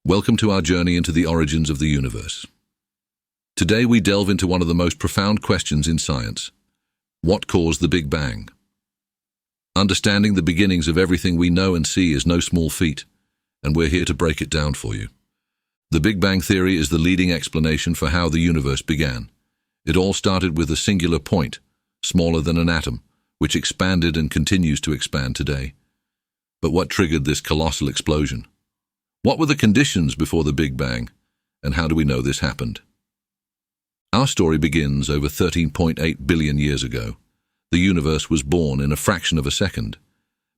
Welcome to our journey into the origins of the universe. Today we delve into one of the most profound questions in science. What caused the Big Bang? Understanding the beginnings of everything we know and see is no small feat, and we're here to break it down for you. The Big Bang theory is the leading explanation for how the universe began. It all started with a singular point, smaller than an atom, which expanded and continues to expand today. But what triggered this colossal explosion? What were the conditions before the Big Bang, and how do we know this happened? Our story begins over 13.8 billion years ago. The universe was born in a fraction of a second.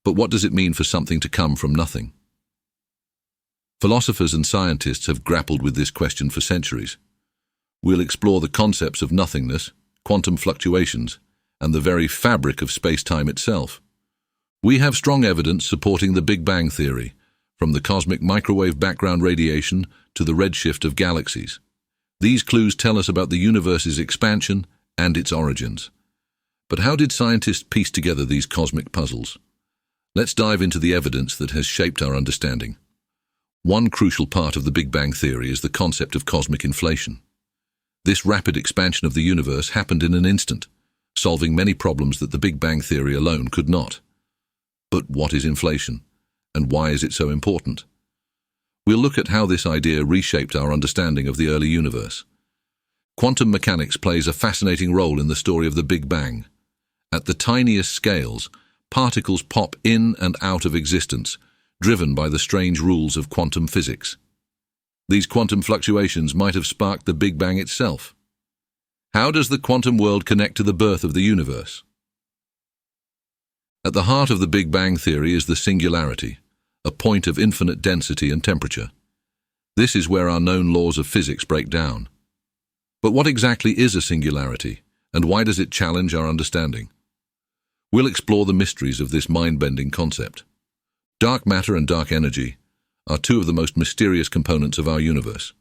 But what does it mean for something to come from nothing? Philosophers and scientists have grappled with this question for centuries. We'll explore the concepts of nothingness, quantum fluctuations, and the very fabric of space-time itself. We have strong evidence supporting the Big Bang theory, from the cosmic microwave background radiation to the redshift of galaxies. These clues tell us about the universe's expansion and its origins. But how did scientists piece together these cosmic puzzles? Let's dive into the evidence that has shaped our understanding. One crucial part of the Big Bang theory is the concept of cosmic inflation. This rapid expansion of the universe happened in an instant, solving many problems that the Big Bang theory alone could not. But what is inflation? And why is it so important? We'll look at how this idea reshaped our understanding of the early universe. Quantum mechanics plays a fascinating role in the story of the Big Bang. At the tiniest scales, particles pop in and out of existence, driven by the strange rules of quantum physics. These quantum fluctuations might have sparked the Big Bang itself. How does the quantum world connect to the birth of the universe? At the heart of the Big Bang theory is the singularity, a point of infinite density and temperature. This is where our known laws of physics break down. But what exactly is a singularity, and why does it challenge our understanding? We'll explore the mysteries of this mind-bending concept. Dark matter and dark energy are two of the most mysterious components of our universe.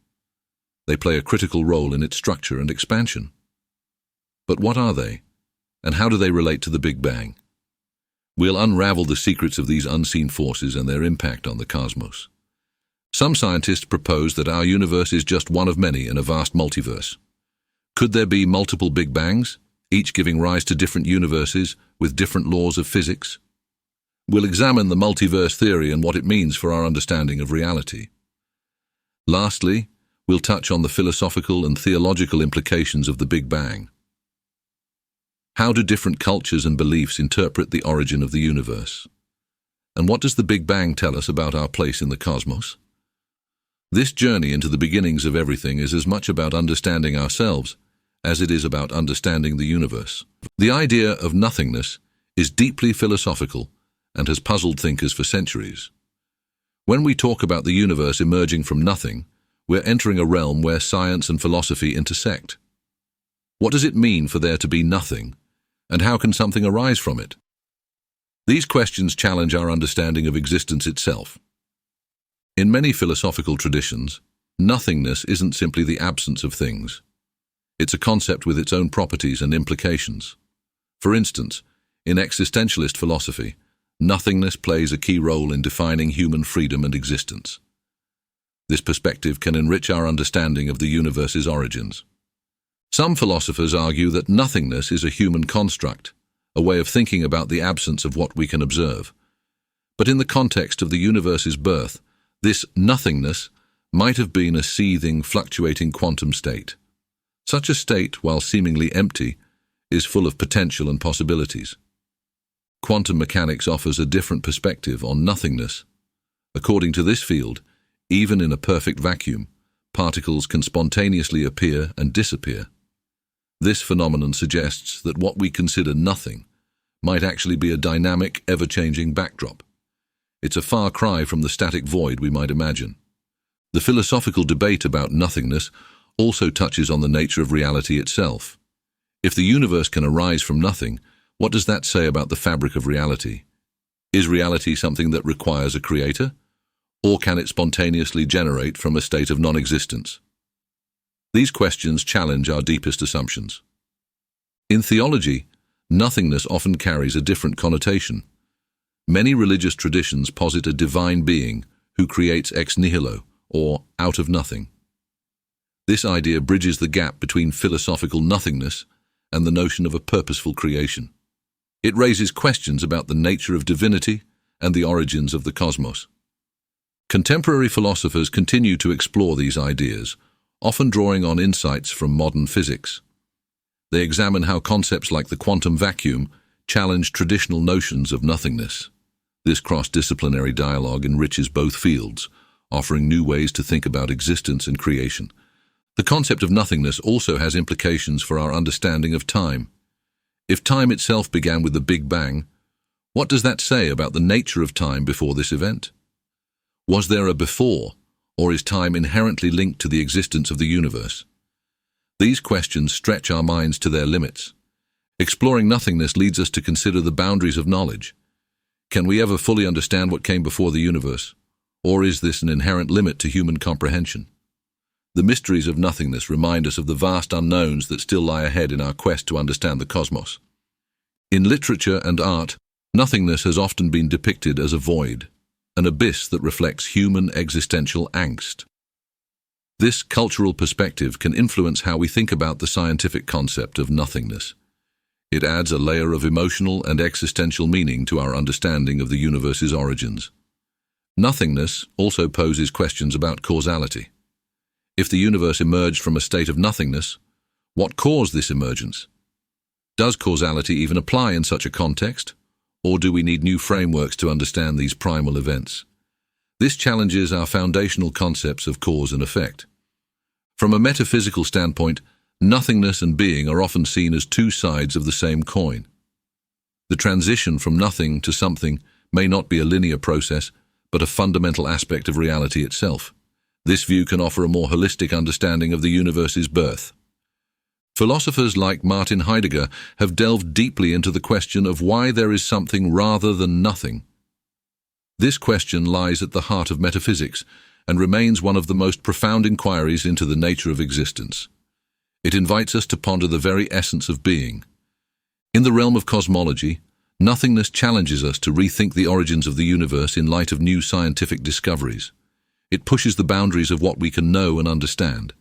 They play a critical role in its structure and expansion. But what are they, and how do they relate to the Big Bang? We'll unravel the secrets of these unseen forces and their impact on the cosmos. Some scientists propose that our universe is just one of many in a vast multiverse. Could there be multiple Big Bangs, each giving rise to different universes with different laws of physics? We'll examine the multiverse theory and what it means for our understanding of reality. Lastly, we'll touch on the philosophical and theological implications of the Big Bang. How do different cultures and beliefs interpret the origin of the universe? And what does the Big Bang tell us about our place in the cosmos? This journey into the beginnings of everything is as much about understanding ourselves as it is about understanding the universe. The idea of nothingness is deeply philosophical and has puzzled thinkers for centuries. When we talk about the universe emerging from nothing, we're entering a realm where science and philosophy intersect. What does it mean for there to be nothing? And how can something arise from it? These questions challenge our understanding of existence itself. In many philosophical traditions, nothingness isn't simply the absence of things. It's a concept with its own properties and implications. For instance, in existentialist philosophy, nothingness plays a key role in defining human freedom and existence. This perspective can enrich our understanding of the universe's origins. Some philosophers argue that nothingness is a human construct, a way of thinking about the absence of what we can observe. But in the context of the universe's birth, this nothingness might have been a seething, fluctuating quantum state. Such a state, while seemingly empty, is full of potential and possibilities. Quantum mechanics offers a different perspective on nothingness. According to this field, even in a perfect vacuum, particles can spontaneously appear and disappear. This phenomenon suggests that what we consider nothing might actually be a dynamic, ever-changing backdrop. It's a far cry from the static void we might imagine. The philosophical debate about nothingness also touches on the nature of reality itself. If the universe can arise from nothing, what does that say about the fabric of reality? Is reality something that requires a creator? Or can it spontaneously generate from a state of non-existence? These questions challenge our deepest assumptions. In theology, nothingness often carries a different connotation. Many religious traditions posit a divine being who creates ex nihilo, or out of nothing. This idea bridges the gap between philosophical nothingness and the notion of a purposeful creation. It raises questions about the nature of divinity and the origins of the cosmos. Contemporary philosophers continue to explore these ideas, often drawing on insights from modern physics. They examine how concepts like the quantum vacuum challenge traditional notions of nothingness. This cross-disciplinary dialogue enriches both fields, offering new ways to think about existence and creation. The concept of nothingness also has implications for our understanding of time. If time itself began with the Big Bang, what does that say about the nature of time before this event? Was there a before, or is time inherently linked to the existence of the universe? These questions stretch our minds to their limits. Exploring nothingness leads us to consider the boundaries of knowledge. Can we ever fully understand what came before the universe? Or is this an inherent limit to human comprehension? The mysteries of nothingness remind us of the vast unknowns that still lie ahead in our quest to understand the cosmos. In literature and art, nothingness has often been depicted as a void, an abyss that reflects human existential angst. This cultural perspective can influence how we think about the scientific concept of nothingness. It adds a layer of emotional and existential meaning to our understanding of the universe's origins. Nothingness also poses questions about causality. If the universe emerged from a state of nothingness, what caused this emergence? Does causality even apply in such a context? Or do we need new frameworks to understand these primal events? This challenges our foundational concepts of cause and effect. From a metaphysical standpoint, nothingness and being are often seen as two sides of the same coin. The transition from nothing to something may not be a linear process, but a fundamental aspect of reality itself. This view can offer a more holistic understanding of the universe's birth. Philosophers like Martin Heidegger have delved deeply into the question of why there is something rather than nothing. This question lies at the heart of metaphysics and remains one of the most profound inquiries into the nature of existence. It invites us to ponder the very essence of being. In the realm of cosmology, nothingness challenges us to rethink the origins of the universe in light of new scientific discoveries. It pushes the boundaries of what we can know and understand,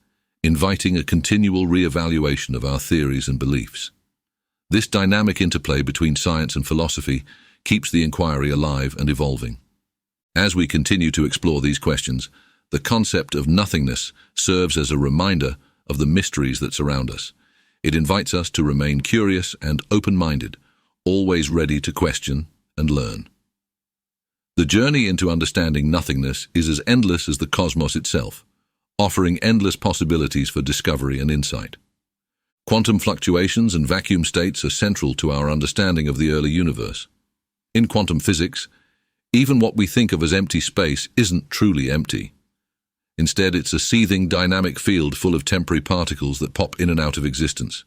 inviting a continual re-evaluation of our theories and beliefs. This dynamic interplay between science and philosophy keeps the inquiry alive and evolving. As we continue to explore these questions, the concept of nothingness serves as a reminder of the mysteries that surround us. It invites us to remain curious and open-minded, always ready to question and learn. The journey into understanding nothingness is as endless as the cosmos itself, offering endless possibilities for discovery and insight. Quantum fluctuations and vacuum states are central to our understanding of the early universe. In quantum physics, even what we think of as empty space isn't truly empty. Instead, it's a seething dynamic field full of temporary particles that pop in and out of existence.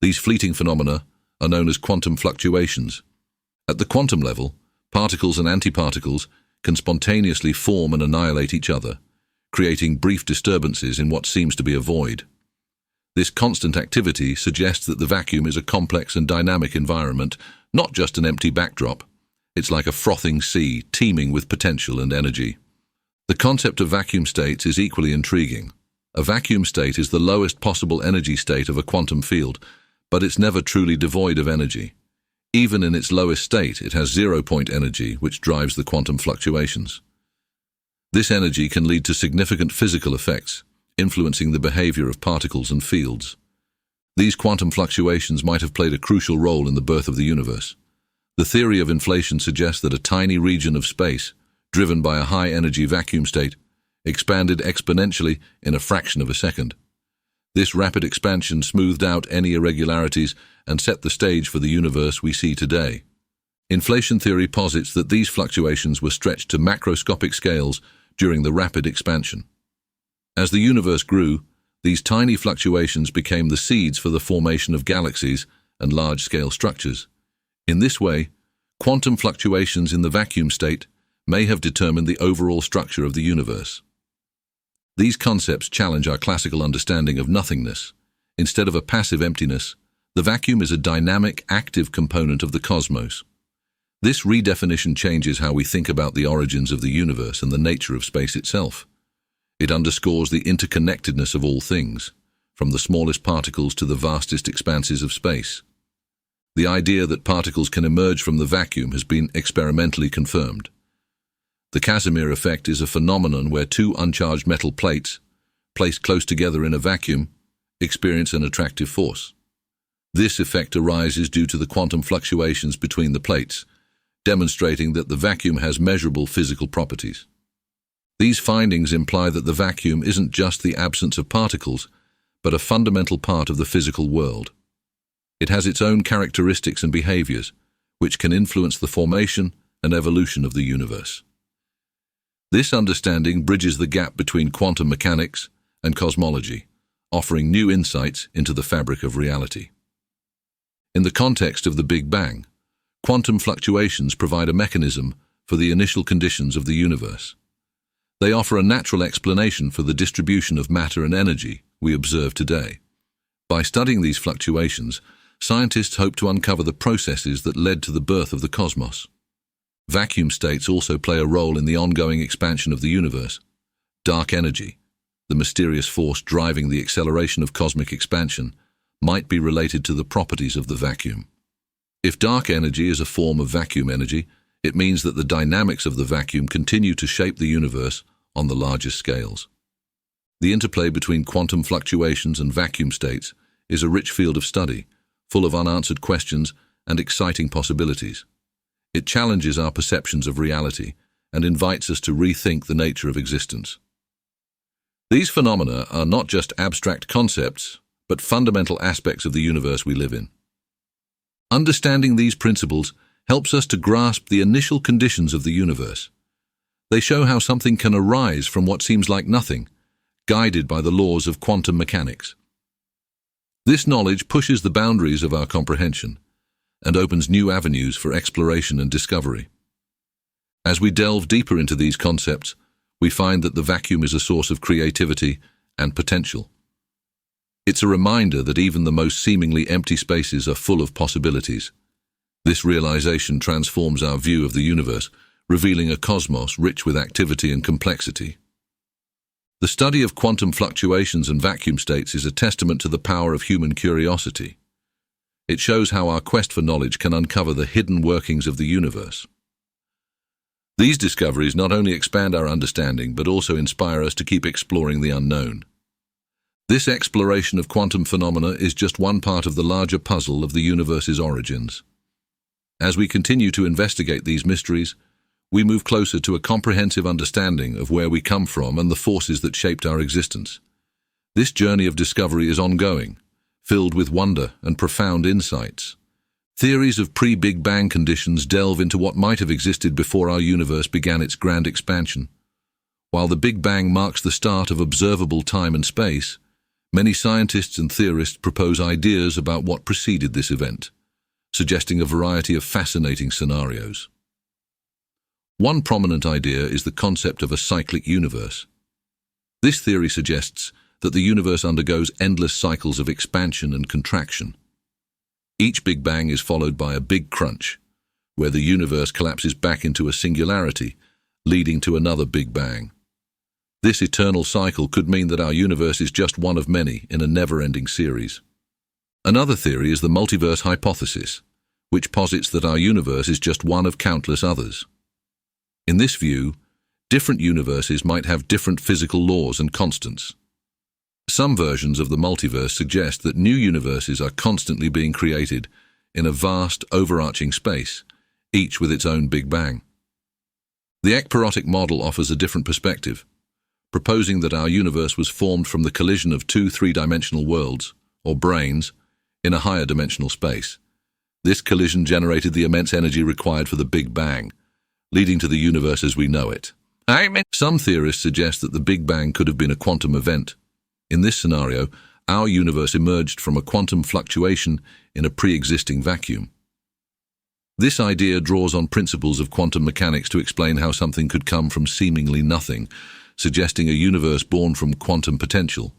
These fleeting phenomena are known as quantum fluctuations. At the quantum level, particles and antiparticles can spontaneously form and annihilate each other, creating brief disturbances in what seems to be a void. This constant activity suggests that the vacuum is a complex and dynamic environment, not just an empty backdrop. It's like a frothing sea, teeming with potential and energy. The concept of vacuum states is equally intriguing. A vacuum state is the lowest possible energy state of a quantum field, but it's never truly devoid of energy. Even in its lowest state, it has zero-point energy, which drives the quantum fluctuations. This energy can lead to significant physical effects, influencing the behavior of particles and fields. These quantum fluctuations might have played a crucial role in the birth of the universe. The theory of inflation suggests that a tiny region of space, driven by a high-energy vacuum state, expanded exponentially in a fraction of a second. This rapid expansion smoothed out any irregularities and set the stage for the universe we see today. Inflation theory posits that these fluctuations were stretched to macroscopic scales during the rapid expansion. As the universe grew, these tiny fluctuations became the seeds for the formation of galaxies and large-scale structures. In this way, quantum fluctuations in the vacuum state may have determined the overall structure of the universe. These concepts challenge our classical understanding of nothingness. Instead of a passive emptiness, the vacuum is a dynamic, active component of the cosmos. This redefinition changes how we think about the origins of the universe and the nature of space itself. It underscores the interconnectedness of all things, from the smallest particles to the vastest expanses of space. The idea that particles can emerge from the vacuum has been experimentally confirmed. The Casimir effect is a phenomenon where two uncharged metal plates, placed close together in a vacuum, experience an attractive force. This effect arises due to the quantum fluctuations between the plates, demonstrating that the vacuum has measurable physical properties. These findings imply that the vacuum isn't just the absence of particles, but a fundamental part of the physical world. It has its own characteristics and behaviors, which can influence the formation and evolution of the universe. This understanding bridges the gap between quantum mechanics and cosmology, offering new insights into the fabric of reality. In the context of the Big Bang, quantum fluctuations provide a mechanism for the initial conditions of the universe. They offer a natural explanation for the distribution of matter and energy we observe today. By studying these fluctuations, scientists hope to uncover the processes that led to the birth of the cosmos. Vacuum states also play a role in the ongoing expansion of the universe. Dark energy, the mysterious force driving the acceleration of cosmic expansion, might be related to the properties of the vacuum. If dark energy is a form of vacuum energy, it means that the dynamics of the vacuum continue to shape the universe on the largest scales. The interplay between quantum fluctuations and vacuum states is a rich field of study, full of unanswered questions and exciting possibilities. It challenges our perceptions of reality and invites us to rethink the nature of existence. These phenomena are not just abstract concepts, but fundamental aspects of the universe we live in. Understanding these principles helps us to grasp the initial conditions of the universe. They show how something can arise from what seems like nothing, guided by the laws of quantum mechanics. This knowledge pushes the boundaries of our comprehension and opens new avenues for exploration and discovery. As we delve deeper into these concepts, we find that the vacuum is a source of creativity and potential. It's a reminder that even the most seemingly empty spaces are full of possibilities. This realization transforms our view of the universe, revealing a cosmos rich with activity and complexity. The study of quantum fluctuations and vacuum states is a testament to the power of human curiosity. It shows how our quest for knowledge can uncover the hidden workings of the universe. These discoveries not only expand our understanding, but also inspire us to keep exploring the unknown. This exploration of quantum phenomena is just one part of the larger puzzle of the universe's origins. As we continue to investigate these mysteries, we move closer to a comprehensive understanding of where we come from and the forces that shaped our existence. This journey of discovery is ongoing, filled with wonder and profound insights. Theories of pre-Big Bang conditions delve into what might have existed before our universe began its grand expansion. While the Big Bang marks the start of observable time and space, many scientists and theorists propose ideas about what preceded this event, suggesting a variety of fascinating scenarios. One prominent idea is the concept of a cyclic universe. This theory suggests that the universe undergoes endless cycles of expansion and contraction. Each Big Bang is followed by a big crunch, where the universe collapses back into a singularity, leading to another Big Bang. This eternal cycle could mean that our universe is just one of many in a never-ending series. Another theory is the multiverse hypothesis, which posits that our universe is just one of countless others. In this view, different universes might have different physical laws and constants. Some versions of the multiverse suggest that new universes are constantly being created in a vast, overarching space, each with its own Big Bang. The ekpyrotic model offers a different perspective, proposing that our universe was formed from the collision of two three-dimensional worlds, or branes, in a higher dimensional space. This collision generated the immense energy required for the Big Bang, leading to the universe as we know it. Some theorists suggest that the Big Bang could have been a quantum event. In this scenario, our universe emerged from a quantum fluctuation in a pre-existing vacuum. This idea draws on principles of quantum mechanics to explain how something could come from seemingly nothing, suggesting a universe born from quantum potential.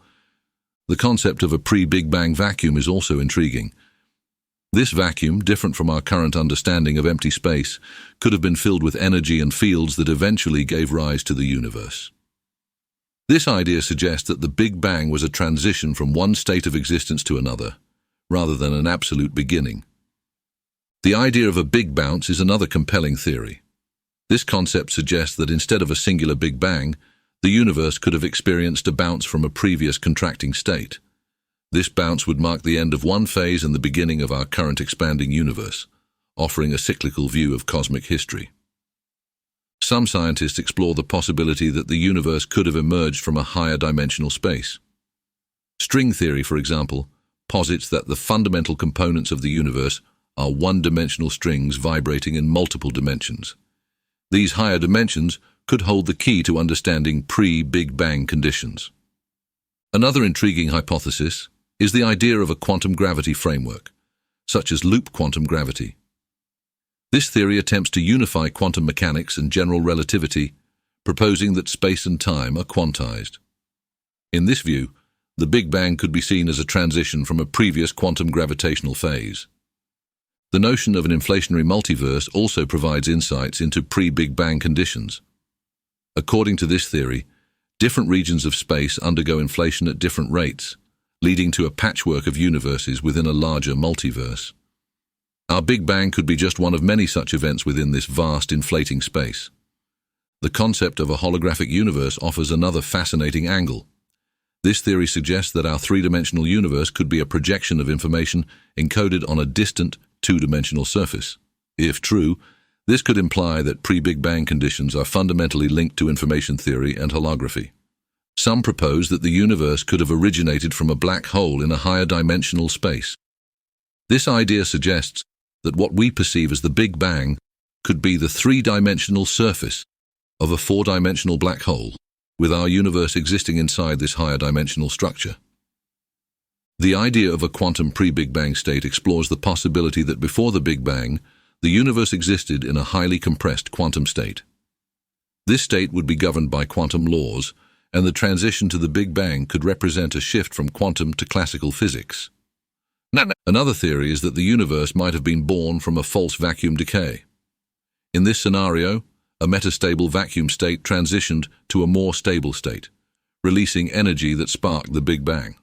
The concept of a pre-Big Bang vacuum is also intriguing. This vacuum, different from our current understanding of empty space, could have been filled with energy and fields that eventually gave rise to the universe. This idea suggests that the Big Bang was a transition from one state of existence to another, rather than an absolute beginning. The idea of a big bounce is another compelling theory. This concept suggests that instead of a singular Big Bang, the universe could have experienced a bounce from a previous contracting state. This bounce would mark the end of one phase and the beginning of our current expanding universe, offering a cyclical view of cosmic history. Some scientists explore the possibility that the universe could have emerged from a higher dimensional space. String theory, for example, posits that the fundamental components of the universe are one-dimensional strings vibrating in multiple dimensions. These higher dimensions could hold the key to understanding pre-Big Bang conditions. Another intriguing hypothesis is the idea of a quantum gravity framework, such as loop quantum gravity. This theory attempts to unify quantum mechanics and general relativity, proposing that space and time are quantized. In this view, the Big Bang could be seen as a transition from a previous quantum gravitational phase. The notion of an inflationary multiverse also provides insights into pre-Big Bang conditions. According to this theory, different regions of space undergo inflation at different rates, leading to a patchwork of universes within a larger multiverse. Our Big Bang could be just one of many such events within this vast inflating space. The concept of a holographic universe offers another fascinating angle. This theory suggests that our three-dimensional universe could be a projection of information encoded on a distant, two-dimensional surface. If true, this could imply that pre-Big Bang conditions are fundamentally linked to information theory and holography. Some propose that the universe could have originated from a black hole in a higher dimensional space. This idea suggests that what we perceive as the Big Bang could be the three-dimensional surface of a four-dimensional black hole, with our universe existing inside this higher dimensional structure. The idea of a quantum pre-Big Bang state explores the possibility that before the Big Bang, the universe existed in a highly compressed quantum state. This state would be governed by quantum laws, and the transition to the Big Bang could represent a shift from quantum to classical physics. Another theory is that the universe might have been born from a false vacuum decay. In this scenario, a metastable vacuum state transitioned to a more stable state, releasing energy that sparked the Big Bang.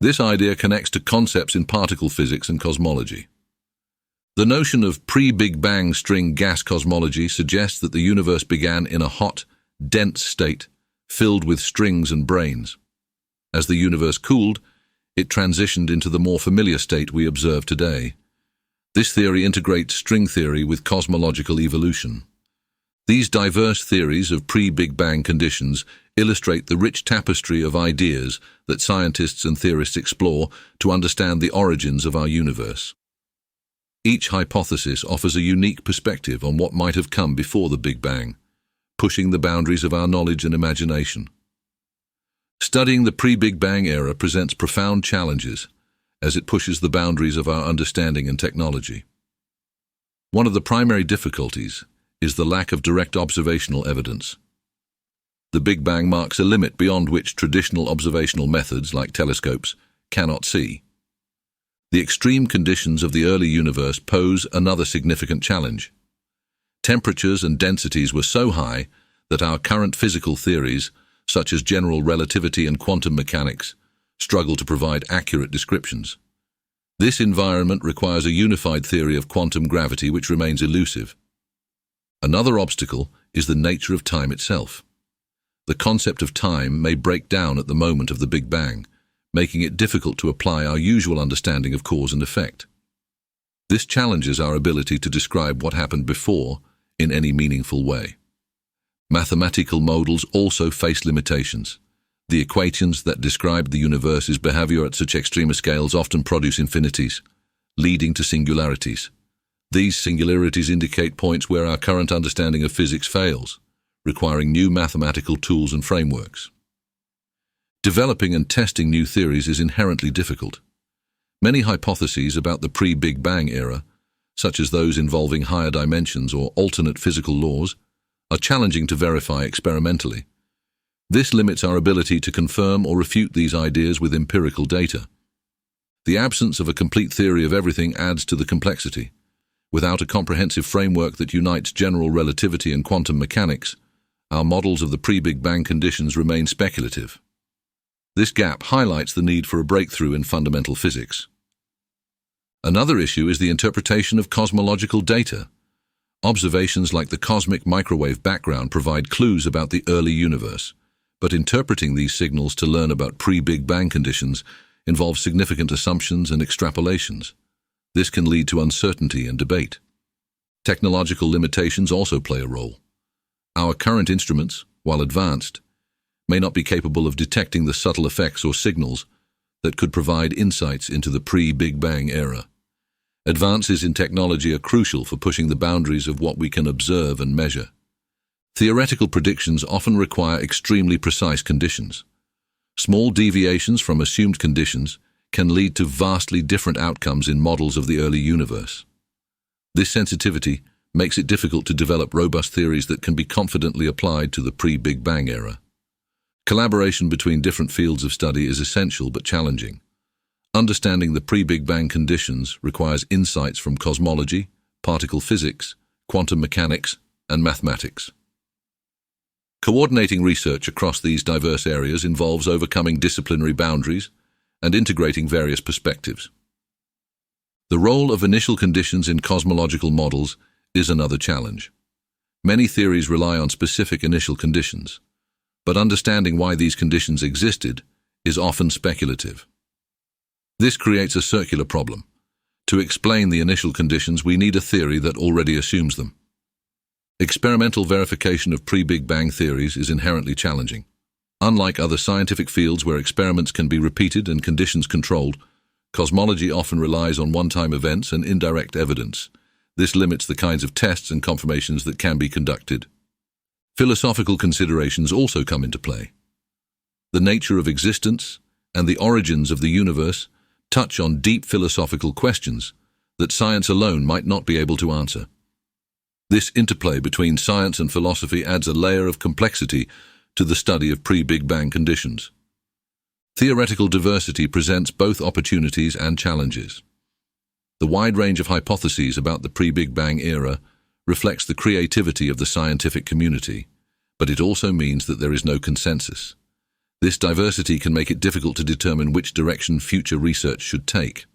This idea connects to concepts in particle physics and cosmology. The notion of pre-Big Bang string gas cosmology suggests that the universe began in a hot, dense state, filled with strings and brains. As the universe cooled, it transitioned into the more familiar state we observe today. This theory integrates string theory with cosmological evolution. These diverse theories of pre-Big Bang conditions illustrate the rich tapestry of ideas that scientists and theorists explore to understand the origins of our universe. Each hypothesis offers a unique perspective on what might have come before the Big Bang, pushing the boundaries of our knowledge and imagination. Studying the pre-Big Bang era presents profound challenges as it pushes the boundaries of our understanding and technology. One of the primary difficulties is the lack of direct observational evidence. The Big Bang marks a limit beyond which traditional observational methods, like telescopes, cannot see. The extreme conditions of the early universe pose another significant challenge. Temperatures and densities were so high that our current physical theories, such as general relativity and quantum mechanics, struggle to provide accurate descriptions. This environment requires a unified theory of quantum gravity which remains elusive. Another obstacle is the nature of time itself. The concept of time may break down at the moment of the Big Bang, making it difficult to apply our usual understanding of cause and effect. This challenges our ability to describe what happened before in any meaningful way. Mathematical models also face limitations. The equations that describe the universe's behavior at such extreme scales often produce infinities, leading to singularities. These singularities indicate points where our current understanding of physics fails, requiring new mathematical tools and frameworks. Developing and testing new theories is inherently difficult. Many hypotheses about the pre-Big Bang era, such as those involving higher dimensions or alternate physical laws, are challenging to verify experimentally. This limits our ability to confirm or refute these ideas with empirical data. The absence of a complete theory of everything adds to the complexity. Without a comprehensive framework that unites general relativity and quantum mechanics, our models of the pre-Big Bang conditions remain speculative. This gap highlights the need for a breakthrough in fundamental physics. Another issue is the interpretation of cosmological data. Observations like the cosmic microwave background provide clues about the early universe, but interpreting these signals to learn about pre-Big Bang conditions involves significant assumptions and extrapolations. This can lead to uncertainty and debate. Technological limitations also play a role. Our current instruments, while advanced, may not be capable of detecting the subtle effects or signals that could provide insights into the pre-Big Bang era. Advances in technology are crucial for pushing the boundaries of what we can observe and measure. Theoretical predictions often require extremely precise conditions. Small deviations from assumed conditions can lead to vastly different outcomes in models of the early universe. This sensitivity makes it difficult to develop robust theories that can be confidently applied to the pre-Big Bang era. Collaboration between different fields of study is essential but challenging. Understanding the pre-Big Bang conditions requires insights from cosmology, particle physics, quantum mechanics, and mathematics. Coordinating research across these diverse areas involves overcoming disciplinary boundaries and integrating various perspectives. The role of initial conditions in cosmological models is another challenge. Many theories rely on specific initial conditions, but understanding why these conditions existed is often speculative. This creates a circular problem. To explain the initial conditions, we need a theory that already assumes them. Experimental verification of pre-Big Bang theories is inherently challenging. Unlike other scientific fields where experiments can be repeated and conditions controlled, cosmology often relies on one-time events and indirect evidence. This limits the kinds of tests and confirmations that can be conducted. Philosophical considerations also come into play. The nature of existence and the origins of the universe touch on deep philosophical questions that science alone might not be able to answer. This interplay between science and philosophy adds a layer of complexity to the study of pre-Big Bang conditions. Theoretical diversity presents both opportunities and challenges. The wide range of hypotheses about the pre-Big Bang era reflects the creativity of the scientific community, but it also means that there is no consensus. This diversity can make it difficult to determine which direction future research should take.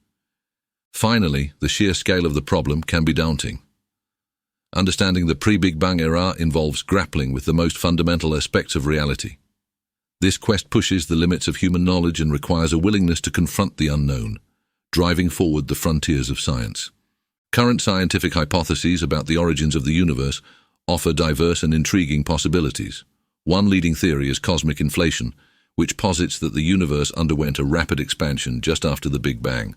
Finally, the sheer scale of the problem can be daunting. Understanding the pre-Big Bang era involves grappling with the most fundamental aspects of reality. This quest pushes the limits of human knowledge and requires a willingness to confront the unknown, driving forward the frontiers of science. Current scientific hypotheses about the origins of the universe offer diverse and intriguing possibilities. One leading theory is cosmic inflation, which posits that the universe underwent a rapid expansion just after the Big Bang.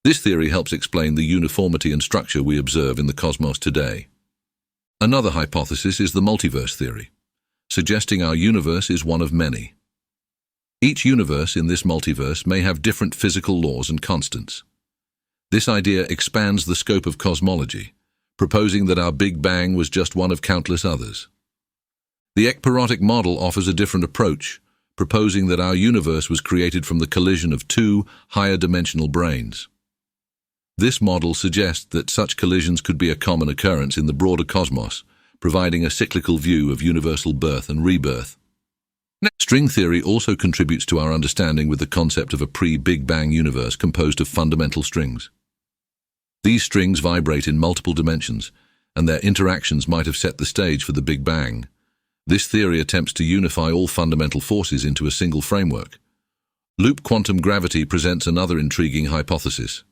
This theory helps explain the uniformity and structure we observe in the cosmos today. Another hypothesis is the multiverse theory, suggesting our universe is one of many. Each universe in this multiverse may have different physical laws and constants. This idea expands the scope of cosmology, proposing that our Big Bang was just one of countless others. The ekpyrotic model offers a different approach, proposing that our universe was created from the collision of two higher-dimensional branes. This model suggests that such collisions could be a common occurrence in the broader cosmos, providing a cyclical view of universal birth and rebirth. String theory also contributes to our understanding with the concept of a pre-Big Bang universe composed of fundamental strings. These strings vibrate in multiple dimensions, and their interactions might have set the stage for the Big Bang. This theory attempts to unify all fundamental forces into a single framework. Loop quantum gravity presents another intriguing hypothesis.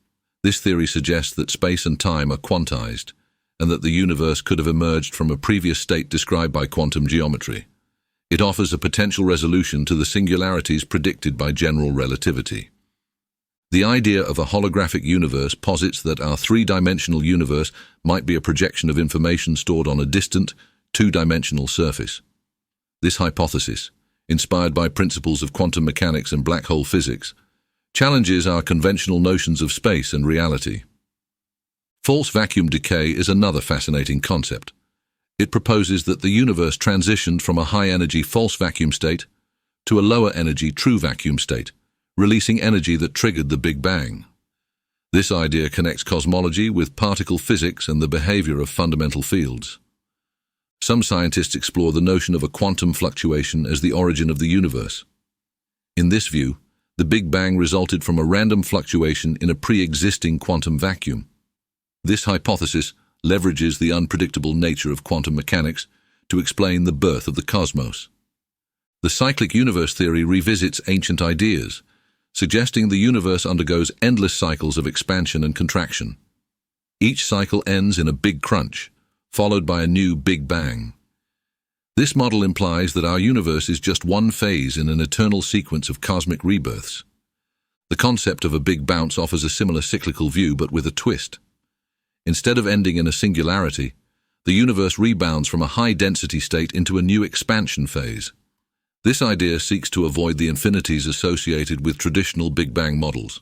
This theory suggests that space and time are quantized, and that the universe could have emerged from a previous state described by quantum geometry. It offers a potential resolution to the singularities predicted by general relativity. The idea of a holographic universe posits that our three-dimensional universe might be a projection of information stored on a distant, two-dimensional surface. This hypothesis, inspired by principles of quantum mechanics and black hole physics, challenges our conventional notions of space and reality. False vacuum decay is another fascinating concept. It proposes that the universe transitioned from a high-energy false vacuum state to a lower-energy true vacuum state, releasing energy that triggered the Big Bang. This idea connects cosmology with particle physics and the behavior of fundamental fields. Some scientists explore the notion of a quantum fluctuation as the origin of the universe. In this view, the Big Bang resulted from a random fluctuation in a pre-existing quantum vacuum. This hypothesis leverages the unpredictable nature of quantum mechanics to explain the birth of the cosmos. The cyclic universe theory revisits ancient ideas, suggesting the universe undergoes endless cycles of expansion and contraction. Each cycle ends in a big crunch, followed by a new Big Bang. This model implies that our universe is just one phase in an eternal sequence of cosmic rebirths. The concept of a big bounce offers a similar cyclical view, but with a twist. Instead of ending in a singularity, the universe rebounds from a high-density state into a new expansion phase. This idea seeks to avoid the infinities associated with traditional Big Bang models.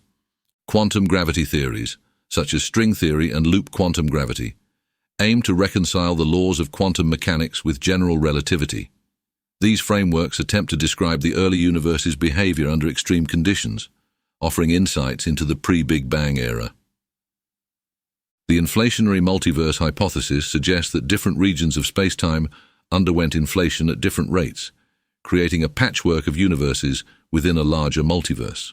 Quantum gravity theories, such as string theory and loop quantum gravity, aim to reconcile the laws of quantum mechanics with general relativity. These frameworks attempt to describe the early universe's behavior under extreme conditions, offering insights into the pre-Big Bang era. The inflationary multiverse hypothesis suggests that different regions of space-time underwent inflation at different rates, creating a patchwork of universes within a larger multiverse.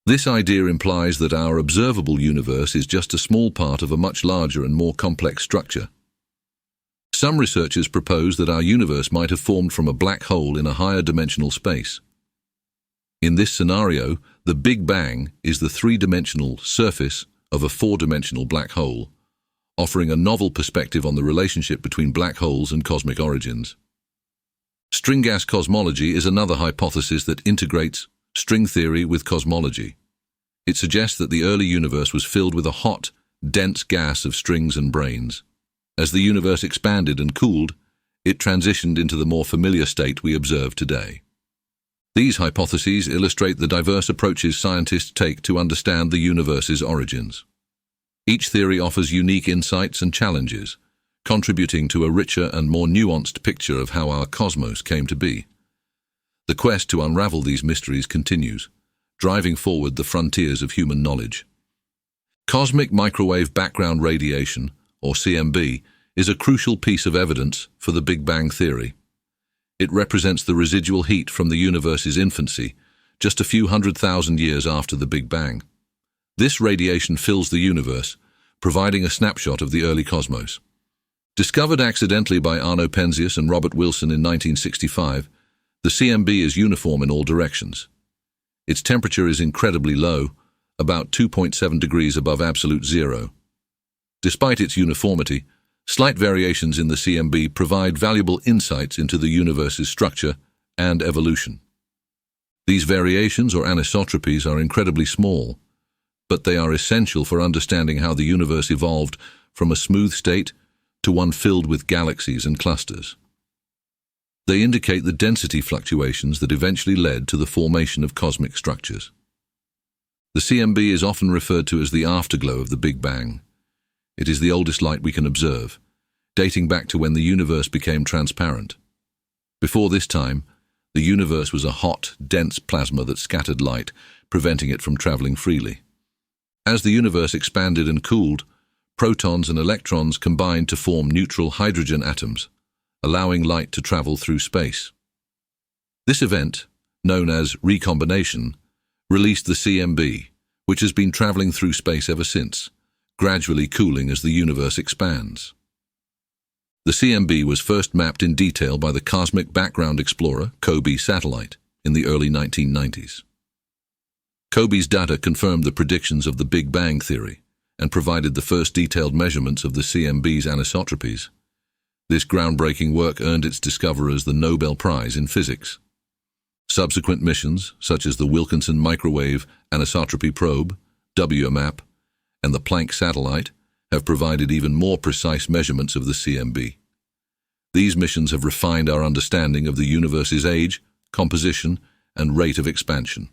This idea implies that our observable universe is just a small part of a much larger and more complex structure. Some researchers propose that our universe might have formed from a black hole in a higher dimensional space. In this scenario, the Big Bang is the three-dimensional surface of a four-dimensional black hole, offering a novel perspective on the relationship between black holes and cosmic origins. String gas cosmology is another hypothesis that integrates string theory with cosmology. It suggests that the early universe was filled with a hot, dense gas of strings and brains. As the universe expanded and cooled, it transitioned into the more familiar state we observe today. These hypotheses illustrate the diverse approaches scientists take to understand the universe's origins. Each theory offers unique insights and challenges, contributing to a richer and more nuanced picture of how our cosmos came to be. The quest to unravel these mysteries continues, driving forward the frontiers of human knowledge. Cosmic microwave background radiation, or CMB, is a crucial piece of evidence for the Big Bang theory. It represents the residual heat from the universe's infancy, just a few 100,000 years after the Big Bang. This radiation fills the universe, providing a snapshot of the early cosmos. Discovered accidentally by Arno Penzias and Robert Wilson in 1965, the CMB is uniform in all directions. Its temperature is incredibly low, about 2.7 degrees above absolute zero. Despite its uniformity, slight variations in the CMB provide valuable insights into the universe's structure and evolution. These variations, or anisotropies, are incredibly small, but they are essential for understanding how the universe evolved from a smooth state to one filled with galaxies and clusters. They indicate the density fluctuations that eventually led to the formation of cosmic structures. The CMB is often referred to as the afterglow of the Big Bang. It is the oldest light we can observe, dating back to when the universe became transparent. Before this time, the universe was a hot, dense plasma that scattered light, preventing it from traveling freely. As the universe expanded and cooled, protons and electrons combined to form neutral hydrogen atoms, allowing light to travel through space. This event, known as recombination, released the CMB, which has been traveling through space ever since, gradually cooling as the universe expands. The CMB was first mapped in detail by the Cosmic Background Explorer, COBE satellite, in the early 1990s. COBE's data confirmed the predictions of the Big Bang theory and provided the first detailed measurements of the CMB's anisotropies. This groundbreaking work earned its discoverers the Nobel Prize in Physics. Subsequent missions, such as the Wilkinson Microwave Anisotropy Probe, WMAP, and the Planck satellite, have provided even more precise measurements of the CMB. These missions have refined our understanding of the universe's age, composition, and rate of expansion.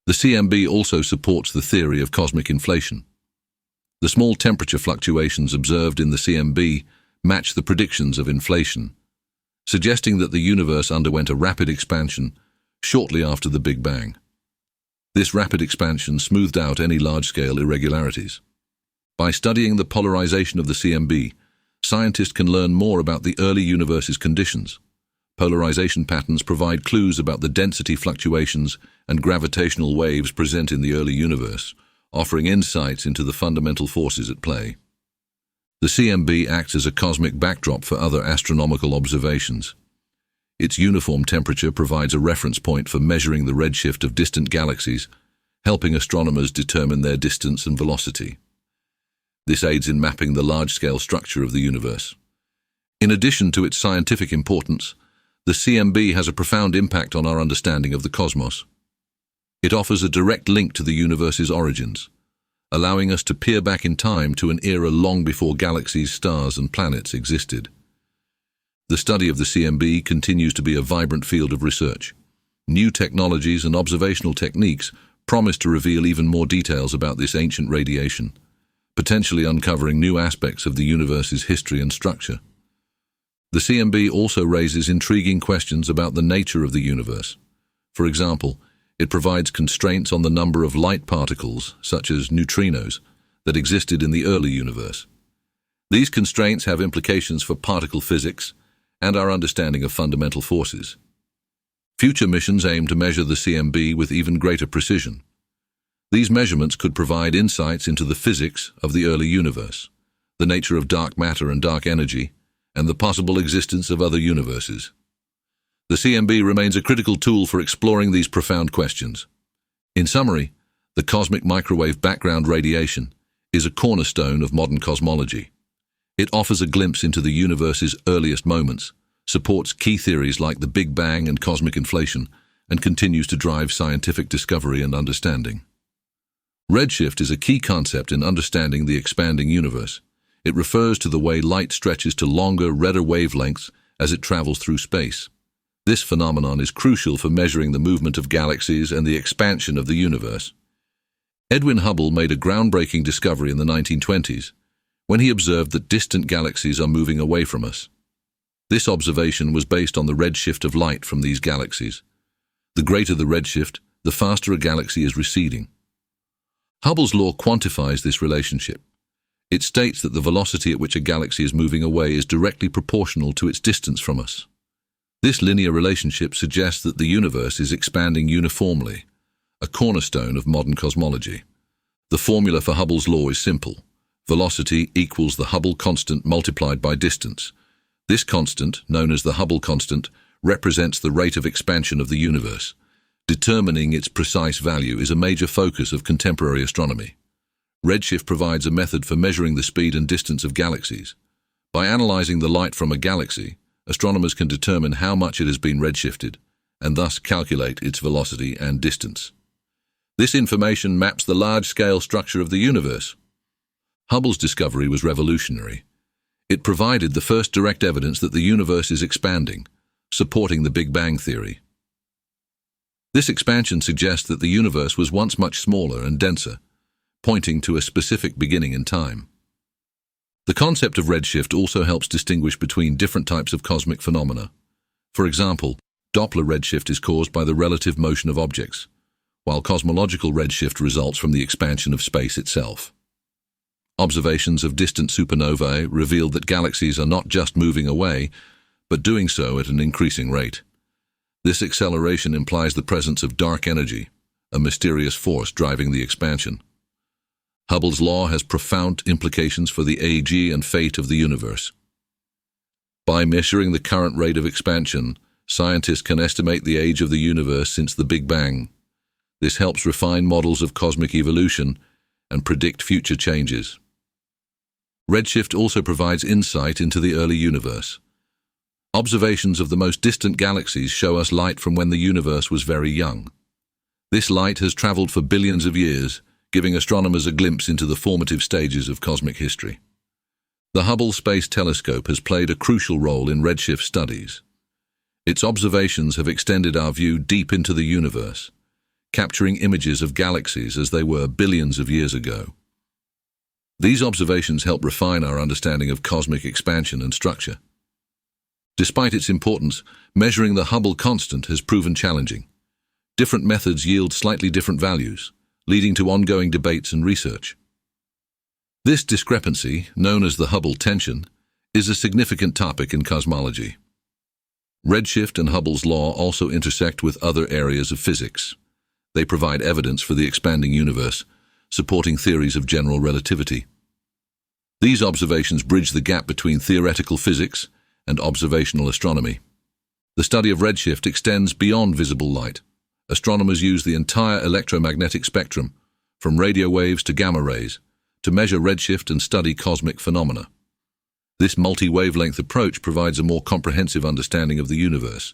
The CMB also supports the theory of cosmic inflation. The small temperature fluctuations observed in the CMB match the predictions of inflation, suggesting that the universe underwent a rapid expansion shortly after the Big Bang. This rapid expansion smoothed out any large-scale irregularities. By studying the polarization of the CMB, scientists can learn more about the early universe's conditions. Polarization patterns provide clues about the density fluctuations and gravitational waves present in the early universe, offering insights into the fundamental forces at play. The CMB acts as a cosmic backdrop for other astronomical observations. Its uniform temperature provides a reference point for measuring the redshift of distant galaxies, helping astronomers determine their distance and velocity. This aids in mapping the large-scale structure of the universe. In addition to its scientific importance, the CMB has a profound impact on our understanding of the cosmos. It offers a direct link to the universe's origins, allowing us to peer back in time to an era long before galaxies, stars, and planets existed. The study of the CMB continues to be a vibrant field of research. New technologies and observational techniques promise to reveal even more details about this ancient radiation, potentially uncovering new aspects of the universe's history and structure. The CMB also raises intriguing questions about the nature of the universe. For example, it provides constraints on the number of light particles, such as neutrinos, that existed in the early universe. These constraints have implications for particle physics and our understanding of fundamental forces. Future missions aim to measure the CMB with even greater precision. These measurements could provide insights into the physics of the early universe, the nature of dark matter and dark energy, and the possible existence of other universes. The CMB remains a critical tool for exploring these profound questions. In summary, the cosmic microwave background radiation is a cornerstone of modern cosmology. It offers a glimpse into the universe's earliest moments, supports key theories like the Big Bang and cosmic inflation, and continues to drive scientific discovery and understanding. Redshift is a key concept in understanding the expanding universe. It refers to the way light stretches to longer, redder wavelengths as it travels through space. This phenomenon is crucial for measuring the movement of galaxies and the expansion of the universe. Edwin Hubble made a groundbreaking discovery in the 1920s, when he observed that distant galaxies are moving away from us. This observation was based on the redshift of light from these galaxies. The greater the redshift, the faster a galaxy is receding. Hubble's law quantifies this relationship. It states that the velocity at which a galaxy is moving away is directly proportional to its distance from us. This linear relationship suggests that the universe is expanding uniformly, a cornerstone of modern cosmology. The formula for Hubble's law is simple. Velocity equals the Hubble constant multiplied by distance. This constant, known as the Hubble constant, represents the rate of expansion of the universe. Determining its precise value is a major focus of contemporary astronomy. Redshift provides a method for measuring the speed and distance of galaxies. By analyzing the light from a galaxy, astronomers can determine how much it has been redshifted, and thus calculate its velocity and distance. This information maps the large-scale structure of the universe. Hubble's discovery was revolutionary. It provided the first direct evidence that the universe is expanding, supporting the Big Bang theory. This expansion suggests that the universe was once much smaller and denser, pointing to a specific beginning in time. The concept of redshift also helps distinguish between different types of cosmic phenomena. For example, Doppler redshift is caused by the relative motion of objects, while cosmological redshift results from the expansion of space itself. Observations of distant supernovae revealed that galaxies are not just moving away, but doing so at an increasing rate. This acceleration implies the presence of dark energy, a mysterious force driving the expansion. Hubble's law has profound implications for the age and fate of the universe. By measuring the current rate of expansion, scientists can estimate the age of the universe since the Big Bang. This helps refine models of cosmic evolution and predict future changes. Redshift also provides insight into the early universe. Observations of the most distant galaxies show us light from when the universe was very young. This light has traveled for billions of years, giving astronomers a glimpse into the formative stages of cosmic history. The Hubble Space Telescope has played a crucial role in redshift studies. Its observations have extended our view deep into the universe, capturing images of galaxies as they were billions of years ago. These observations help refine our understanding of cosmic expansion and structure. Despite its importance, measuring the Hubble constant has proven challenging. Different methods yield slightly different values, leading to ongoing debates and research. This discrepancy, known as the Hubble tension, is a significant topic in cosmology. Redshift and Hubble's law also intersect with other areas of physics. They provide evidence for the expanding universe, supporting theories of general relativity. These observations bridge the gap between theoretical physics and observational astronomy. The study of redshift extends beyond visible light. Astronomers use the entire electromagnetic spectrum, from radio waves to gamma rays, to measure redshift and study cosmic phenomena. This multi-wavelength approach provides a more comprehensive understanding of the universe.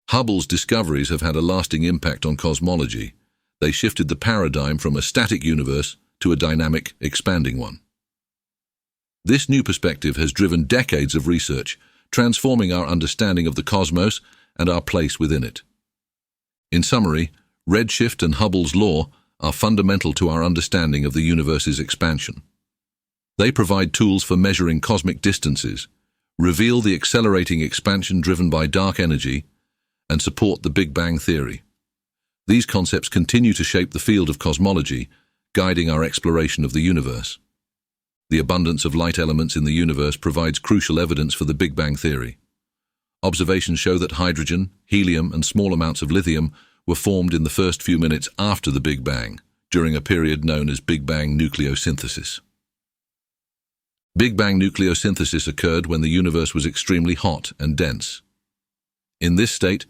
Hubble's discoveries have had a lasting impact on cosmology. They shifted the paradigm from a static universe to a dynamic, expanding one. This new perspective has driven decades of research, transforming our understanding of the cosmos and our place within it. In summary, redshift and Hubble's law are fundamental to our understanding of the universe's expansion. They provide tools for measuring cosmic distances, reveal the accelerating expansion driven by dark energy, and support the Big Bang theory. These concepts continue to shape the field of cosmology, guiding our exploration of the universe. The abundance of light elements in the universe provides crucial evidence for the Big Bang theory. Observations show that hydrogen, helium, and small amounts of lithium were formed in the first few minutes after the Big Bang, during a period known as Big Bang nucleosynthesis. Big Bang nucleosynthesis occurred when the universe was extremely hot and dense. In this state,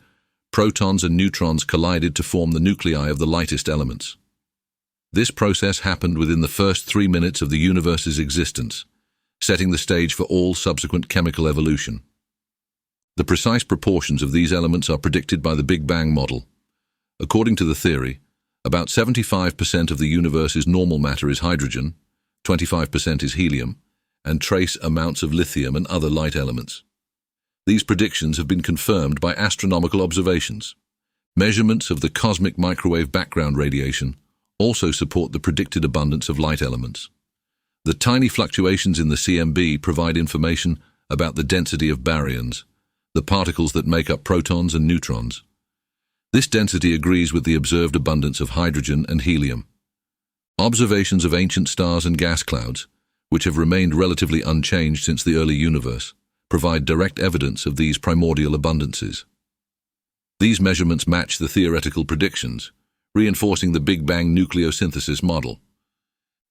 protons and neutrons collided to form the nuclei of the lightest elements. This process happened within the first 3 minutes of the universe's existence, setting the stage for all subsequent chemical evolution. The precise proportions of these elements are predicted by the Big Bang model. According to the theory, about 75% of the universe's normal matter is hydrogen, 25% is helium, and trace amounts of lithium and other light elements. These predictions have been confirmed by astronomical observations. Measurements of the cosmic microwave background radiation also support the predicted abundance of light elements. The tiny fluctuations in the CMB provide information about the density of baryons, the particles that make up protons and neutrons. This density agrees with the observed abundance of hydrogen and helium. Observations of ancient stars and gas clouds, which have remained relatively unchanged since the early universe, provide direct evidence of these primordial abundances. These measurements match the theoretical predictions, reinforcing the Big Bang nucleosynthesis model.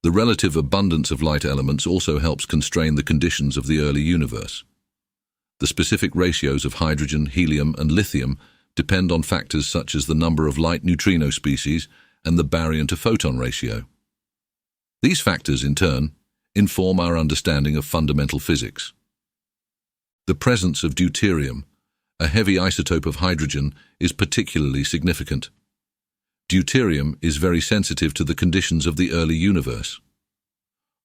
The relative abundance of light elements also helps constrain the conditions of the early universe. The specific ratios of hydrogen, helium, and lithium depend on factors such as the number of light neutrino species and the baryon-to-photon ratio. These factors, in turn, inform our understanding of fundamental physics. The presence of deuterium, a heavy isotope of hydrogen, is particularly significant. Deuterium is very sensitive to the conditions of the early universe.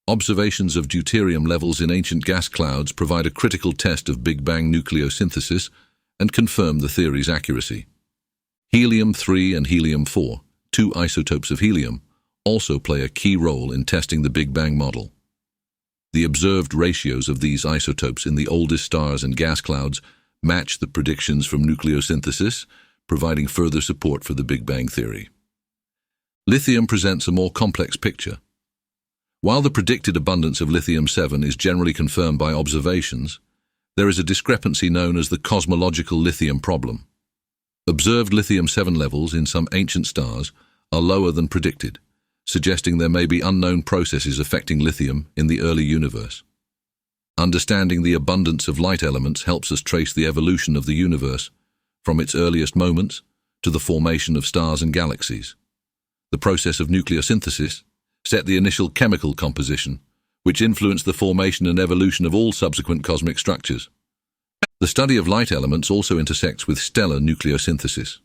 Observations of deuterium levels in ancient gas clouds provide a critical test of Big Bang nucleosynthesis and confirm the theory's accuracy. Helium-3 and helium-4, two isotopes of helium, also play a key role in testing the Big Bang model. The observed ratios of these isotopes in the oldest stars and gas clouds match the predictions from nucleosynthesis, providing further support for the Big Bang theory. Lithium presents a more complex picture. While the predicted abundance of lithium-7 is generally confirmed by observations, there is a discrepancy known as the cosmological lithium problem. Observed lithium-7 levels in some ancient stars are lower than predicted, suggesting there may be unknown processes affecting lithium in the early universe. Understanding the abundance of light elements helps us trace the evolution of the universe, from its earliest moments to the formation of stars and galaxies. The process of nucleosynthesis set the initial chemical composition, which influenced the formation and evolution of all subsequent cosmic structures. The study of light elements also intersects with stellar nucleosynthesis.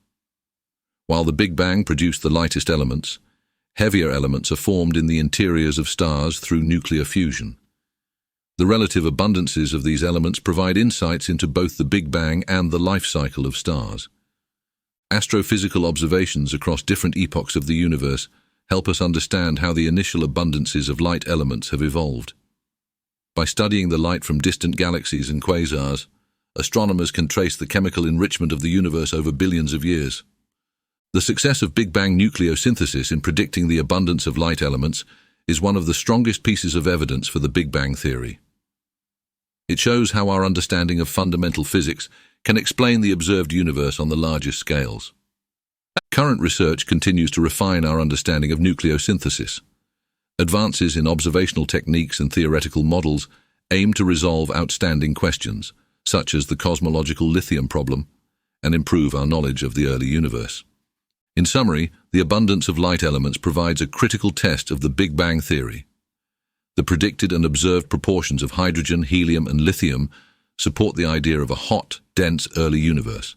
While the Big Bang produced the lightest elements, heavier elements are formed in the interiors of stars through nuclear fusion. The relative abundances of these elements provide insights into both the Big Bang and the life cycle of stars. Astrophysical observations across different epochs of the universe help us understand how the initial abundances of light elements have evolved. By studying the light from distant galaxies and quasars, astronomers can trace the chemical enrichment of the universe over billions of years. The success of Big Bang nucleosynthesis in predicting the abundance of light elements is one of the strongest pieces of evidence for the Big Bang theory. It shows how our understanding of fundamental physics can explain the observed universe on the largest scales. Current research continues to refine our understanding of nucleosynthesis. Advances in observational techniques and theoretical models aim to resolve outstanding questions, such as the cosmological lithium problem, and improve our knowledge of the early universe. In summary, the abundance of light elements provides a critical test of the Big Bang theory. The predicted and observed proportions of hydrogen, helium, and lithium support the idea of a hot, dense, early universe.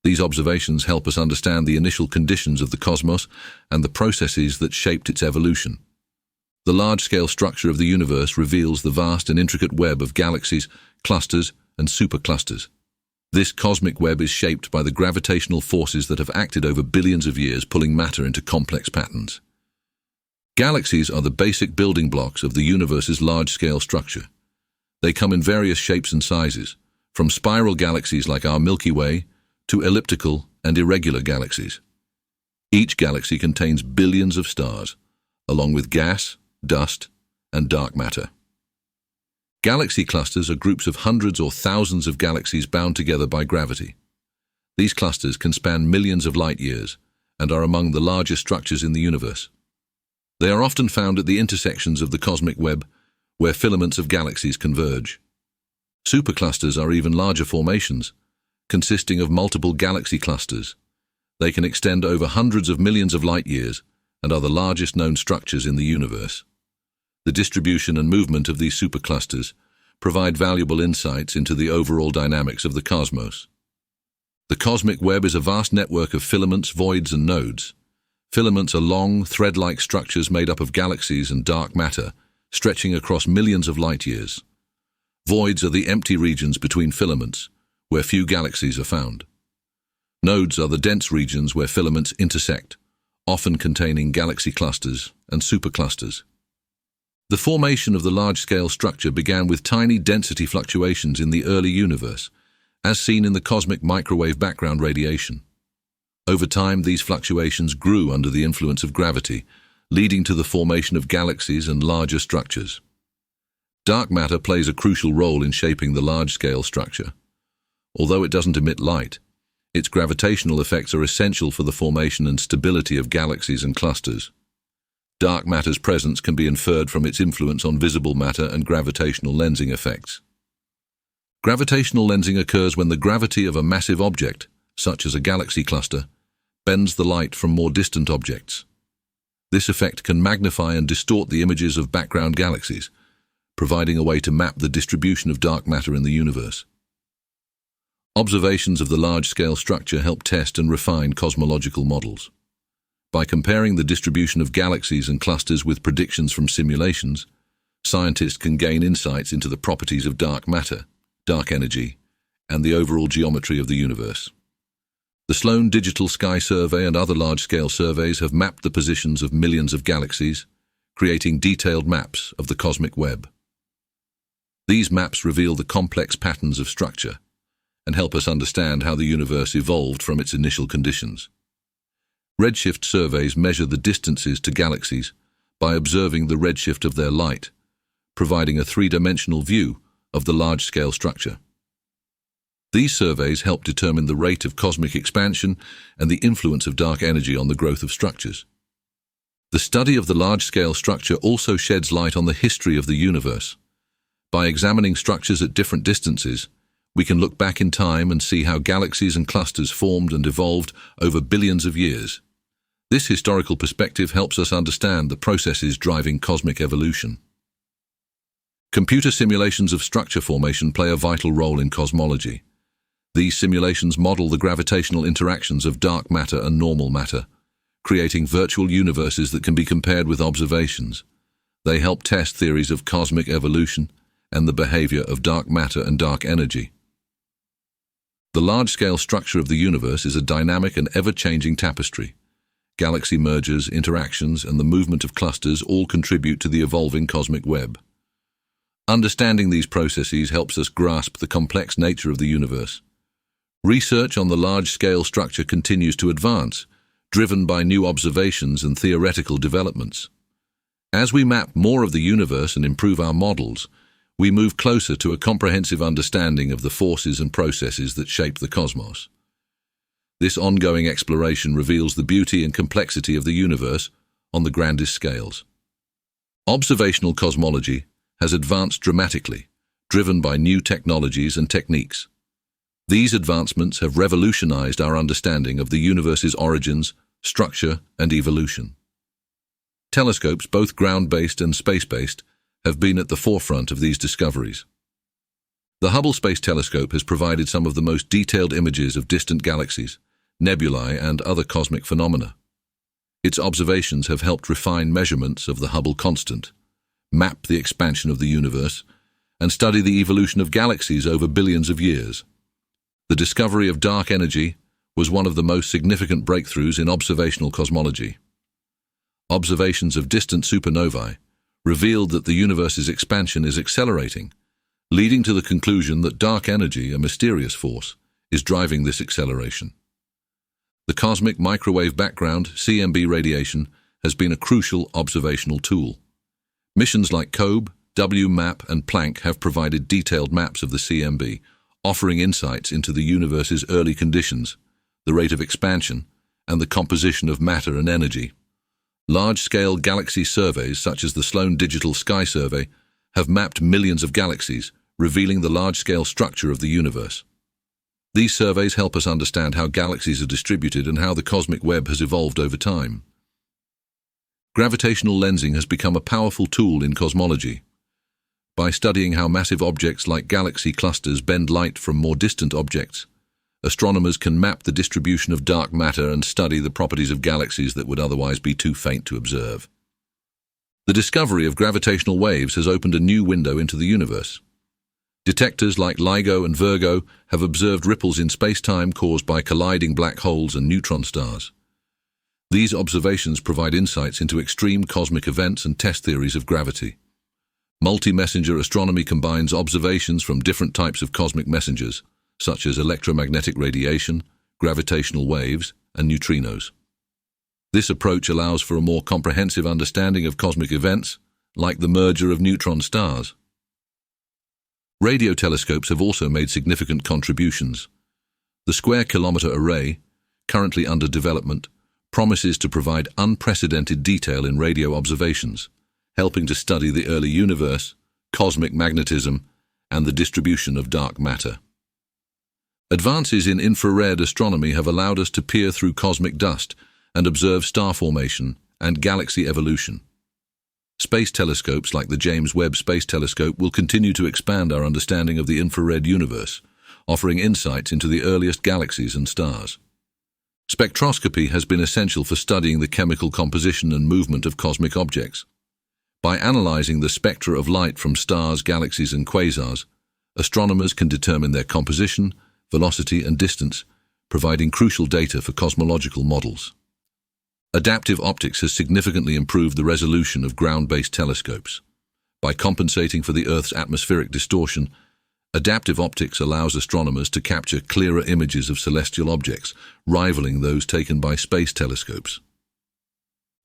These observations help us understand the initial conditions of the cosmos and the processes that shaped its evolution. The large-scale structure of the universe reveals the vast and intricate web of galaxies, clusters, and superclusters. This cosmic web is shaped by the gravitational forces that have acted over billions of years, pulling matter into complex patterns. Galaxies are the basic building blocks of the universe's large-scale structure. They come in various shapes and sizes, from spiral galaxies like our Milky Way to elliptical and irregular galaxies. Each galaxy contains billions of stars, along with gas, dust, and dark matter. Galaxy clusters are groups of hundreds or thousands of galaxies bound together by gravity. These clusters can span millions of light years and are among the largest structures in the universe. They are often found at the intersections of the cosmic web, where filaments of galaxies converge. Superclusters are even larger formations, consisting of multiple galaxy clusters. They can extend over hundreds of millions of light years and are the largest known structures in the universe. The distribution and movement of these superclusters provide valuable insights into the overall dynamics of the cosmos. The cosmic web is a vast network of filaments, voids, and nodes. Filaments are long, thread-like structures made up of galaxies and dark matter, stretching across millions of light years. Voids are the empty regions between filaments, where few galaxies are found. Nodes are the dense regions where filaments intersect, often containing galaxy clusters and superclusters. The formation of the large-scale structure began with tiny density fluctuations in the early universe, as seen in the cosmic microwave background radiation. Over time, these fluctuations grew under the influence of gravity, leading to the formation of galaxies and larger structures. Dark matter plays a crucial role in shaping the large-scale structure. Although it doesn't emit light, its gravitational effects are essential for the formation and stability of galaxies and clusters. Dark matter's presence can be inferred from its influence on visible matter and gravitational lensing effects. Gravitational lensing occurs when the gravity of a massive object, such as a galaxy cluster, bends the light from more distant objects. This effect can magnify and distort the images of background galaxies, providing a way to map the distribution of dark matter in the universe. Observations of the large-scale structure help test and refine cosmological models. By comparing the distribution of galaxies and clusters with predictions from simulations, scientists can gain insights into the properties of dark matter, dark energy, and the overall geometry of the universe. The Sloan Digital Sky Survey and other large-scale surveys have mapped the positions of millions of galaxies, creating detailed maps of the cosmic web. These maps reveal the complex patterns of structure and help us understand how the universe evolved from its initial conditions. Redshift surveys measure the distances to galaxies by observing the redshift of their light, providing a three-dimensional view of the large-scale structure. These surveys help determine the rate of cosmic expansion and the influence of dark energy on the growth of structures. The study of the large-scale structure also sheds light on the history of the universe. By examining structures at different distances, we can look back in time and see how galaxies and clusters formed and evolved over billions of years. This historical perspective helps us understand the processes driving cosmic evolution. Computer simulations of structure formation play a vital role in cosmology. These simulations model the gravitational interactions of dark matter and normal matter, creating virtual universes that can be compared with observations. They help test theories of cosmic evolution and the behavior of dark matter and dark energy. The large-scale structure of the universe is a dynamic and ever-changing tapestry. Galaxy mergers, interactions, and the movement of clusters all contribute to the evolving cosmic web. Understanding these processes helps us grasp the complex nature of the universe. Research on the large-scale structure continues to advance, driven by new observations and theoretical developments. As we map more of the universe and improve our models, we move closer to a comprehensive understanding of the forces and processes that shape the cosmos. This ongoing exploration reveals the beauty and complexity of the universe on the grandest scales. Observational cosmology has advanced dramatically, driven by new technologies and techniques. These advancements have revolutionized our understanding of the universe's origins, structure, and evolution. Telescopes, both ground-based and space-based, have been at the forefront of these discoveries. The Hubble Space Telescope has provided some of the most detailed images of distant galaxies, nebulae, and other cosmic phenomena. Its observations have helped refine measurements of the Hubble constant, map the expansion of the universe, and study the evolution of galaxies over billions of years. The discovery of dark energy was one of the most significant breakthroughs in observational cosmology. Observations of distant supernovae revealed that the universe's expansion is accelerating, leading to the conclusion that dark energy, a mysterious force, is driving this acceleration. The cosmic microwave background, CMB radiation, has been a crucial observational tool. Missions like COBE, WMAP, and Planck have provided detailed maps of the CMB, offering insights into the universe's early conditions, the rate of expansion, and the composition of matter and energy. Large-scale galaxy surveys, such as the Sloan Digital Sky Survey, have mapped millions of galaxies, revealing the large-scale structure of the universe. These surveys help us understand how galaxies are distributed and how the cosmic web has evolved over time. Gravitational lensing has become a powerful tool in cosmology. By studying how massive objects like galaxy clusters bend light from more distant objects, astronomers can map the distribution of dark matter and study the properties of galaxies that would otherwise be too faint to observe. The discovery of gravitational waves has opened a new window into the universe. Detectors like LIGO and Virgo have observed ripples in space-time caused by colliding black holes and neutron stars. These observations provide insights into extreme cosmic events and test theories of gravity. Multi-messenger astronomy combines observations from different types of cosmic messengers, such as electromagnetic radiation, gravitational waves, and neutrinos. This approach allows for a more comprehensive understanding of cosmic events, like the merger of neutron stars. Radio telescopes have also made significant contributions. The Square Kilometre Array, currently under development, promises to provide unprecedented detail in radio observations, helping to study the early universe, cosmic magnetism, and the distribution of dark matter. Advances in infrared astronomy have allowed us to peer through cosmic dust and observe star formation and galaxy evolution. Space telescopes like the James Webb Space Telescope will continue to expand our understanding of the infrared universe, offering insights into the earliest galaxies and stars. Spectroscopy has been essential for studying the chemical composition and movement of cosmic objects. By analyzing the spectra of light from stars, galaxies, and quasars, astronomers can determine their composition, velocity, and distance, providing crucial data for cosmological models. Adaptive optics has significantly improved the resolution of ground-based telescopes. By compensating for the Earth's atmospheric distortion, adaptive optics allows astronomers to capture clearer images of celestial objects, rivaling those taken by space telescopes.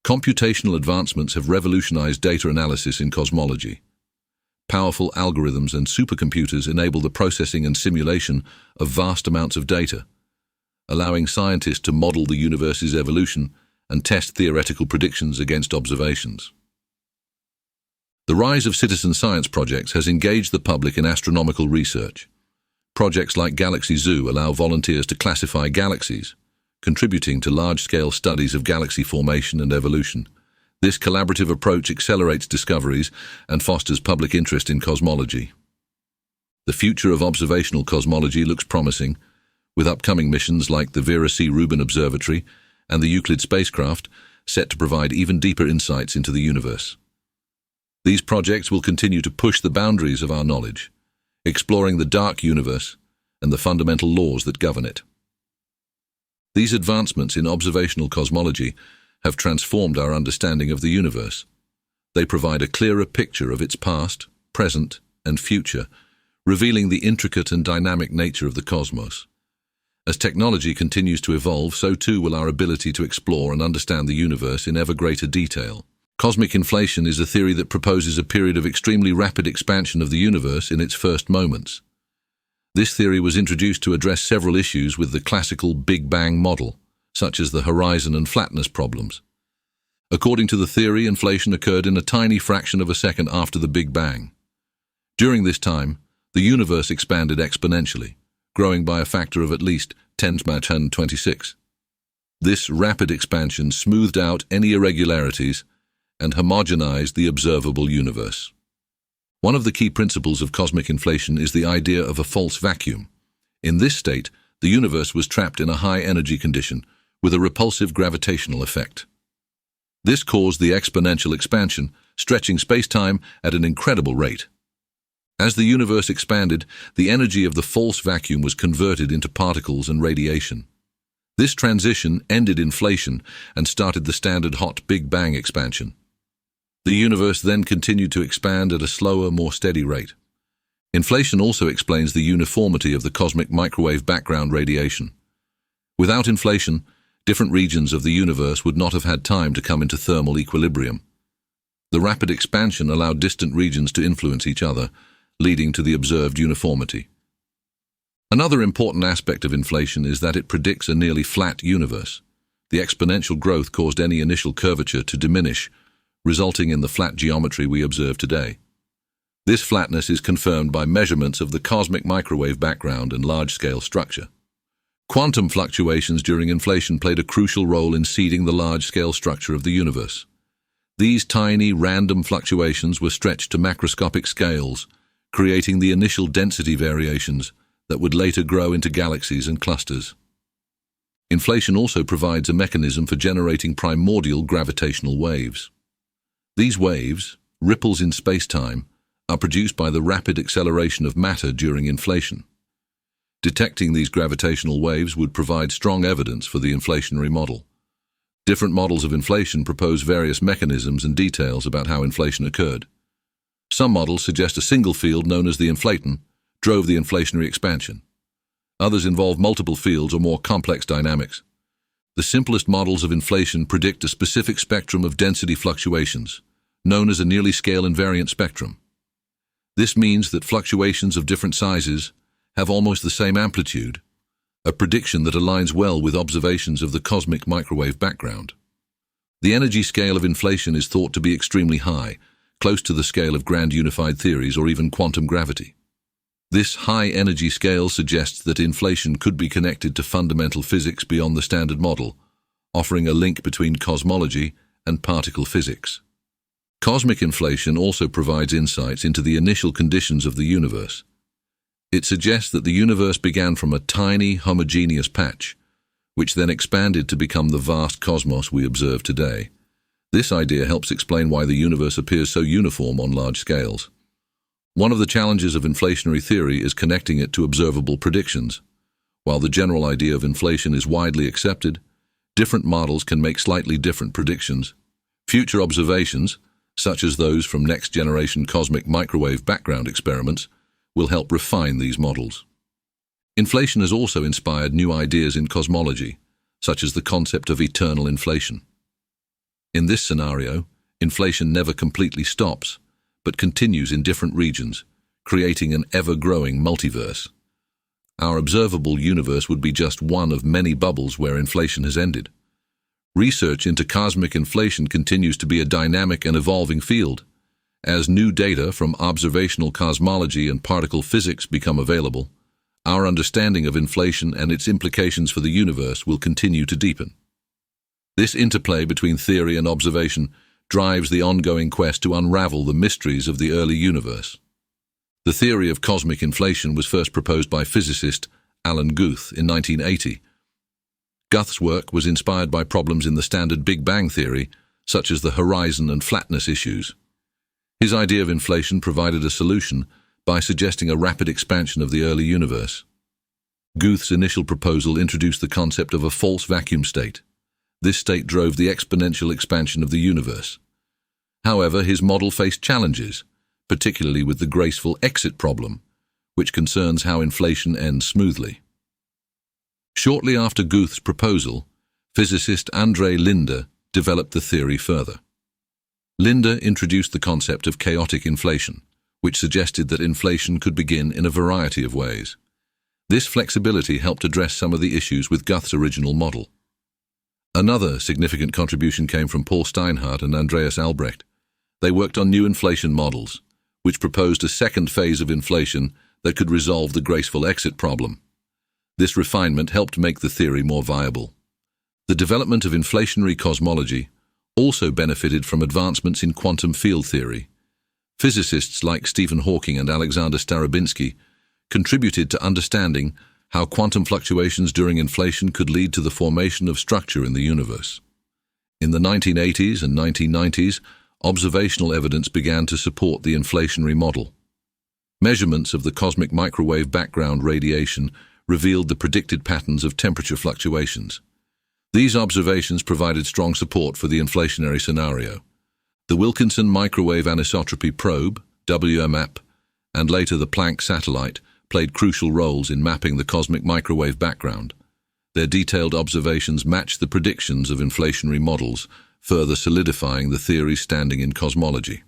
Computational advancements have revolutionized data analysis in cosmology. Powerful algorithms and supercomputers enable the processing and simulation of vast amounts of data, allowing scientists to model the universe's evolution and test theoretical predictions against observations. The rise of citizen science projects has engaged the public in astronomical research. Projects like Galaxy Zoo allow volunteers to classify galaxies, contributing to large-scale studies of galaxy formation and evolution. This collaborative approach accelerates discoveries and fosters public interest in cosmology. The future of observational cosmology looks promising, with upcoming missions like the Vera C. Rubin Observatory and the Euclid spacecraft set to provide even deeper insights into the universe. These projects will continue to push the boundaries of our knowledge, exploring the dark universe and the fundamental laws that govern it. These advancements in observational cosmology have transformed our understanding of the universe. They provide a clearer picture of its past, present, and future, revealing the intricate and dynamic nature of the cosmos. As technology continues to evolve, so too will our ability to explore and understand the universe in ever greater detail. Cosmic inflation is a theory that proposes a period of extremely rapid expansion of the universe in its first moments. This theory was introduced to address several issues with the classical Big Bang model, such as the horizon and flatness problems. According to the theory, inflation occurred in a tiny fraction of a second after the Big Bang. During this time, the universe expanded exponentially, growing by a factor of at least 10 to the 126. This rapid expansion smoothed out any irregularities and homogenized the observable universe. One of the key principles of cosmic inflation is the idea of a false vacuum. In this state, the universe was trapped in a high-energy condition with a repulsive gravitational effect. This caused the exponential expansion, stretching space-time at an incredible rate. As the universe expanded, the energy of the false vacuum was converted into particles and radiation. This transition ended inflation and started the standard hot Big Bang expansion. The universe then continued to expand at a slower, more steady rate. Inflation also explains the uniformity of the cosmic microwave background radiation. Without inflation, different regions of the universe would not have had time to come into thermal equilibrium. The rapid expansion allowed distant regions to influence each other, leading to the observed uniformity. Another important aspect of inflation is that it predicts a nearly flat universe. The exponential growth caused any initial curvature to diminish, resulting in the flat geometry we observe today. This flatness is confirmed by measurements of the cosmic microwave background and large-scale structure. Quantum fluctuations during inflation played a crucial role in seeding the large-scale structure of the universe. These tiny, random fluctuations were stretched to macroscopic scales, creating the initial density variations that would later grow into galaxies and clusters. Inflation also provides a mechanism for generating primordial gravitational waves. These waves, ripples in space-time, are produced by the rapid acceleration of matter during inflation. Detecting these gravitational waves would provide strong evidence for the inflationary model. Different models of inflation propose various mechanisms and details about how inflation occurred. Some models suggest a single field known as the inflaton drove the inflationary expansion. Others involve multiple fields or more complex dynamics. The simplest models of inflation predict a specific spectrum of density fluctuations, known as a nearly scale invariant spectrum. This means that fluctuations of different sizes have almost the same amplitude, a prediction that aligns well with observations of the cosmic microwave background. The energy scale of inflation is thought to be extremely high, close to the scale of grand unified theories or even quantum gravity. This high energy scale suggests that inflation could be connected to fundamental physics beyond the standard model, offering a link between cosmology and particle physics. Cosmic inflation also provides insights into the initial conditions of the universe. It suggests that the universe began from a tiny, homogeneous patch, which then expanded to become the vast cosmos we observe today. This idea helps explain why the universe appears so uniform on large scales. One of the challenges of inflationary theory is connecting it to observable predictions. While the general idea of inflation is widely accepted, different models can make slightly different predictions. Future observations, such as those from next-generation cosmic microwave background experiments, will help refine these models. Inflation has also inspired new ideas in cosmology, such as the concept of eternal inflation. In this scenario, inflation never completely stops, but continues in different regions, creating an ever-growing multiverse. Our observable universe would be just one of many bubbles where inflation has ended. Research into cosmic inflation continues to be a dynamic and evolving field. As new data from observational cosmology and particle physics become available, our understanding of inflation and its implications for the universe will continue to deepen. This interplay between theory and observation drives the ongoing quest to unravel the mysteries of the early universe. The theory of cosmic inflation was first proposed by physicist Alan Guth in 1980. Guth's work was inspired by problems in the standard Big Bang theory, such as the horizon and flatness issues. His idea of inflation provided a solution by suggesting a rapid expansion of the early universe. Guth's initial proposal introduced the concept of a false vacuum state. This state drove the exponential expansion of the universe. However, his model faced challenges, particularly with the graceful exit problem, which concerns how inflation ends smoothly. Shortly after Guth's proposal, physicist Andre Linde developed the theory further. Linda introduced the concept of chaotic inflation, which suggested that inflation could begin in a variety of ways. This flexibility helped address some of the issues with Guth's original model. Another significant contribution came from Paul Steinhardt and Andreas Albrecht. They worked on new inflation models, which proposed a second phase of inflation that could resolve the graceful exit problem. This refinement helped make the theory more viable. The development of inflationary cosmology also benefited from advancements in quantum field theory. Physicists like Stephen Hawking and Alexander Starobinsky contributed to understanding how quantum fluctuations during inflation could lead to the formation of structure in the universe. In the 1980s and 1990s, observational evidence began to support the inflationary model. Measurements of the cosmic microwave background radiation revealed the predicted patterns of temperature fluctuations. These observations provided strong support for the inflationary scenario. The Wilkinson Microwave Anisotropy Probe, WMAP, and later the Planck satellite played crucial roles in mapping the cosmic microwave background. Their detailed observations matched the predictions of inflationary models, further solidifying the theory's standing in cosmology.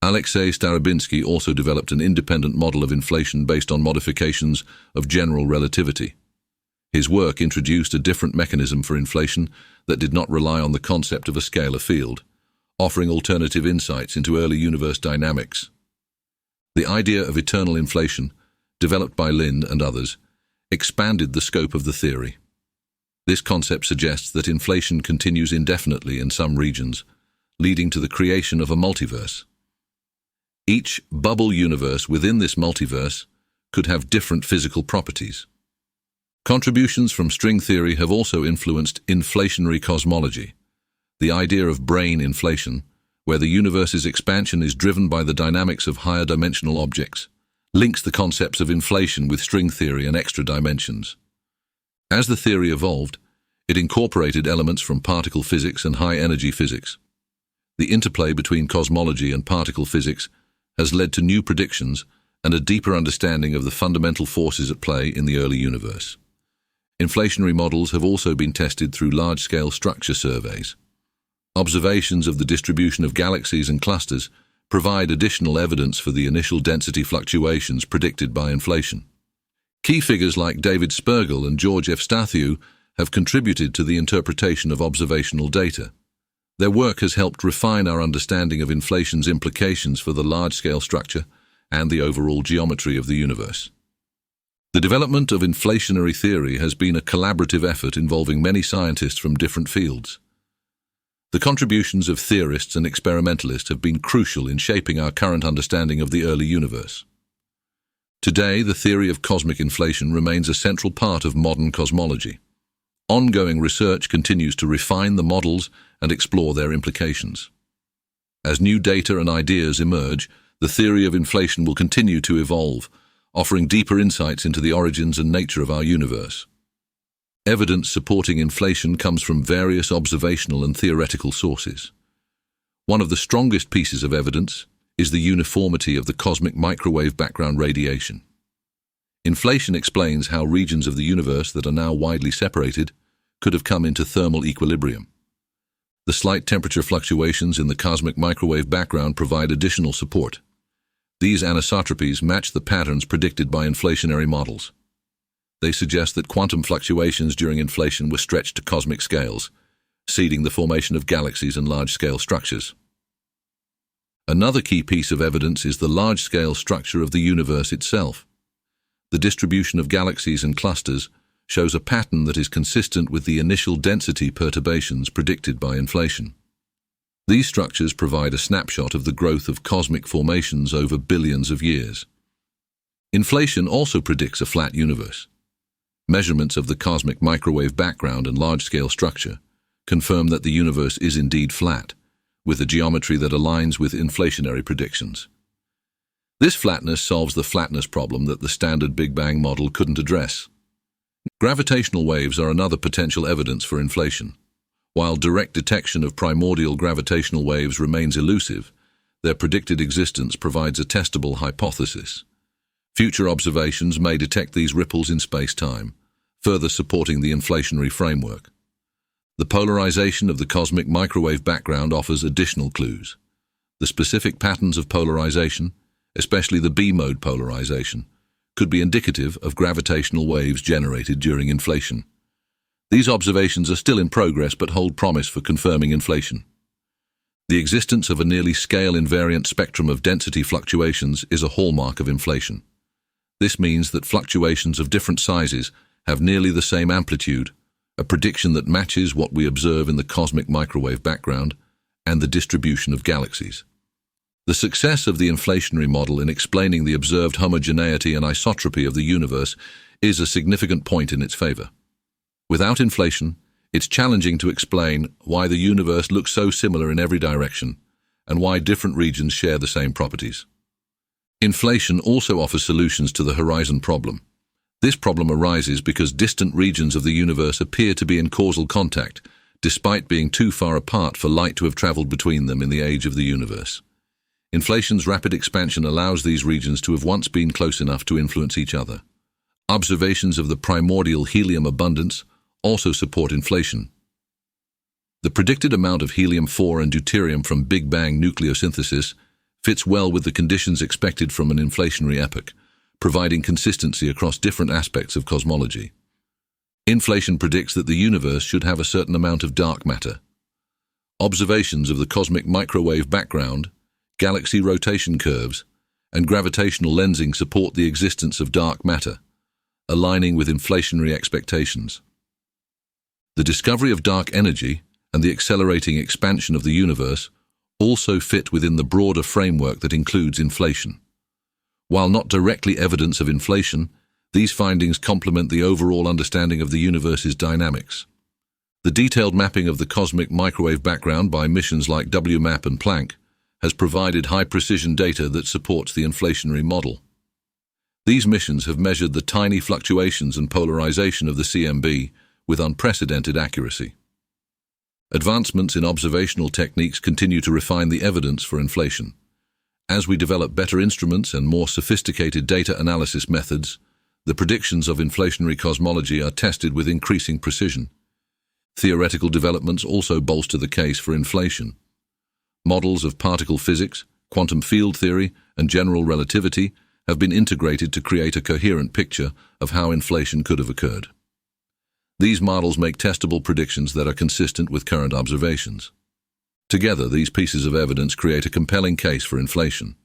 Alexei Starobinsky also developed an independent model of inflation based on modifications of general relativity. His work introduced a different mechanism for inflation that did not rely on the concept of a scalar field, offering alternative insights into early universe dynamics. The idea of eternal inflation, developed by Lind and others, expanded the scope of the theory. This concept suggests that inflation continues indefinitely in some regions, leading to the creation of a multiverse. Each bubble universe within this multiverse could have different physical properties. Contributions from string theory have also influenced inflationary cosmology, the idea of brane inflation, where the universe's expansion is driven by the dynamics of higher dimensional objects, links the concepts of inflation with string theory and extra dimensions. As the theory evolved, it incorporated elements from particle physics and high-energy physics. The interplay between cosmology and particle physics has led to new predictions and a deeper understanding of the fundamental forces at play in the early universe. Inflationary models have also been tested through large-scale structure surveys. Observations of the distribution of galaxies and clusters provide additional evidence for the initial density fluctuations predicted by inflation. Key figures like David Spergel and George Efstathiou have contributed to the interpretation of observational data. Their work has helped refine our understanding of inflation's implications for the large-scale structure and the overall geometry of the universe. The development of inflationary theory has been a collaborative effort involving many scientists from different fields. The contributions of theorists and experimentalists have been crucial in shaping our current understanding of the early universe. Today, the theory of cosmic inflation remains a central part of modern cosmology. Ongoing research continues to refine the models and explore their implications. As new data and ideas emerge, the theory of inflation will continue to evolve, offering deeper insights into the origins and nature of our universe. Evidence supporting inflation comes from various observational and theoretical sources. One of the strongest pieces of evidence is the uniformity of the cosmic microwave background radiation. Inflation explains how regions of the universe that are now widely separated could have come into thermal equilibrium. The slight temperature fluctuations in the cosmic microwave background provide additional support. These anisotropies match the patterns predicted by inflationary models. They suggest that quantum fluctuations during inflation were stretched to cosmic scales, seeding the formation of galaxies and large-scale structures. Another key piece of evidence is the large-scale structure of the universe itself. The distribution of galaxies and clusters shows a pattern that is consistent with the initial density perturbations predicted by inflation. These structures provide a snapshot of the growth of cosmic formations over billions of years. Inflation also predicts a flat universe. Measurements of the cosmic microwave background and large-scale structure confirm that the universe is indeed flat, with a geometry that aligns with inflationary predictions. This flatness solves the flatness problem that the standard Big Bang model couldn't address. Gravitational waves are another potential evidence for inflation. While direct detection of primordial gravitational waves remains elusive, their predicted existence provides a testable hypothesis. Future observations may detect these ripples in space-time, further supporting the inflationary framework. The polarization of the cosmic microwave background offers additional clues. The specific patterns of polarization, especially the B-mode polarization, could be indicative of gravitational waves generated during inflation. These observations are still in progress but hold promise for confirming inflation. The existence of a nearly scale-invariant spectrum of density fluctuations is a hallmark of inflation. This means that fluctuations of different sizes have nearly the same amplitude, a prediction that matches what we observe in the cosmic microwave background and the distribution of galaxies. The success of the inflationary model in explaining the observed homogeneity and isotropy of the universe is a significant point in its favor. Without inflation, it's challenging to explain why the universe looks so similar in every direction and why different regions share the same properties. Inflation also offers solutions to the horizon problem. This problem arises because distant regions of the universe appear to be in causal contact, despite being too far apart for light to have traveled between them in the age of the universe. Inflation's rapid expansion allows these regions to have once been close enough to influence each other. Observations of the primordial helium abundance also support inflation. The predicted amount of helium-4 and deuterium from Big Bang nucleosynthesis fits well with the conditions expected from an inflationary epoch, providing consistency across different aspects of cosmology. Inflation predicts that the universe should have a certain amount of dark matter. Observations of the cosmic microwave background, galaxy rotation curves, and gravitational lensing support the existence of dark matter, aligning with inflationary expectations. The discovery of dark energy and the accelerating expansion of the universe also fit within the broader framework that includes inflation. While not directly evidence of inflation, these findings complement the overall understanding of the universe's dynamics. The detailed mapping of the cosmic microwave background by missions like WMAP and Planck has provided high-precision data that supports the inflationary model. These missions have measured the tiny fluctuations and polarization of the CMB with unprecedented accuracy. Advancements in observational techniques continue to refine the evidence for inflation. As we develop better instruments and more sophisticated data analysis methods, the predictions of inflationary cosmology are tested with increasing precision. Theoretical developments also bolster the case for inflation. Models of particle physics, quantum field theory, and general relativity have been integrated to create a coherent picture of how inflation could have occurred. These models make testable predictions that are consistent with current observations. Together, these pieces of evidence create a compelling case for inflation.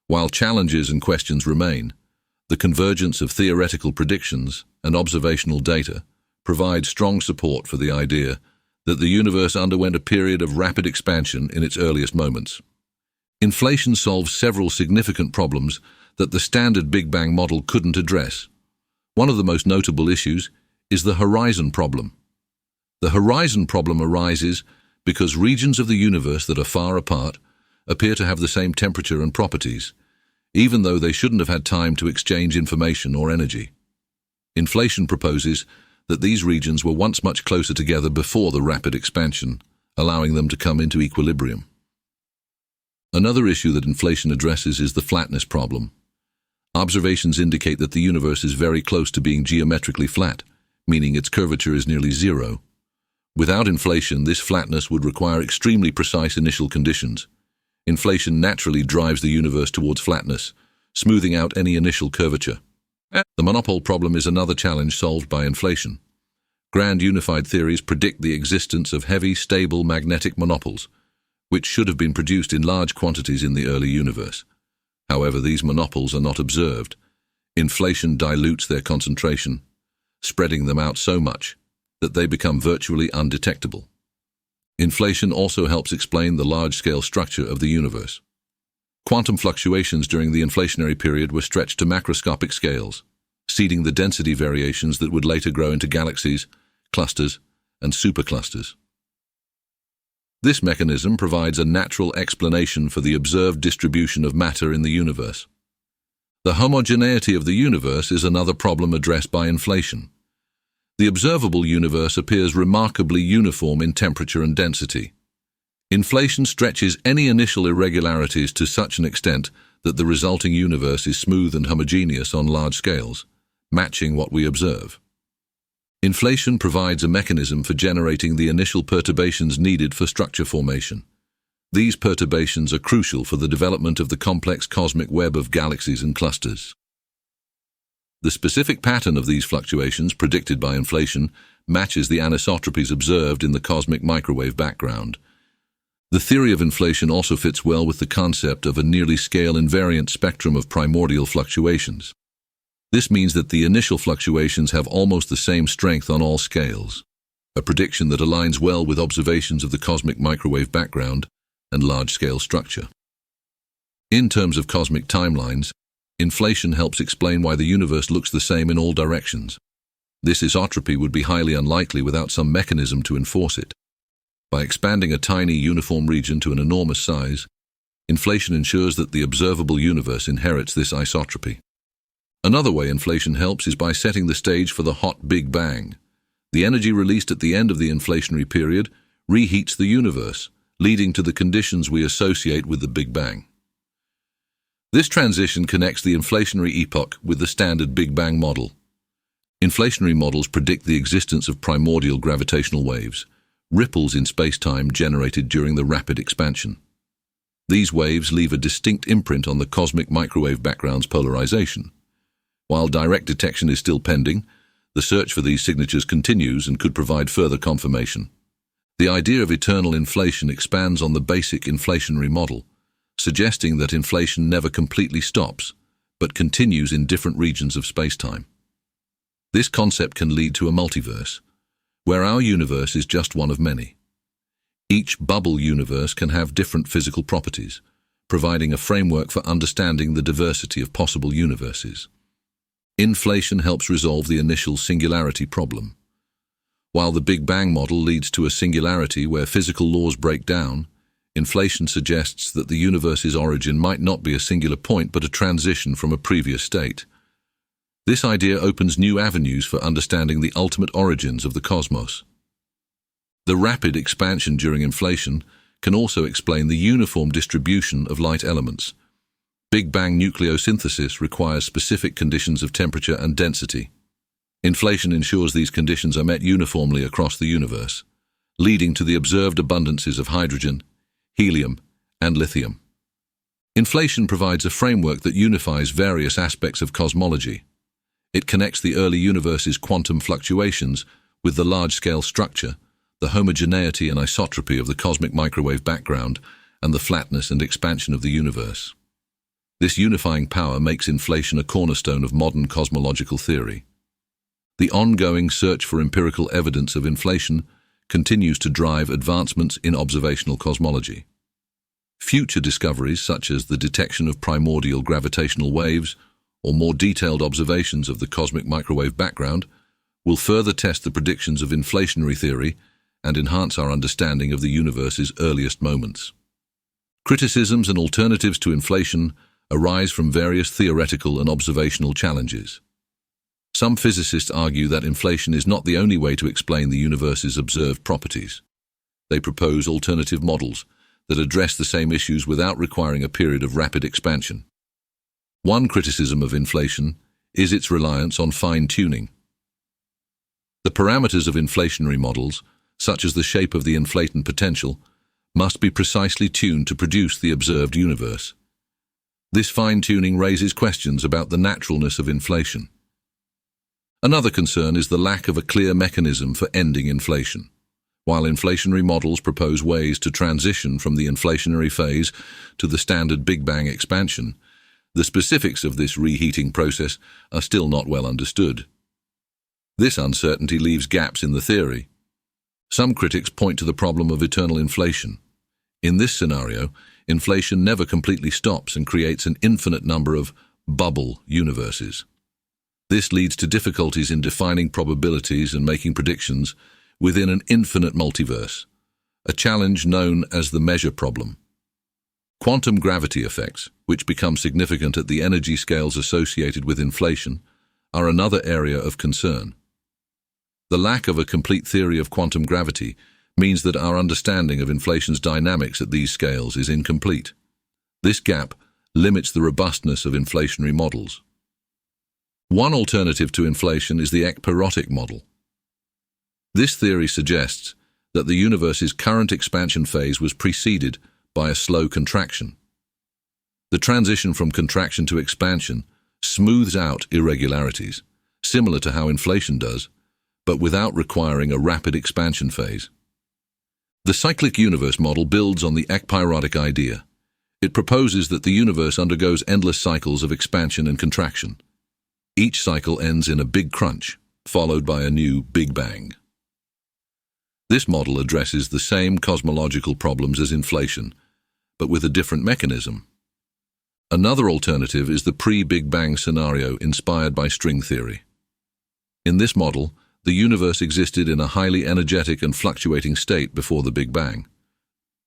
While challenges and questions remain, the convergence of theoretical predictions and observational data provide strong support for the idea that the universe underwent a period of rapid expansion in its earliest moments. Inflation solves several significant problems that the standard Big Bang model couldn't address. One of the most notable issues is the horizon problem. The horizon problem arises because regions of the universe that are far apart appear to have the same temperature and properties, even though they shouldn't have had time to exchange information or energy. Inflation proposes that these regions were once much closer together before the rapid expansion, allowing them to come into equilibrium. Another issue that inflation addresses is the flatness problem. Observations indicate that the universe is very close to being geometrically flat, meaning its curvature is nearly zero. Without inflation, this flatness would require extremely precise initial conditions. Inflation naturally drives the universe towards flatness, smoothing out any initial curvature. The monopole problem is another challenge solved by inflation. Grand unified theories predict the existence of heavy, stable magnetic monopoles, which should have been produced in large quantities in the early universe. However, these monopoles are not observed. Inflation dilutes their concentration, spreading them out so much that they become virtually undetectable. Inflation also helps explain the large-scale structure of the universe. Quantum fluctuations during the inflationary period were stretched to macroscopic scales, seeding the density variations that would later grow into galaxies, clusters, and superclusters. This mechanism provides a natural explanation for the observed distribution of matter in the universe. The homogeneity of the universe is another problem addressed by inflation. The observable universe appears remarkably uniform in temperature and density. Inflation stretches any initial irregularities to such an extent that the resulting universe is smooth and homogeneous on large scales, matching what we observe. Inflation provides a mechanism for generating the initial perturbations needed for structure formation. These perturbations are crucial for the development of the complex cosmic web of galaxies and clusters. The specific pattern of these fluctuations predicted by inflation matches the anisotropies observed in the cosmic microwave background. The theory of inflation also fits well with the concept of a nearly scale invariant spectrum of primordial fluctuations. This means that the initial fluctuations have almost the same strength on all scales, a prediction that aligns well with observations of the cosmic microwave background and large-scale structure. In terms of cosmic timelines, inflation helps explain why the universe looks the same in all directions. This isotropy would be highly unlikely without some mechanism to enforce it. By expanding a tiny uniform region to an enormous size, inflation ensures that the observable universe inherits this isotropy. Another way inflation helps is by setting the stage for the hot Big Bang. The energy released at the end of the inflationary period reheats the universe, leading to the conditions we associate with the Big Bang. This transition connects the inflationary epoch with the standard Big Bang model. Inflationary models predict the existence of primordial gravitational waves, ripples in space-time generated during the rapid expansion. These waves leave a distinct imprint on the cosmic microwave background's polarization. While direct detection is still pending, the search for these signatures continues and could provide further confirmation. The idea of eternal inflation expands on the basic inflationary model, suggesting that inflation never completely stops, but continues in different regions of spacetime. This concept can lead to a multiverse, where our universe is just one of many. Each bubble universe can have different physical properties, providing a framework for understanding the diversity of possible universes. Inflation helps resolve the initial singularity problem. While the Big Bang model leads to a singularity where physical laws break down, inflation suggests that the universe's origin might not be a singular point but a transition from a previous state. This idea opens new avenues for understanding the ultimate origins of the cosmos. The rapid expansion during inflation can also explain the uniform distribution of light elements. Big Bang nucleosynthesis requires specific conditions of temperature and density. Inflation ensures these conditions are met uniformly across the universe, leading to the observed abundances of hydrogen, helium, and lithium. Inflation provides a framework that unifies various aspects of cosmology. It connects the early universe's quantum fluctuations with the large-scale structure, the homogeneity and isotropy of the cosmic microwave background, and the flatness and expansion of the universe. This unifying power makes inflation a cornerstone of modern cosmological theory. The ongoing search for empirical evidence of inflation continues to drive advancements in observational cosmology. Future discoveries, such as the detection of primordial gravitational waves or more detailed observations of the cosmic microwave background, will further test the predictions of inflationary theory and enhance our understanding of the universe's earliest moments. Criticisms and alternatives to inflation arise from various theoretical and observational challenges. Some physicists argue that inflation is not the only way to explain the universe's observed properties. They propose alternative models that address the same issues without requiring a period of rapid expansion. One criticism of inflation is its reliance on fine-tuning. The parameters of inflationary models, such as the shape of the inflaton potential, must be precisely tuned to produce the observed universe. This fine-tuning raises questions about the naturalness of inflation. Another concern is the lack of a clear mechanism for ending inflation. While inflationary models propose ways to transition from the inflationary phase to the standard Big Bang expansion, the specifics of this reheating process are still not well understood. This uncertainty leaves gaps in the theory. Some critics point to the problem of eternal inflation. In this scenario, inflation never completely stops and creates an infinite number of bubble universes. This leads to difficulties in defining probabilities and making predictions within an infinite multiverse, a challenge known as the measure problem. Quantum gravity effects, which become significant at the energy scales associated with inflation, are another area of concern. The lack of a complete theory of quantum gravity means that our understanding of inflation's dynamics at these scales is incomplete. This gap limits the robustness of inflationary models. One alternative to inflation is the ekpyrotic model. This theory suggests that the universe's current expansion phase was preceded by a slow contraction. The transition from contraction to expansion smooths out irregularities, similar to how inflation does, but without requiring a rapid expansion phase. The cyclic universe model builds on the ekpyrotic idea. It proposes that the universe undergoes endless cycles of expansion and contraction. Each cycle ends in a big crunch, followed by a new Big Bang. This model addresses the same cosmological problems as inflation, but with a different mechanism. Another alternative is the pre-Big Bang scenario inspired by string theory. In this model, the universe existed in a highly energetic and fluctuating state before the Big Bang.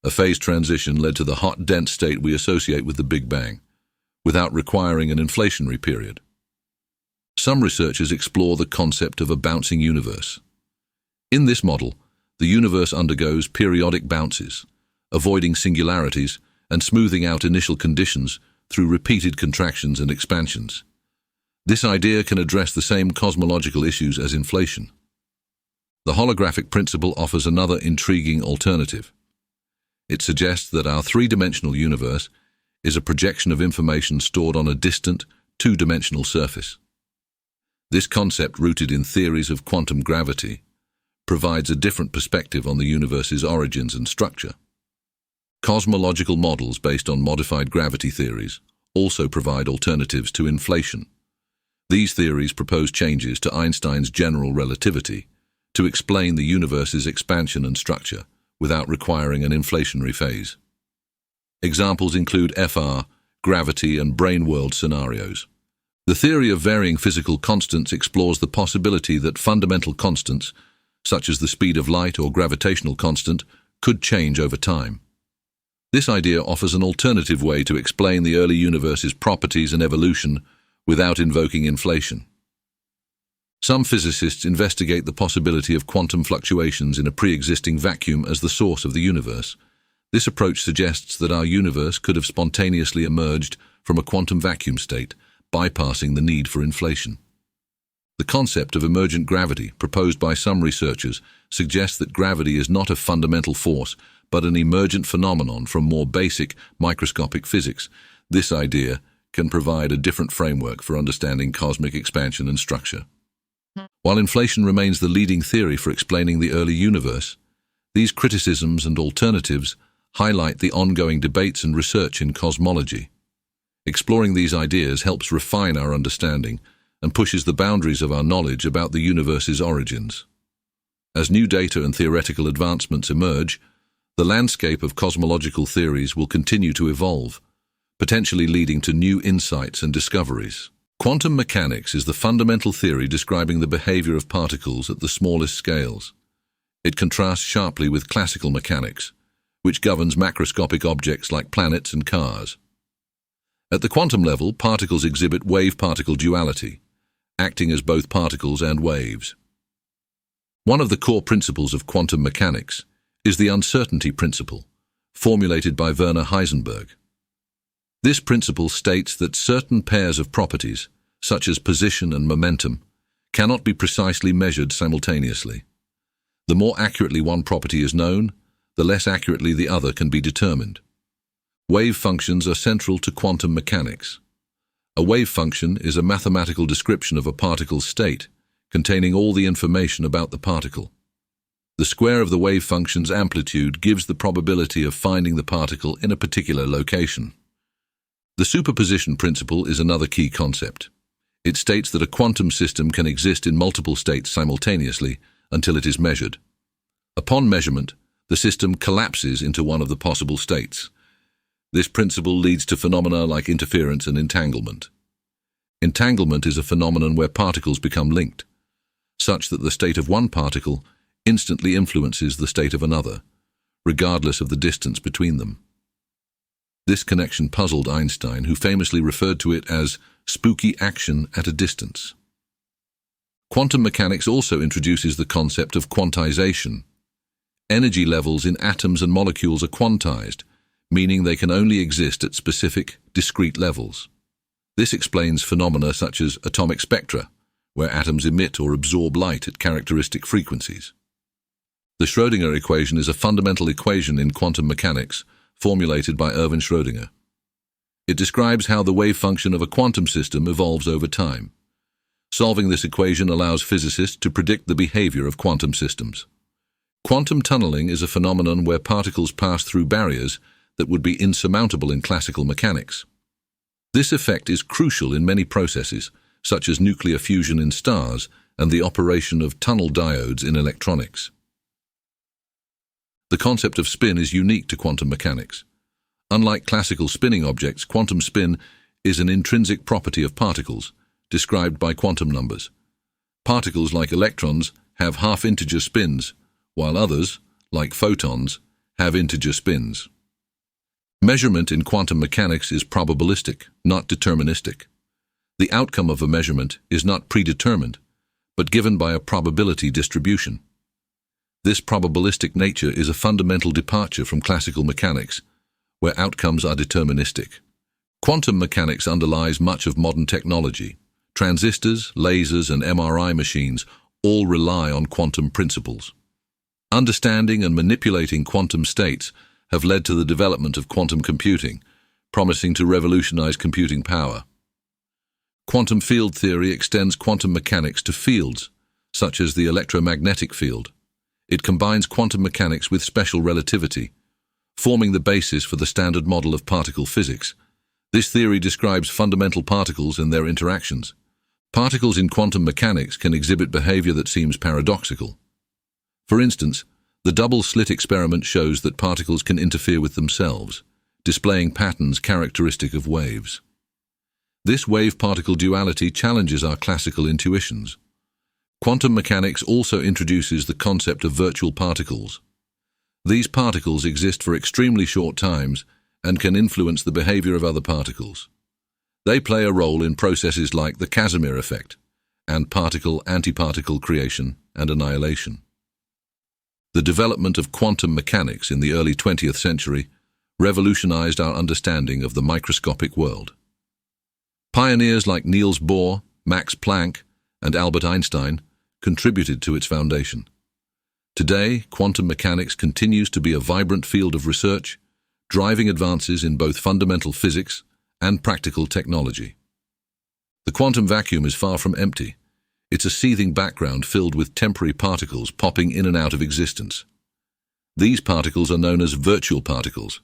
A phase transition led to the hot, dense state we associate with the Big Bang, without requiring an inflationary period. Some researchers explore the concept of a bouncing universe. In this model, the universe undergoes periodic bounces, avoiding singularities and smoothing out initial conditions through repeated contractions and expansions. This idea can address the same cosmological issues as inflation. The holographic principle offers another intriguing alternative. It suggests that our three-dimensional universe is a projection of information stored on a distant, two-dimensional surface. This concept, rooted in theories of quantum gravity, provides a different perspective on the universe's origins and structure. Cosmological models based on modified gravity theories also provide alternatives to inflation. These theories propose changes to Einstein's general relativity to explain the universe's expansion and structure without requiring an inflationary phase. Examples include FR, gravity, and brane world scenarios. The theory of varying physical constants explores the possibility that fundamental constants, such as the speed of light or gravitational constant, could change over time. This idea offers an alternative way to explain the early universe's properties and evolution without invoking inflation. Some physicists investigate the possibility of quantum fluctuations in a pre-existing vacuum as the source of the universe. This approach suggests that our universe could have spontaneously emerged from a quantum vacuum state, bypassing the need for inflation. The concept of emergent gravity, proposed by some researchers, suggests that gravity is not a fundamental force, but an emergent phenomenon from more basic, microscopic physics. This idea can provide a different framework for understanding cosmic expansion and structure. While inflation remains the leading theory for explaining the early universe, these criticisms and alternatives highlight the ongoing debates and research in cosmology. Exploring these ideas helps refine our understanding and pushes the boundaries of our knowledge about the universe's origins. As new data and theoretical advancements emerge, the landscape of cosmological theories will continue to evolve, potentially leading to new insights and discoveries. Quantum mechanics is the fundamental theory describing the behavior of particles at the smallest scales. It contrasts sharply with classical mechanics, which governs macroscopic objects like planets and cars. At the quantum level, particles exhibit wave-particle duality, acting as both particles and waves. One of the core principles of quantum mechanics is the uncertainty principle, formulated by Werner Heisenberg. This principle states that certain pairs of properties, such as position and momentum, cannot be precisely measured simultaneously. The more accurately one property is known, the less accurately the other can be determined. Wave functions are central to quantum mechanics. A wave function is a mathematical description of a particle's state, containing all the information about the particle. The square of the wave function's amplitude gives the probability of finding the particle in a particular location. The superposition principle is another key concept. It states that a quantum system can exist in multiple states simultaneously until it is measured. Upon measurement, the system collapses into one of the possible states. This principle leads to phenomena like interference and entanglement. Entanglement is a phenomenon where particles become linked, such that the state of one particle instantly influences the state of another, regardless of the distance between them. This connection puzzled Einstein, who famously referred to it as spooky action at a distance. Quantum mechanics also introduces the concept of quantization. Energy levels in atoms and molecules are quantized, meaning they can only exist at specific, discrete levels. This explains phenomena such as atomic spectra, where atoms emit or absorb light at characteristic frequencies. The Schrödinger equation is a fundamental equation in quantum mechanics, formulated by Erwin Schrödinger. It describes how the wave function of a quantum system evolves over time. Solving this equation allows physicists to predict the behavior of quantum systems. Quantum tunneling is a phenomenon where particles pass through barriers that would be insurmountable in classical mechanics. This effect is crucial in many processes, such as nuclear fusion in stars and the operation of tunnel diodes in electronics. The concept of spin is unique to quantum mechanics. Unlike classical spinning objects, quantum spin is an intrinsic property of particles, described by quantum numbers. Particles like electrons have half-integer spins, while others, like photons, have integer spins. Measurement in quantum mechanics is probabilistic, not deterministic. The outcome of a measurement is not predetermined, but given by a probability distribution. This probabilistic nature is a fundamental departure from classical mechanics, where outcomes are deterministic. Quantum mechanics underlies much of modern technology. Transistors, lasers, and MRI machines all rely on quantum principles. Understanding and manipulating quantum states have led to the development of quantum computing, promising to revolutionize computing power. Quantum field theory extends quantum mechanics to fields, such as the electromagnetic field. It combines quantum mechanics with special relativity, forming the basis for the standard model of particle physics. This theory describes fundamental particles and their interactions. Particles in quantum mechanics can exhibit behavior that seems paradoxical. For instance, the double-slit experiment shows that particles can interfere with themselves, displaying patterns characteristic of waves. This wave-particle duality challenges our classical intuitions. Quantum mechanics also introduces the concept of virtual particles. These particles exist for extremely short times and can influence the behavior of other particles. They play a role in processes like the Casimir effect and particle-antiparticle creation and annihilation. The development of quantum mechanics in the early 20th century revolutionized our understanding of the microscopic world. Pioneers like Niels Bohr, Max Planck, and Albert Einstein contributed to its foundation. Today, quantum mechanics continues to be a vibrant field of research, driving advances in both fundamental physics and practical technology. The quantum vacuum is far from empty. It's a seething background filled with temporary particles popping in and out of existence. These particles are known as virtual particles,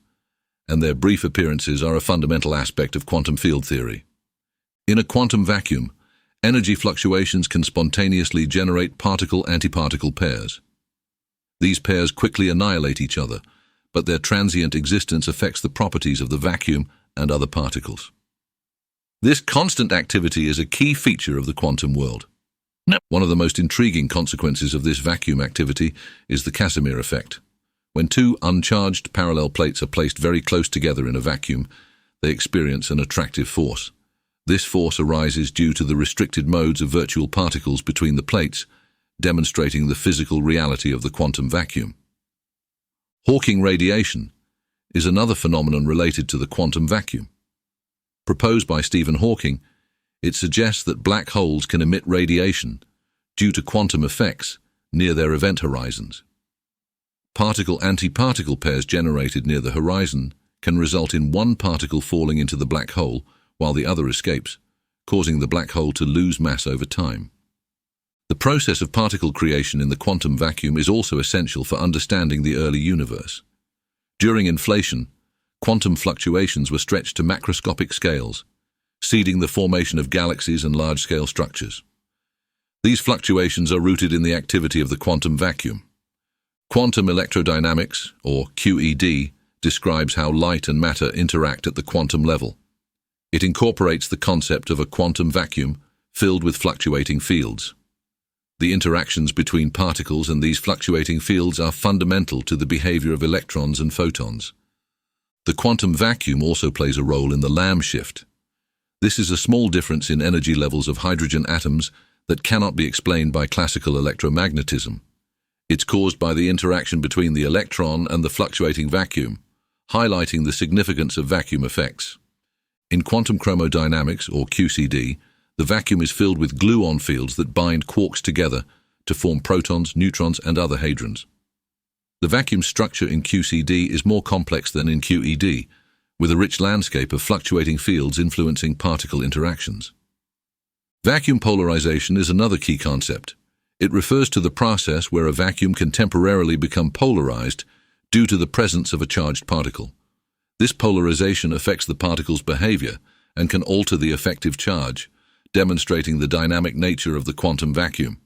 and their brief appearances are a fundamental aspect of quantum field theory. In a quantum vacuum, energy fluctuations can spontaneously generate particle-antiparticle pairs. These pairs quickly annihilate each other, but their transient existence affects the properties of the vacuum and other particles. This constant activity is a key feature of the quantum world. One of the most intriguing consequences of this vacuum activity is the Casimir effect. When two uncharged parallel plates are placed very close together in a vacuum, they experience an attractive force. This force arises due to the restricted modes of virtual particles between the plates, demonstrating the physical reality of the quantum vacuum. Hawking radiation is another phenomenon related to the quantum vacuum. Proposed by Stephen Hawking, it suggests that black holes can emit radiation due to quantum effects near their event horizons. Particle-antiparticle pairs generated near the horizon can result in one particle falling into the black hole while the other escapes, causing the black hole to lose mass over time. The process of particle creation in the quantum vacuum is also essential for understanding the early universe. During inflation, quantum fluctuations were stretched to macroscopic scales, seeding the formation of galaxies and large-scale structures. These fluctuations are rooted in the activity of the quantum vacuum. Quantum electrodynamics, or QED, describes how light and matter interact at the quantum level. It incorporates the concept of a quantum vacuum filled with fluctuating fields. The interactions between particles and these fluctuating fields are fundamental to the behavior of electrons and photons. The quantum vacuum also plays a role in the Lamb shift. This is a small difference in energy levels of hydrogen atoms that cannot be explained by classical electromagnetism. It's caused by the interaction between the electron and the fluctuating vacuum, highlighting the significance of vacuum effects. In quantum chromodynamics, or QCD, the vacuum is filled with gluon fields that bind quarks together to form protons, neutrons, and other hadrons. The vacuum structure in QCD is more complex than in QED, with a rich landscape of fluctuating fields influencing particle interactions. Vacuum polarization is another key concept. It refers to the process where a vacuum can temporarily become polarized due to the presence of a charged particle. This polarization affects the particle's behavior and can alter the effective charge, demonstrating the dynamic nature of the quantum vacuum.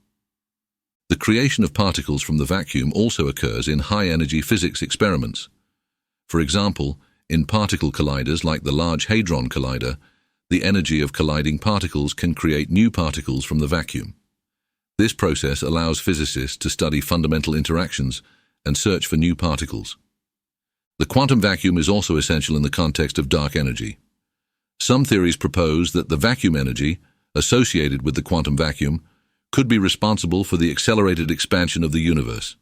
The creation of particles from the vacuum also occurs in high-energy physics experiments. For example, in particle colliders like the Large Hadron Collider, the energy of colliding particles can create new particles from the vacuum. This process allows physicists to study fundamental interactions and search for new particles. The quantum vacuum is also essential in the context of dark energy. Some theories propose that the vacuum energy, associated with the quantum vacuum, could be responsible for the accelerated expansion of the universe.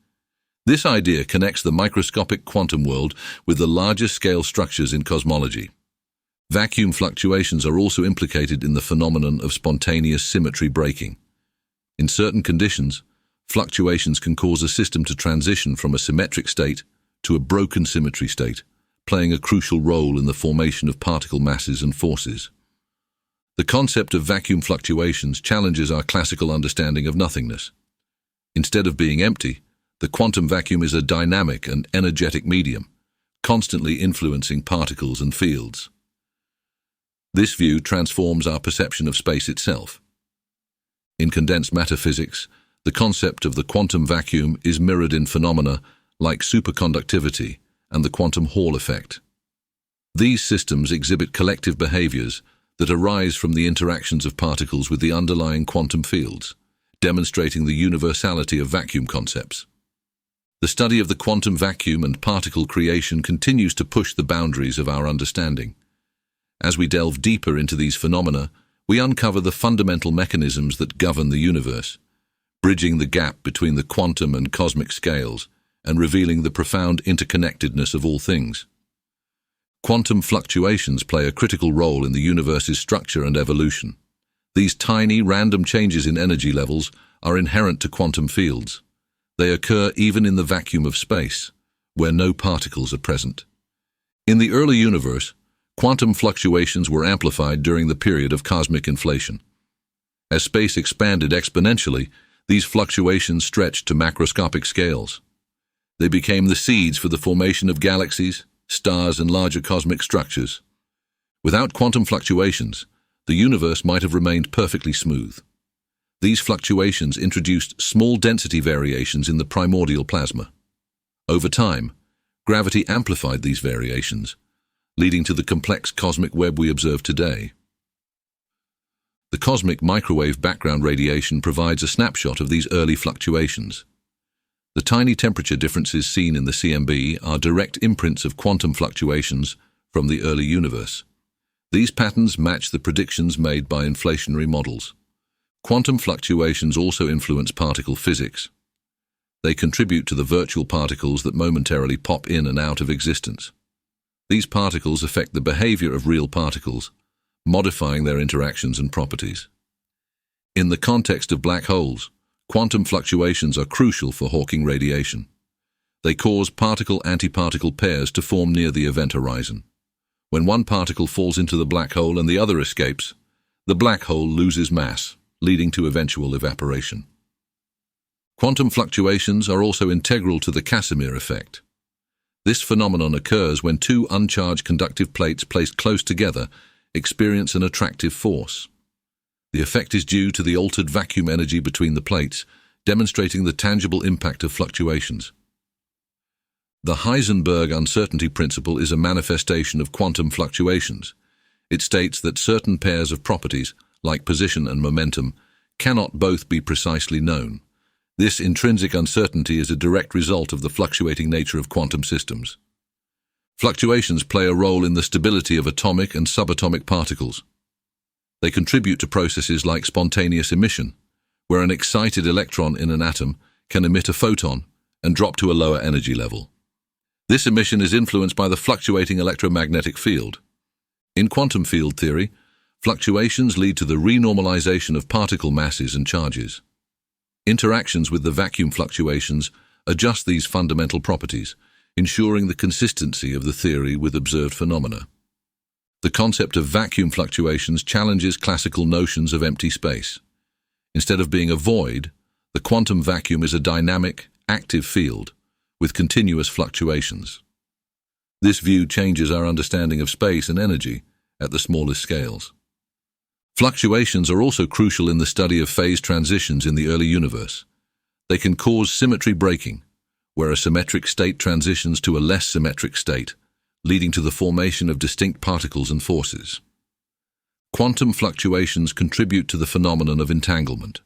This idea connects the microscopic quantum world with the larger scale structures in cosmology. Vacuum fluctuations are also implicated in the phenomenon of spontaneous symmetry breaking. In certain conditions, fluctuations can cause a system to transition from a symmetric state to a broken symmetry state, playing a crucial role in the formation of particle masses and forces. The concept of vacuum fluctuations challenges our classical understanding of nothingness. Instead of being empty, the quantum vacuum is a dynamic and energetic medium, constantly influencing particles and fields. This view transforms our perception of space itself. In condensed matter physics, the concept of the quantum vacuum is mirrored in phenomena like superconductivity and the quantum Hall effect. These systems exhibit collective behaviors that arise from the interactions of particles with the underlying quantum fields, demonstrating the universality of vacuum concepts. The study of the quantum vacuum and particle creation continues to push the boundaries of our understanding. As we delve deeper into these phenomena, we uncover the fundamental mechanisms that govern the universe, bridging the gap between the quantum and cosmic scales and revealing the profound interconnectedness of all things. Quantum fluctuations play a critical role in the universe's structure and evolution. These tiny, random changes in energy levels are inherent to quantum fields. They occur even in the vacuum of space, where no particles are present. In the early universe, quantum fluctuations were amplified during the period of cosmic inflation. As space expanded exponentially, these fluctuations stretched to macroscopic scales. They became the seeds for the formation of galaxies, stars, and larger cosmic structures. Without quantum fluctuations, the universe might have remained perfectly smooth. These fluctuations introduced small density variations in the primordial plasma. Over time, gravity amplified these variations, leading to the complex cosmic web we observe today. The cosmic microwave background radiation provides a snapshot of these early fluctuations. The tiny temperature differences seen in the CMB are direct imprints of quantum fluctuations from the early universe. These patterns match the predictions made by inflationary models. Quantum fluctuations also influence particle physics. They contribute to the virtual particles that momentarily pop in and out of existence. These particles affect the behavior of real particles, modifying their interactions and properties. In the context of black holes, quantum fluctuations are crucial for Hawking radiation. They cause particle-antiparticle pairs to form near the event horizon. When one particle falls into the black hole and the other escapes, the black hole loses mass, leading to eventual evaporation. Quantum fluctuations are also integral to the Casimir effect. This phenomenon occurs when two uncharged conductive plates placed close together experience an attractive force. The effect is due to the altered vacuum energy between the plates, demonstrating the tangible impact of fluctuations. The Heisenberg uncertainty principle is a manifestation of quantum fluctuations. It states that certain pairs of properties, like position and momentum, cannot both be precisely known. This intrinsic uncertainty is a direct result of the fluctuating nature of quantum systems. Fluctuations play a role in the stability of atomic and subatomic particles. They contribute to processes like spontaneous emission, where an excited electron in an atom can emit a photon and drop to a lower energy level. This emission is influenced by the fluctuating electromagnetic field. In quantum field theory, fluctuations lead to the renormalization of particle masses and charges. Interactions with the vacuum fluctuations adjust these fundamental properties, ensuring the consistency of the theory with observed phenomena. The concept of vacuum fluctuations challenges classical notions of empty space. Instead of being a void, the quantum vacuum is a dynamic, active field with continuous fluctuations. This view changes our understanding of space and energy at the smallest scales. Fluctuations are also crucial in the study of phase transitions in the early universe. They can cause symmetry breaking, where a symmetric state transitions to a less symmetric state, leading to the formation of distinct particles and forces. Quantum fluctuations contribute to the phenomenon of entanglement.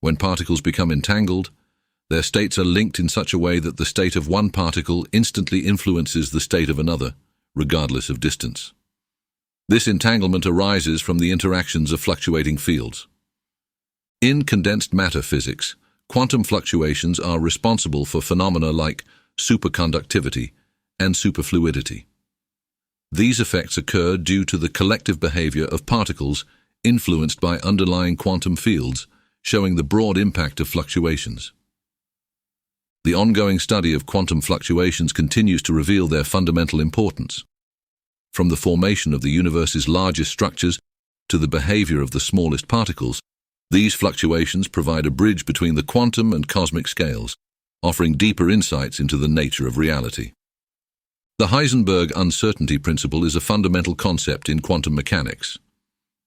When particles become entangled, their states are linked in such a way that the state of one particle instantly influences the state of another, regardless of distance. This entanglement arises from the interactions of fluctuating fields. In condensed matter physics, quantum fluctuations are responsible for phenomena like superconductivity and superfluidity. These effects occur due to the collective behavior of particles influenced by underlying quantum fields, showing the broad impact of fluctuations. The ongoing study of quantum fluctuations continues to reveal their fundamental importance. From the formation of the universe's largest structures to the behavior of the smallest particles, these fluctuations provide a bridge between the quantum and cosmic scales, offering deeper insights into the nature of reality. The Heisenberg uncertainty principle is a fundamental concept in quantum mechanics.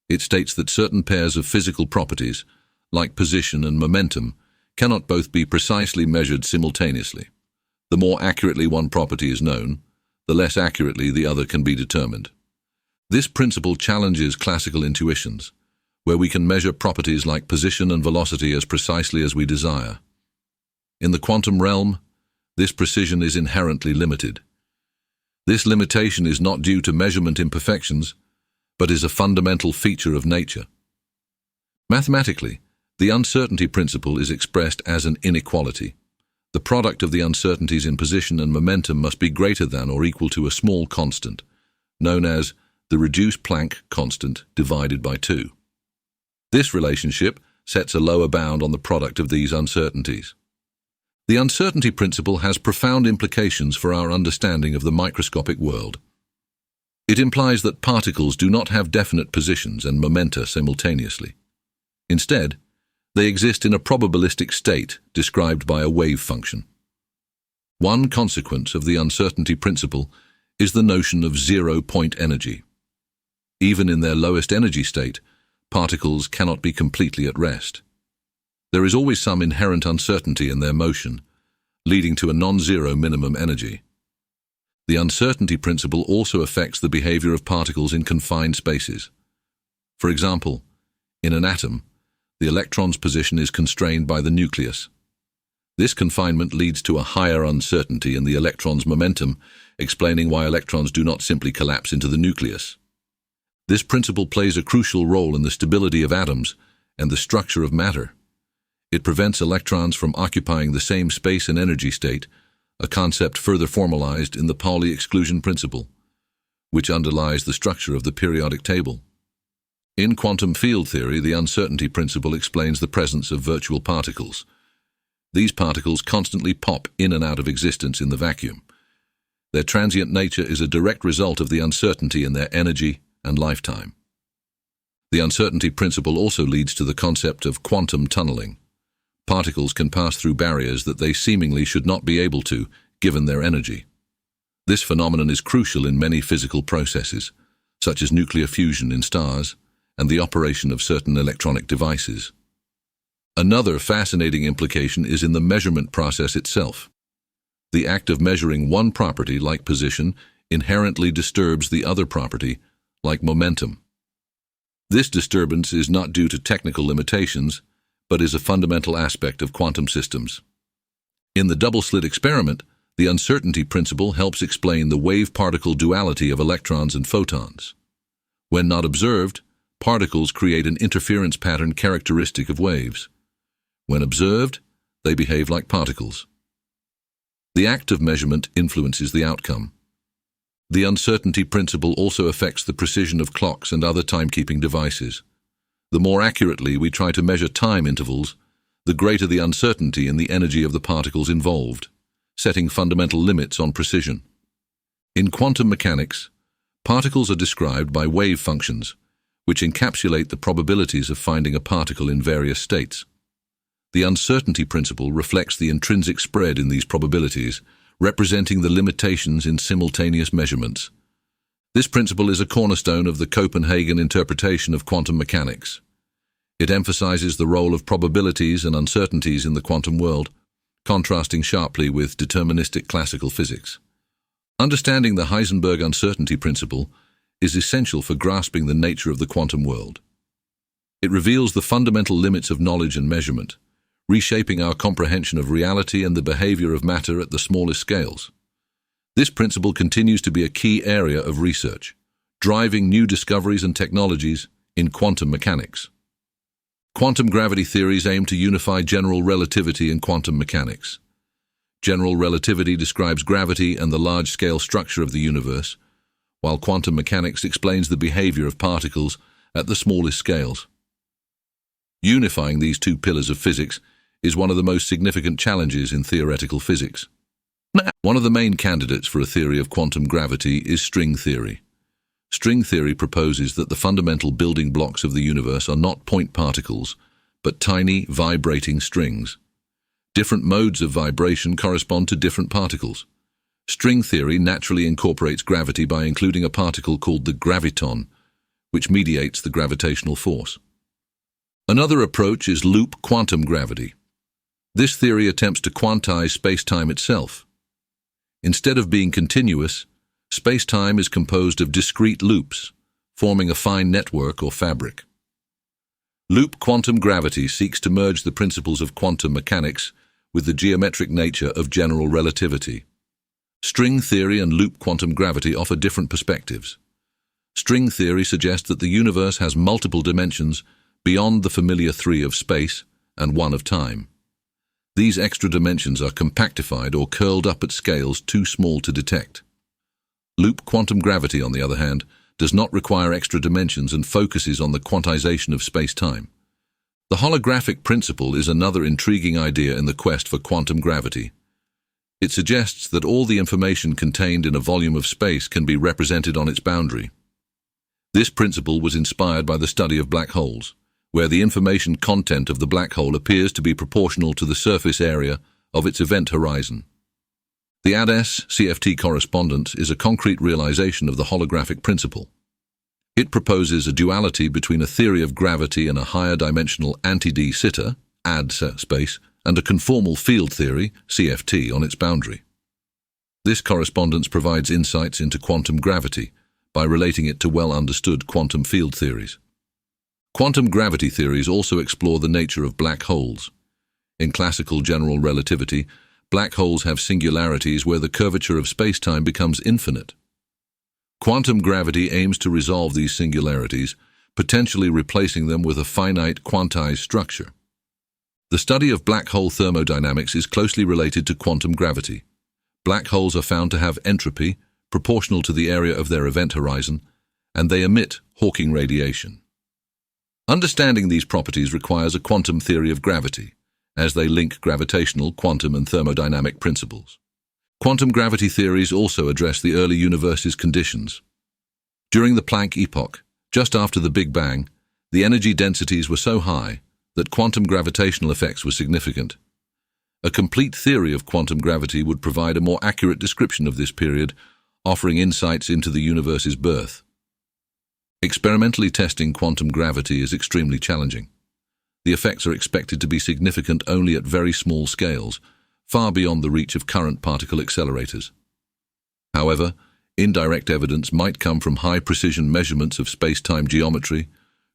It states that certain pairs of physical properties, like position and momentum, cannot both be precisely measured simultaneously. The more accurately one property is known, the less accurately the other can be determined. This principle challenges classical intuitions, where we can measure properties like position and velocity as precisely as we desire. In the quantum realm, this precision is inherently limited. This limitation is not due to measurement imperfections, but is a fundamental feature of nature. Mathematically, the uncertainty principle is expressed as an inequality. The product of the uncertainties in position and momentum must be greater than or equal to a small constant, known as the reduced Planck constant divided by 2. This relationship sets a lower bound on the product of these uncertainties. The uncertainty principle has profound implications for our understanding of the microscopic world. It implies that particles do not have definite positions and momenta simultaneously. Instead, they exist in a probabilistic state described by a wave function. One consequence of the uncertainty principle is the notion of zero-point energy. Even in their lowest energy state, particles cannot be completely at rest. There is always some inherent uncertainty in their motion, leading to a non-zero minimum energy. The uncertainty principle also affects the behavior of particles in confined spaces. For example, in an atom, the electron's position is constrained by the nucleus. This confinement leads to a higher uncertainty in the electron's momentum, explaining why electrons do not simply collapse into the nucleus. This principle plays a crucial role in the stability of atoms and the structure of matter. It prevents electrons from occupying the same space and energy state, a concept further formalized in the Pauli exclusion principle, which underlies the structure of the periodic table. In quantum field theory, the uncertainty principle explains the presence of virtual particles. These particles constantly pop in and out of existence in the vacuum. Their transient nature is a direct result of the uncertainty in their energy and lifetime. The uncertainty principle also leads to the concept of quantum tunneling. Particles can pass through barriers that they seemingly should not be able to, given their energy. This phenomenon is crucial in many physical processes, such as nuclear fusion in stars and the operation of certain electronic devices. Another fascinating implication is in the measurement process itself. The act of measuring one property, like position, inherently disturbs the other property, like momentum. This disturbance is not due to technical limitations, but is a fundamental aspect of quantum systems. In the double-slit experiment, the uncertainty principle helps explain the wave-particle duality of electrons and photons. When not observed, particles create an interference pattern characteristic of waves. When observed, they behave like particles. The act of measurement influences the outcome. The uncertainty principle also affects the precision of clocks and other timekeeping devices. The more accurately we try to measure time intervals, the greater the uncertainty in the energy of the particles involved, setting fundamental limits on precision. In quantum mechanics, particles are described by wave functions, which encapsulate the probabilities of finding a particle in various states. The uncertainty principle reflects the intrinsic spread in these probabilities, representing the limitations in simultaneous measurements. This principle is a cornerstone of the Copenhagen interpretation of quantum mechanics. It emphasizes the role of probabilities and uncertainties in the quantum world, contrasting sharply with deterministic classical physics. Understanding the Heisenberg uncertainty principle is essential for grasping the nature of the quantum world. It reveals the fundamental limits of knowledge and measurement, reshaping our comprehension of reality and the behavior of matter at the smallest scales. This principle continues to be a key area of research, driving new discoveries and technologies in quantum mechanics. Quantum gravity theories aim to unify general relativity and quantum mechanics. General relativity describes gravity and the large-scale structure of the universe, while quantum mechanics explains the behavior of particles at the smallest scales. Unifying these two pillars of physics is one of the most significant challenges in theoretical physics. One of the main candidates for a theory of quantum gravity is string theory. String theory proposes that the fundamental building blocks of the universe are not point particles, but tiny, vibrating strings. Different modes of vibration correspond to different particles. String theory naturally incorporates gravity by including a particle called the graviton, which mediates the gravitational force. Another approach is loop quantum gravity. This theory attempts to quantize space-time itself. Instead of being continuous, space-time is composed of discrete loops, forming a fine network or fabric. Loop quantum gravity seeks to merge the principles of quantum mechanics with the geometric nature of general relativity. String theory and loop quantum gravity offer different perspectives. String theory suggests that the universe has multiple dimensions beyond the familiar three of space and one of time. These extra dimensions are compactified or curled up at scales too small to detect. Loop quantum gravity, on the other hand, does not require extra dimensions and focuses on the quantization of space-time. The holographic principle is another intriguing idea in the quest for quantum gravity. It suggests that all the information contained in a volume of space can be represented on its boundary. This principle was inspired by the study of black holes, where the information content of the black hole appears to be proportional to the surface area of its event horizon. The ADS-CFT correspondence is a concrete realization of the holographic principle. It proposes a duality between a theory of gravity and a higher dimensional anti-d sitter, AD space, and a conformal field theory, CFT, on its boundary. This correspondence provides insights into quantum gravity by relating it to well-understood quantum field theories. Quantum gravity theories also explore the nature of black holes. In classical general relativity, black holes have singularities where the curvature of space-time becomes infinite. Quantum gravity aims to resolve these singularities, potentially replacing them with a finite quantized structure. The study of black hole thermodynamics is closely related to quantum gravity. Black holes are found to have entropy proportional to the area of their event horizon, and they emit Hawking radiation. Understanding these properties requires a quantum theory of gravity, as they link gravitational, quantum, and thermodynamic principles. Quantum gravity theories also address the early universe's conditions. During the Planck epoch, just after the Big Bang, the energy densities were so high that quantum gravitational effects were significant. A complete theory of quantum gravity would provide a more accurate description of this period, offering insights into the universe's birth. Experimentally testing quantum gravity is extremely challenging. The effects are expected to be significant only at very small scales, far beyond the reach of current particle accelerators. However, indirect evidence might come from high-precision measurements of space-time geometry,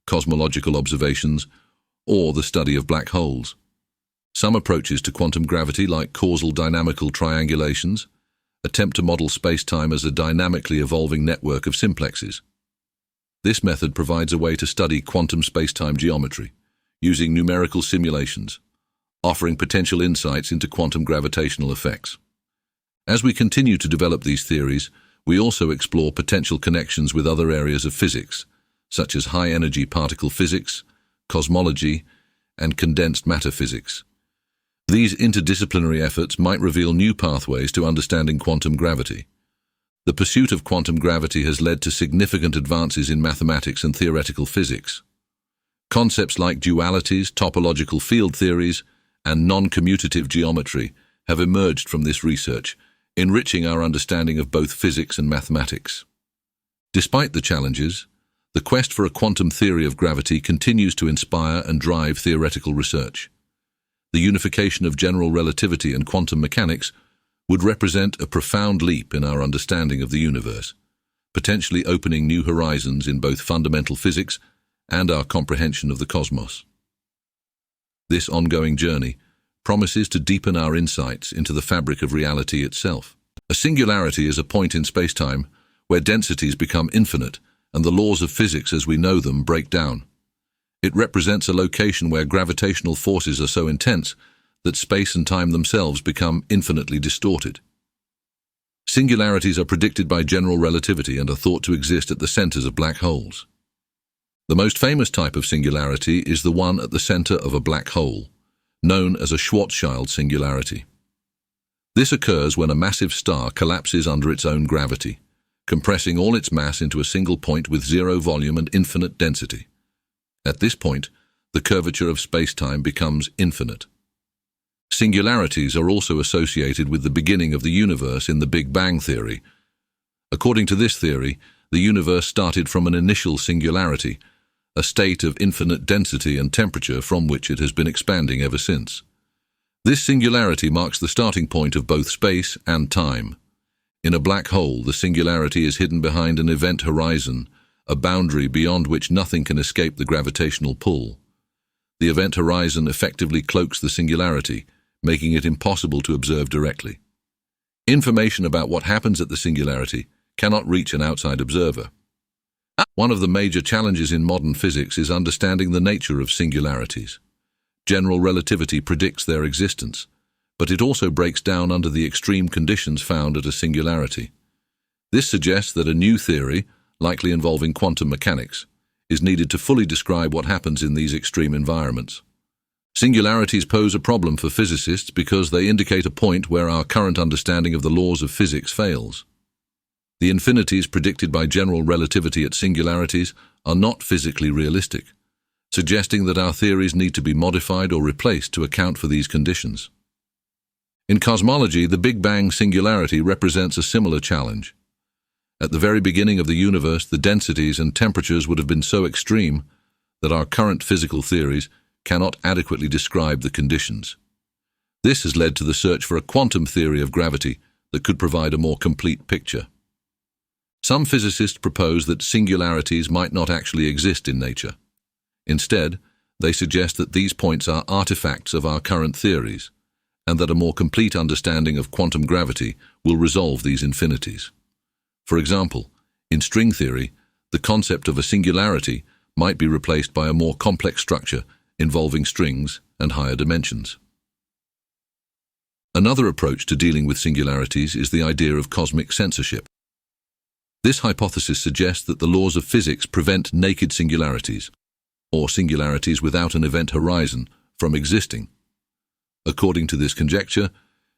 cosmological observations, or the study of black holes. Some approaches to quantum gravity, like causal dynamical triangulations, attempt to model space-time as a dynamically evolving network of simplexes. This method provides a way to study quantum space-time geometry, using numerical simulations, offering potential insights into quantum gravitational effects. As we continue to develop these theories, we also explore potential connections with other areas of physics, such as high-energy particle physics, cosmology, and condensed matter physics. These interdisciplinary efforts might reveal new pathways to understanding quantum gravity. The pursuit of quantum gravity has led to significant advances in mathematics and theoretical physics. Concepts like dualities, topological field theories, and non-commutative geometry have emerged from this research, enriching our understanding of both physics and mathematics. Despite the challenges, the quest for a quantum theory of gravity continues to inspire and drive theoretical research. The unification of general relativity and quantum mechanics would represent a profound leap in our understanding of the universe, potentially opening new horizons in both fundamental physics and our comprehension of the cosmos. This ongoing journey promises to deepen our insights into the fabric of reality itself. A singularity is a point in spacetime where densities become infinite and the laws of physics as we know them break down. It represents a location where gravitational forces are so intense that space and time themselves become infinitely distorted. Singularities are predicted by general relativity and are thought to exist at the centers of black holes. The most famous type of singularity is the one at the center of a black hole, known as a Schwarzschild singularity. This occurs when a massive star collapses under its own gravity, compressing all its mass into a single point with zero volume and infinite density. At this point, the curvature of spacetime becomes infinite. Singularities are also associated with the beginning of the universe in the Big Bang theory. According to this theory, the universe started from an initial singularity, a state of infinite density and temperature from which it has been expanding ever since. This singularity marks the starting point of both space and time. In a black hole, the singularity is hidden behind an event horizon, a boundary beyond which nothing can escape the gravitational pull. The event horizon effectively cloaks the singularity, making it impossible to observe directly. Information about what happens at the singularity cannot reach an outside observer. One of the major challenges in modern physics is understanding the nature of singularities. General relativity predicts their existence, but it also breaks down under the extreme conditions found at a singularity. This suggests that a new theory, likely involving quantum mechanics, is needed to fully describe what happens in these extreme environments. Singularities pose a problem for physicists because they indicate a point where our current understanding of the laws of physics fails. The infinities predicted by general relativity at singularities are not physically realistic, suggesting that our theories need to be modified or replaced to account for these conditions. In cosmology, the Big Bang singularity represents a similar challenge. At the very beginning of the universe, the densities and temperatures would have been so extreme that our current physical theories cannot adequately describe the conditions. This has led to the search for a quantum theory of gravity that could provide a more complete picture. Some physicists propose that singularities might not actually exist in nature. Instead, they suggest that these points are artifacts of our current theories, and that a more complete understanding of quantum gravity will resolve these infinities. For example, in string theory, the concept of a singularity might be replaced by a more complex structure involving strings and higher dimensions. Another approach to dealing with singularities is the idea of cosmic censorship. This hypothesis suggests that the laws of physics prevent naked singularities, or singularities without an event horizon, from existing. According to this conjecture,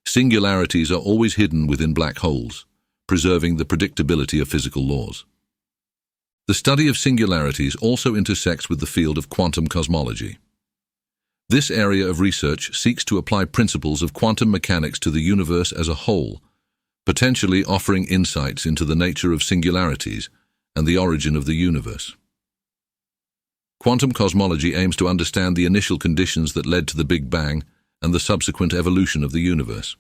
singularities are always hidden within black holes, preserving the predictability of physical laws. The study of singularities also intersects with the field of quantum cosmology. This area of research seeks to apply principles of quantum mechanics to the universe as a whole, potentially offering insights into the nature of singularities and the origin of the universe. Quantum cosmology aims to understand the initial conditions that led to the Big Bang and the subsequent evolution of the universe.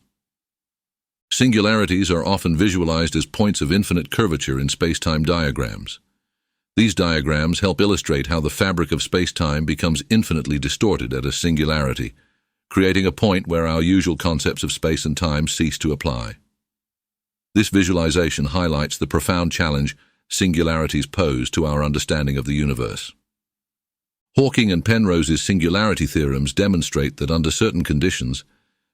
Singularities are often visualized as points of infinite curvature in space-time diagrams. These diagrams help illustrate how the fabric of space-time becomes infinitely distorted at a singularity, creating a point where our usual concepts of space and time cease to apply. This visualization highlights the profound challenge singularities pose to our understanding of the universe. Hawking and Penrose's singularity theorems demonstrate that under certain conditions,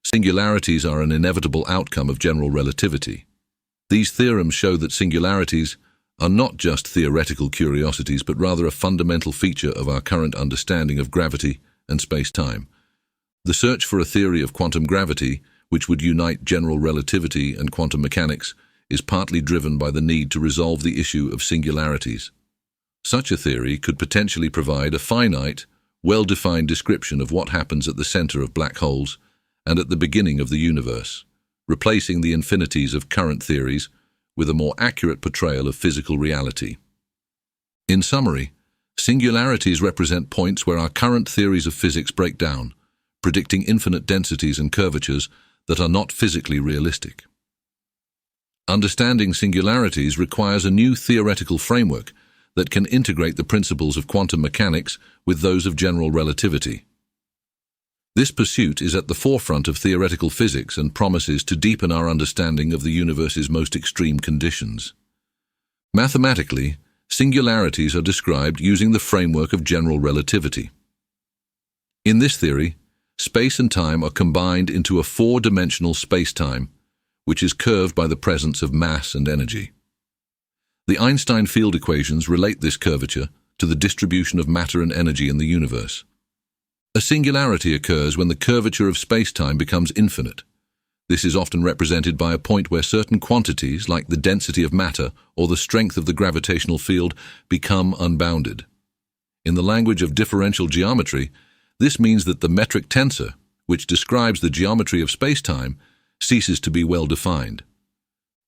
singularities are an inevitable outcome of general relativity. These theorems show that singularities are not just theoretical curiosities but rather a fundamental feature of our current understanding of gravity and space-time. The search for a theory of quantum gravity, which would unite general relativity and quantum mechanics, is partly driven by the need to resolve the issue of singularities. Such a theory could potentially provide a finite, well-defined description of what happens at the center of black holes and at the beginning of the universe, replacing the infinities of current theories with a more accurate portrayal of physical reality. In summary, singularities represent points where our current theories of physics break down, predicting infinite densities and curvatures that are not physically realistic. Understanding singularities requires a new theoretical framework that can integrate the principles of quantum mechanics with those of general relativity. This pursuit is at the forefront of theoretical physics and promises to deepen our understanding of the universe's most extreme conditions. Mathematically, singularities are described using the framework of general relativity. In this theory, space and time are combined into a four-dimensional space-time, which is curved by the presence of mass and energy. The Einstein field equations relate this curvature to the distribution of matter and energy in the universe. A singularity occurs when the curvature of space-time becomes infinite. This is often represented by a point where certain quantities, like the density of matter or the strength of the gravitational field, become unbounded. In the language of differential geometry, this means that the metric tensor, which describes the geometry of space-time, ceases to be well defined.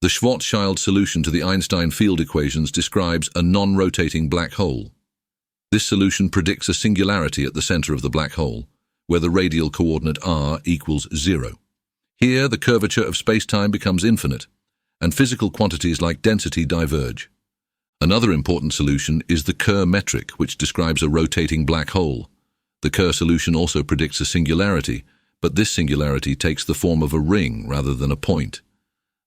The Schwarzschild solution to the Einstein field equations describes a non-rotating black hole. This solution predicts a singularity at the center of the black hole, where the radial coordinate r equals 0. Here, the curvature of space-time becomes infinite, and physical quantities like density diverge. Another important solution is the Kerr metric, which describes a rotating black hole. The Kerr solution also predicts a singularity, but this singularity takes the form of a ring rather than a point.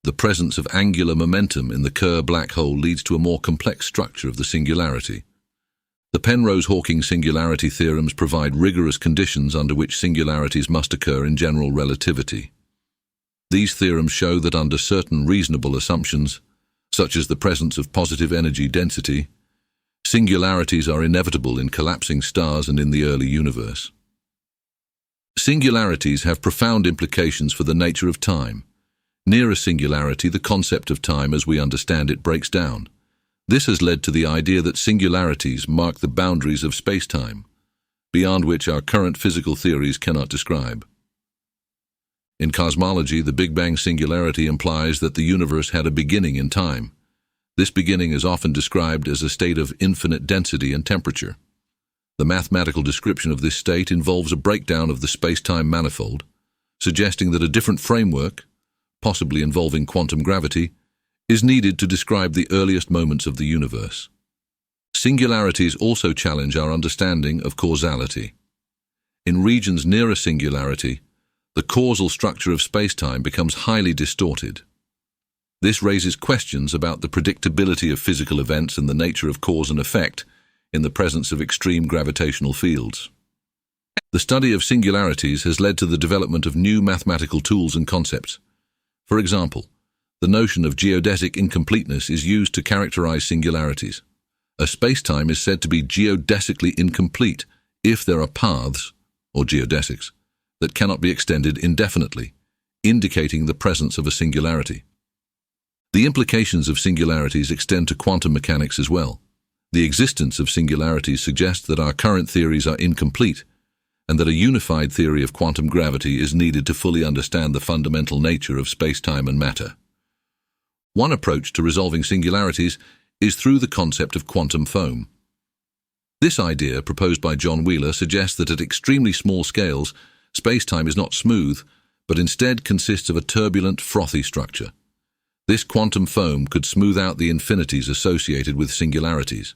The presence of angular momentum in the Kerr black hole leads to a more complex structure of the singularity. The Penrose-Hawking singularity theorems provide rigorous conditions under which singularities must occur in general relativity. These theorems show that under certain reasonable assumptions, such as the presence of positive energy density, singularities are inevitable in collapsing stars and in the early universe. Singularities have profound implications for the nature of time. Near a singularity, the concept of time as we understand it breaks down. This has led to the idea that singularities mark the boundaries of space-time, beyond which our current physical theories cannot describe. In cosmology, the Big Bang singularity implies that the universe had a beginning in time. This beginning is often described as a state of infinite density and temperature. The mathematical description of this state involves a breakdown of the space-time manifold, suggesting that a different framework, possibly involving quantum gravity, is needed to describe the earliest moments of the universe. Singularities also challenge our understanding of causality. In regions near a singularity, the causal structure of space-time becomes highly distorted. This raises questions about the predictability of physical events and the nature of cause and effect in the presence of extreme gravitational fields. The study of singularities has led to the development of new mathematical tools and concepts. For example, the notion of geodesic incompleteness is used to characterize singularities. A space-time is said to be geodesically incomplete if there are paths, or geodesics, that cannot be extended indefinitely, indicating the presence of a singularity. The implications of singularities extend to quantum mechanics as well. The existence of singularities suggests that our current theories are incomplete, and that a unified theory of quantum gravity is needed to fully understand the fundamental nature of space-time and matter. One approach to resolving singularities is through the concept of quantum foam. This idea, proposed by John Wheeler, suggests that at extremely small scales, space-time is not smooth, but instead consists of a turbulent, frothy structure. This quantum foam could smooth out the infinities associated with singularities.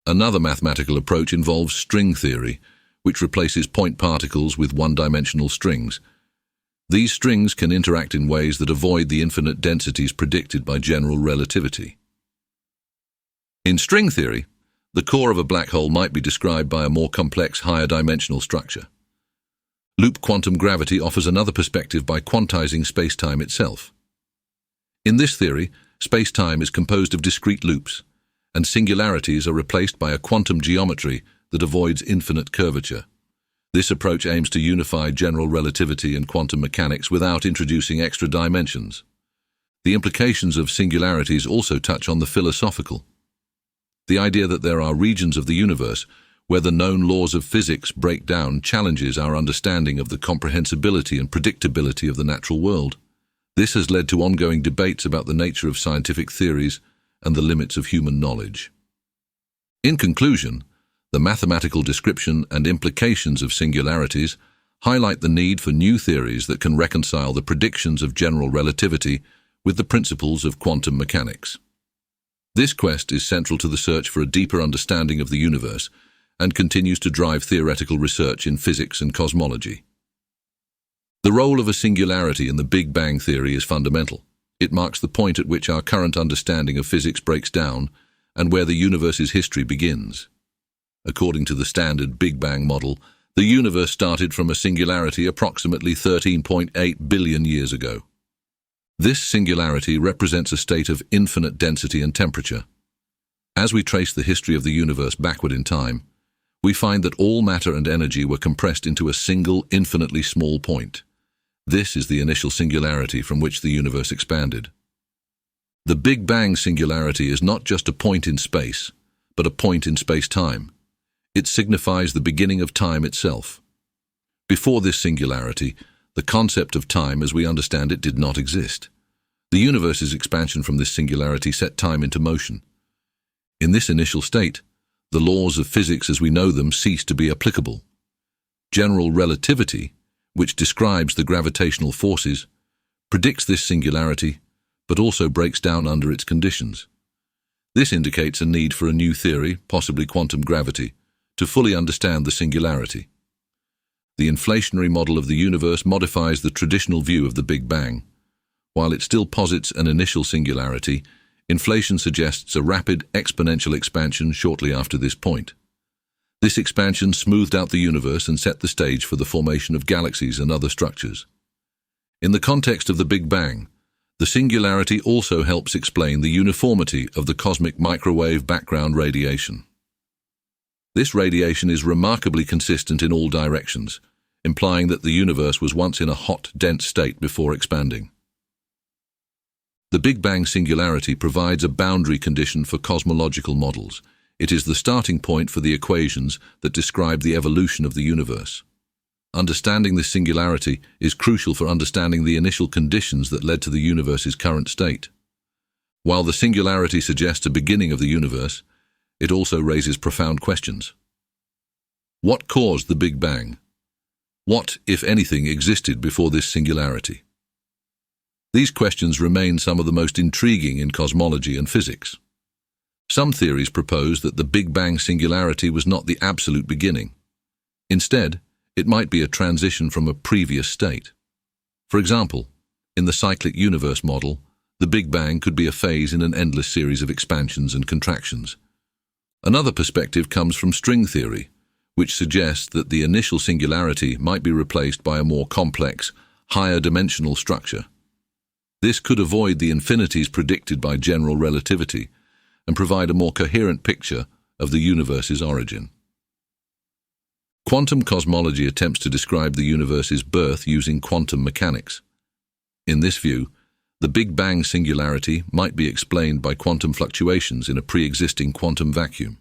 Another mathematical approach involves string theory, which replaces point particles with one-dimensional strings. These strings can interact in ways that avoid the infinite densities predicted by general relativity. In string theory, the core of a black hole might be described by a more complex, higher-dimensional structure. Loop quantum gravity offers another perspective by quantizing space-time itself. In this theory, space-time is composed of discrete loops, and singularities are replaced by a quantum geometry that avoids infinite curvature. This approach aims to unify general relativity and quantum mechanics without introducing extra dimensions. The implications of singularities also touch on the philosophical. The idea that there are regions of the universe where the known laws of physics break down challenges our understanding of the comprehensibility and predictability of the natural world. This has led to ongoing debates about the nature of scientific theories and the limits of human knowledge. In conclusion, the mathematical description and implications of singularities highlight the need for new theories that can reconcile the predictions of general relativity with the principles of quantum mechanics. This quest is central to the search for a deeper understanding of the universe and continues to drive theoretical research in physics and cosmology. The role of a singularity in the Big Bang theory is fundamental. It marks the point at which our current understanding of physics breaks down and where the universe's history begins. According to the standard Big Bang model, the universe started from a singularity approximately 13.8 billion years ago. This singularity represents a state of infinite density and temperature. As we trace the history of the universe backward in time, we find that all matter and energy were compressed into a single, infinitely small point. This is the initial singularity from which the universe expanded. The Big Bang singularity is not just a point in space, but a point in space-time. It signifies the beginning of time itself. Before this singularity, the concept of time as we understand it did not exist. The universe's expansion from this singularity set time into motion. In this initial state, the laws of physics as we know them cease to be applicable. General relativity, which describes the gravitational forces, predicts this singularity, but also breaks down under its conditions. This indicates a need for a new theory, possibly quantum gravity, to fully understand the singularity. The inflationary model of the universe modifies the traditional view of the Big Bang. While it still posits an initial singularity, inflation suggests a rapid exponential expansion shortly after this point. This expansion smoothed out the universe and set the stage for the formation of galaxies and other structures. In the context of the Big Bang, the singularity also helps explain the uniformity of the cosmic microwave background radiation. This radiation is remarkably consistent in all directions, implying that the universe was once in a hot, dense state before expanding. The Big Bang singularity provides a boundary condition for cosmological models. It is the starting point for the equations that describe the evolution of the universe. Understanding this singularity is crucial for understanding the initial conditions that led to the universe's current state. While the singularity suggests a beginning of the universe, it also raises profound questions. What caused the Big Bang? What, if anything, existed before this singularity? These questions remain some of the most intriguing in cosmology and physics. Some theories propose that the Big Bang singularity was not the absolute beginning. Instead, it might be a transition from a previous state. For example, in the cyclic universe model, the Big Bang could be a phase in an endless series of expansions and contractions. Another perspective comes from string theory, which suggests that the initial singularity might be replaced by a more complex, higher-dimensional structure. This could avoid the infinities predicted by general relativity and provide a more coherent picture of the universe's origin. Quantum cosmology attempts to describe the universe's birth using quantum mechanics. In this view, the Big Bang singularity might be explained by quantum fluctuations in a pre-existing quantum vacuum.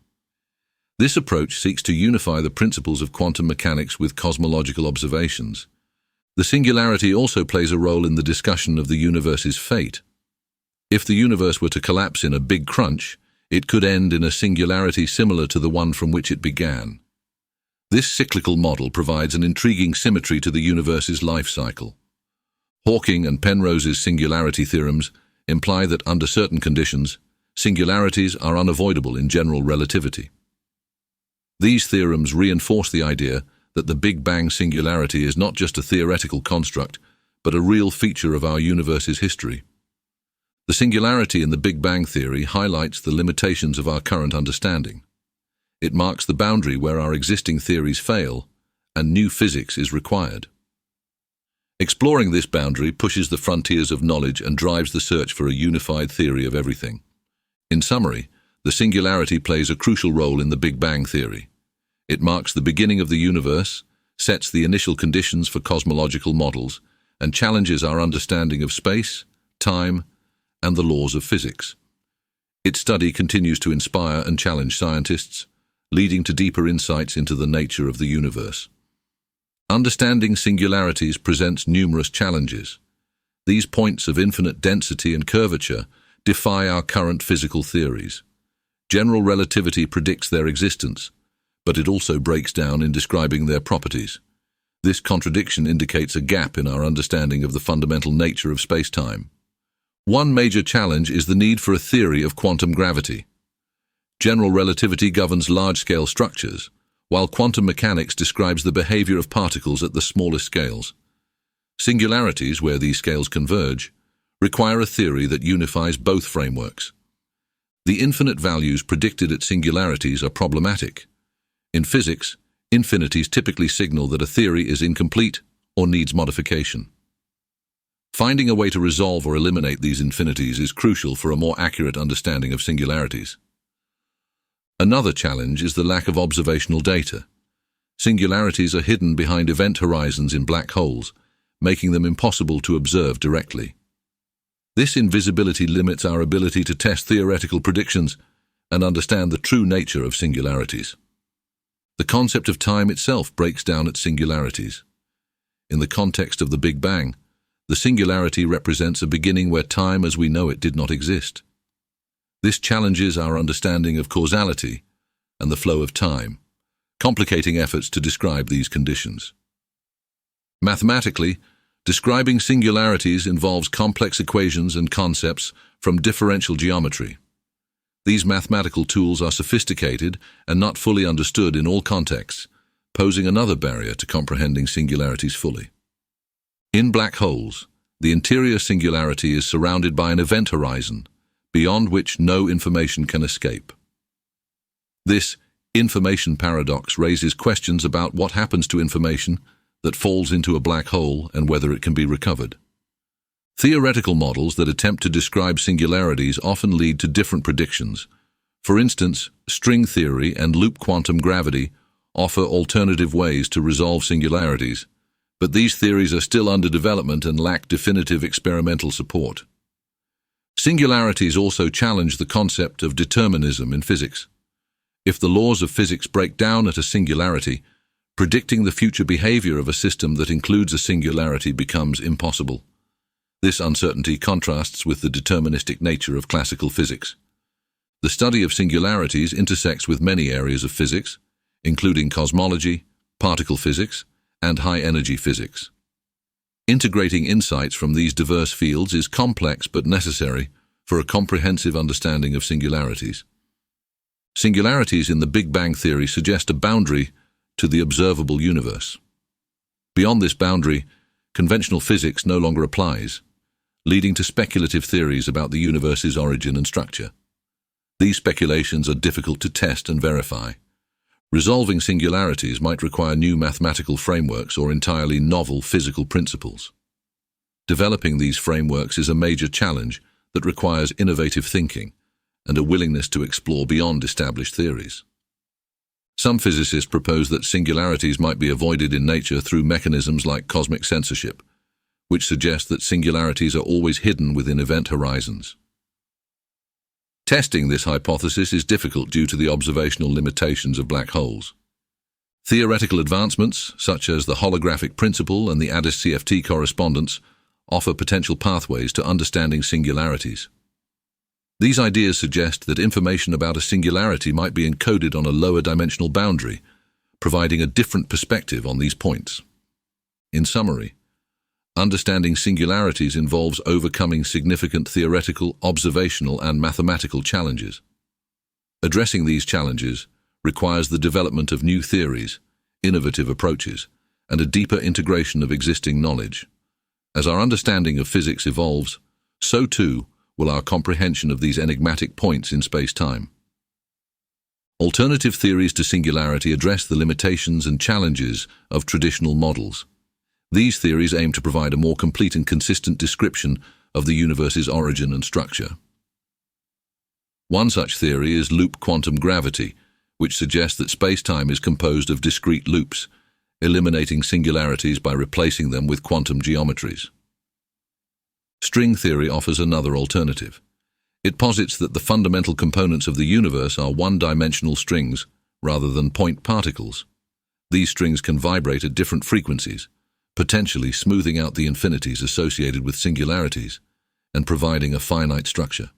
This approach seeks to unify the principles of quantum mechanics with cosmological observations. The singularity also plays a role in the discussion of the universe's fate. If the universe were to collapse in a big crunch, it could end in a singularity similar to the one from which it began. This cyclical model provides an intriguing symmetry to the universe's life cycle. Hawking and Penrose's singularity theorems imply that under certain conditions, singularities are unavoidable in general relativity. These theorems reinforce the idea that the Big Bang singularity is not just a theoretical construct, but a real feature of our universe's history. The singularity in the Big Bang theory highlights the limitations of our current understanding. It marks the boundary where our existing theories fail and new physics is required. Exploring this boundary pushes the frontiers of knowledge and drives the search for a unified theory of everything. In summary, the singularity plays a crucial role in the Big Bang theory. It marks the beginning of the universe, sets the initial conditions for cosmological models, and challenges our understanding of space, time, and the laws of physics. Its study continues to inspire and challenge scientists, leading to deeper insights into the nature of the universe. Understanding singularities presents numerous challenges. These points of infinite density and curvature defy our current physical theories. General relativity predicts their existence, but it also breaks down in describing their properties. This contradiction indicates a gap in our understanding of the fundamental nature of space-time. One major challenge is the need for a theory of quantum gravity. General relativity governs large-scale structures, while quantum mechanics describes the behavior of particles at the smallest scales. Singularities, where these scales converge, require a theory that unifies both frameworks. The infinite values predicted at singularities are problematic. In physics, infinities typically signal that a theory is incomplete or needs modification. Finding a way to resolve or eliminate these infinities is crucial for a more accurate understanding of singularities. Another challenge is the lack of observational data. Singularities are hidden behind event horizons in black holes, making them impossible to observe directly. This invisibility limits our ability to test theoretical predictions and understand the true nature of singularities. The concept of time itself breaks down at singularities. In the context of the Big Bang, the singularity represents a beginning where time as we know it did not exist. This challenges our understanding of causality and the flow of time, complicating efforts to describe these conditions. Mathematically, describing singularities involves complex equations and concepts from differential geometry. These mathematical tools are sophisticated and not fully understood in all contexts, posing another barrier to comprehending singularities fully. In black holes, the interior singularity is surrounded by an event horizon, beyond which no information can escape. This information paradox raises questions about what happens to information that falls into a black hole and whether it can be recovered. Theoretical models that attempt to describe singularities often lead to different predictions. For instance, string theory and loop quantum gravity offer alternative ways to resolve singularities, but these theories are still under development and lack definitive experimental support. Singularities also challenge the concept of determinism in physics. If the laws of physics break down at a singularity, predicting the future behavior of a system that includes a singularity becomes impossible. This uncertainty contrasts with the deterministic nature of classical physics. The study of singularities intersects with many areas of physics, including cosmology, particle physics, and high-energy physics. Integrating insights from these diverse fields is complex but necessary for a comprehensive understanding of singularities. Singularities in the Big Bang theory suggest a boundary to the observable universe. Beyond this boundary, conventional physics no longer applies, leading to speculative theories about the universe's origin and structure. These speculations are difficult to test and verify. Resolving singularities might require new mathematical frameworks or entirely novel physical principles. Developing these frameworks is a major challenge that requires innovative thinking and a willingness to explore beyond established theories. Some physicists propose that singularities might be avoided in nature through mechanisms like cosmic censorship, which suggest that singularities are always hidden within event horizons. Testing this hypothesis is difficult due to the observational limitations of black holes. Theoretical advancements, such as the holographic principle and the ADIS-CFT correspondence, offer potential pathways to understanding singularities. These ideas suggest that information about a singularity might be encoded on a lower dimensional boundary, providing a different perspective on these points. In summary, understanding singularities involves overcoming significant theoretical, observational, and mathematical challenges. Addressing these challenges requires the development of new theories, innovative approaches, and a deeper integration of existing knowledge. As our understanding of physics evolves, so too will our comprehension of these enigmatic points in space-time. Alternative theories to singularity address the limitations and challenges of traditional models. These theories aim to provide a more complete and consistent description of the universe's origin and structure. One such theory is loop quantum gravity, which suggests that space-time is composed of discrete loops, eliminating singularities by replacing them with quantum geometries. String theory offers another alternative. It posits that the fundamental components of the universe are one-dimensional strings rather than point particles. These strings can vibrate at different frequencies, potentially smoothing out the infinities associated with singularities and providing a finite structure.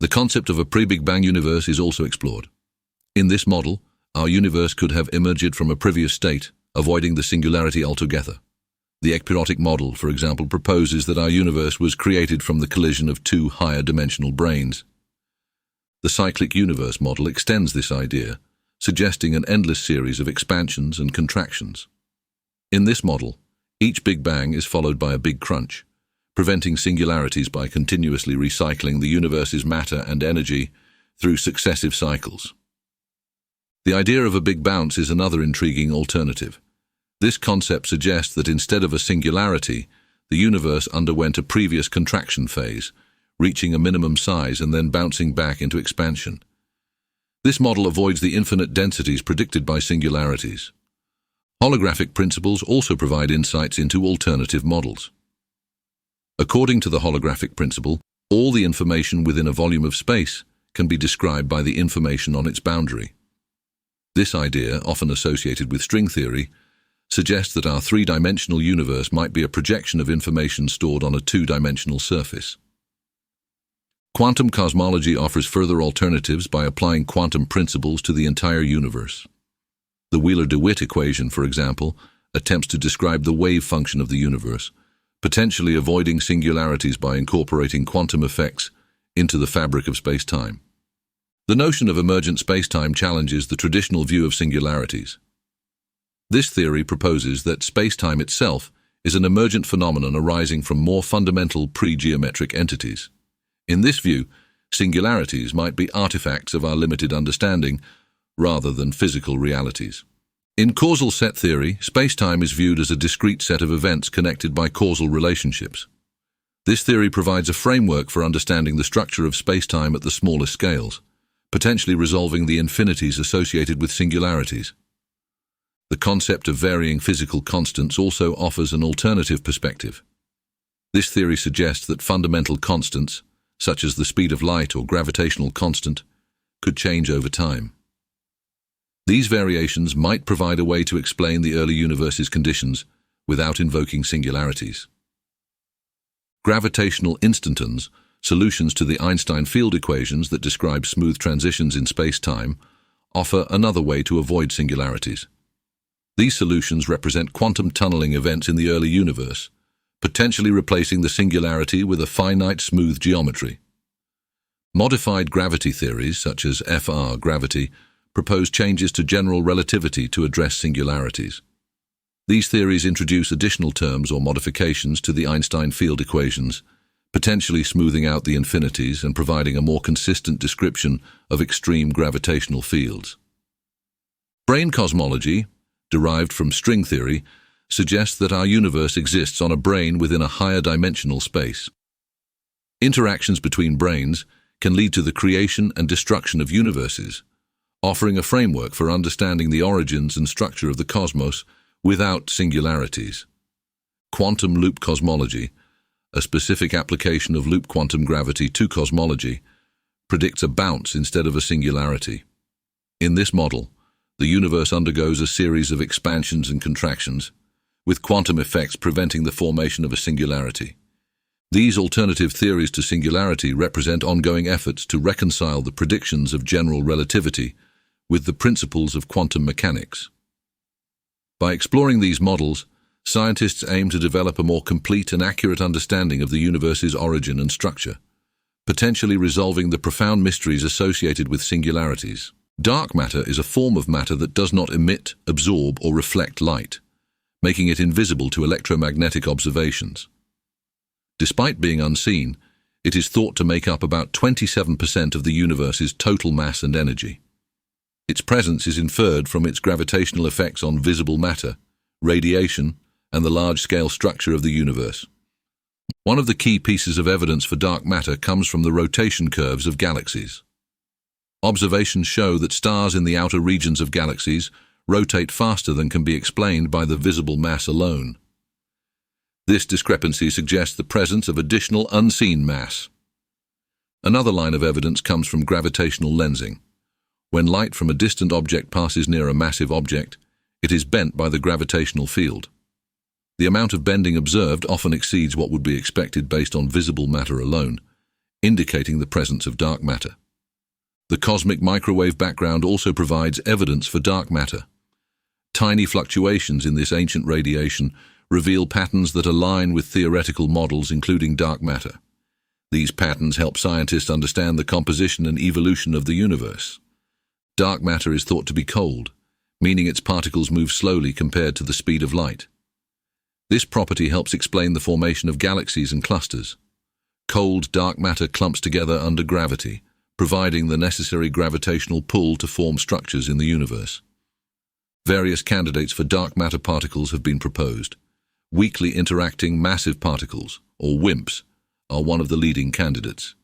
The concept of a pre-Big Bang universe is also explored. In this model, our universe could have emerged from a previous state, avoiding the singularity altogether. The ekpyrotic model, for example, proposes that our universe was created from the collision of two higher-dimensional branes. The cyclic universe model extends this idea, suggesting an endless series of expansions and contractions. In this model, each Big Bang is followed by a Big Crunch, preventing singularities by continuously recycling the universe's matter and energy through successive cycles. The idea of a Big Bounce is another intriguing alternative. This concept suggests that instead of a singularity, the universe underwent a previous contraction phase, reaching a minimum size and then bouncing back into expansion. This model avoids the infinite densities predicted by singularities. Holographic principles also provide insights into alternative models. According to the holographic principle, all the information within a volume of space can be described by the information on its boundary. This idea, often associated with string theory, suggests that our three-dimensional universe might be a projection of information stored on a two-dimensional surface. Quantum cosmology offers further alternatives by applying quantum principles to the entire universe. The Wheeler-DeWitt equation, for example, attempts to describe the wave function of the universe, potentially avoiding singularities by incorporating quantum effects into the fabric of space-time. The notion of emergent space-time challenges the traditional view of singularities. This theory proposes that space-time itself is an emergent phenomenon arising from more fundamental pre-geometric entities. In this view, singularities might be artifacts of our limited understanding rather than physical realities. In causal set theory, space-time is viewed as a discrete set of events connected by causal relationships. This theory provides a framework for understanding the structure of space-time at the smallest scales, potentially resolving the infinities associated with singularities. The concept of varying physical constants also offers an alternative perspective. This theory suggests that fundamental constants, such as the speed of light or gravitational constant, could change over time. These variations might provide a way to explain the early universe's conditions without invoking singularities. Gravitational instantons, solutions to the Einstein field equations that describe smooth transitions in space-time, offer another way to avoid singularities. These solutions represent quantum tunneling events in the early universe, potentially replacing the singularity with a finite smooth geometry. Modified gravity theories, such as FR gravity, propose changes to general relativity to address singularities. These theories introduce additional terms or modifications to the Einstein field equations, potentially smoothing out the infinities and providing a more consistent description of extreme gravitational fields. Brane cosmology, derived from string theory, suggests that our universe exists on a brane within a higher dimensional space. Interactions between branes can lead to the creation and destruction of universes, offering a framework for understanding the origins and structure of the cosmos without singularities. Quantum loop cosmology, a specific application of loop quantum gravity to cosmology, predicts a bounce instead of a singularity. In this model, the universe undergoes a series of expansions and contractions, with quantum effects preventing the formation of a singularity. These alternative theories to singularity represent ongoing efforts to reconcile the predictions of general relativity with the principles of quantum mechanics. By exploring these models, scientists aim to develop a more complete and accurate understanding of the universe's origin and structure, potentially resolving the profound mysteries associated with singularities. Dark matter is a form of matter that does not emit, absorb, or reflect light, making it invisible to electromagnetic observations. Despite being unseen, it is thought to make up about 27% of the universe's total mass and energy. Its presence is inferred from its gravitational effects on visible matter, radiation, and the large-scale structure of the universe. One of the key pieces of evidence for dark matter comes from the rotation curves of galaxies. Observations show that stars in the outer regions of galaxies rotate faster than can be explained by the visible mass alone. This discrepancy suggests the presence of additional unseen mass. Another line of evidence comes from gravitational lensing. When light from a distant object passes near a massive object, it is bent by the gravitational field. The amount of bending observed often exceeds what would be expected based on visible matter alone, indicating the presence of dark matter. The cosmic microwave background also provides evidence for dark matter. Tiny fluctuations in this ancient radiation reveal patterns that align with theoretical models, including dark matter. These patterns help scientists understand the composition and evolution of the universe. Dark matter is thought to be cold, meaning its particles move slowly compared to the speed of light. This property helps explain the formation of galaxies and clusters. Cold, dark matter clumps together under gravity, providing the necessary gravitational pull to form structures in the universe. Various candidates for dark matter particles have been proposed. Weakly interacting massive particles, or WIMPs, are one of the leading candidates.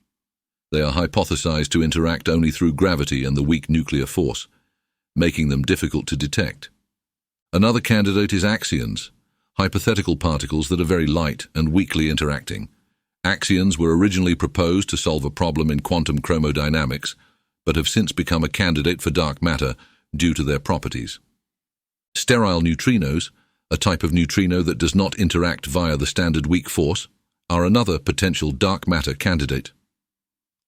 They are hypothesized to interact only through gravity and the weak nuclear force, making them difficult to detect. Another candidate is axions, hypothetical particles that are very light and weakly interacting. Axions were originally proposed to solve a problem in quantum chromodynamics, but have since become a candidate for dark matter due to their properties. Sterile neutrinos, a type of neutrino that does not interact via the standard weak force, are another potential dark matter candidate.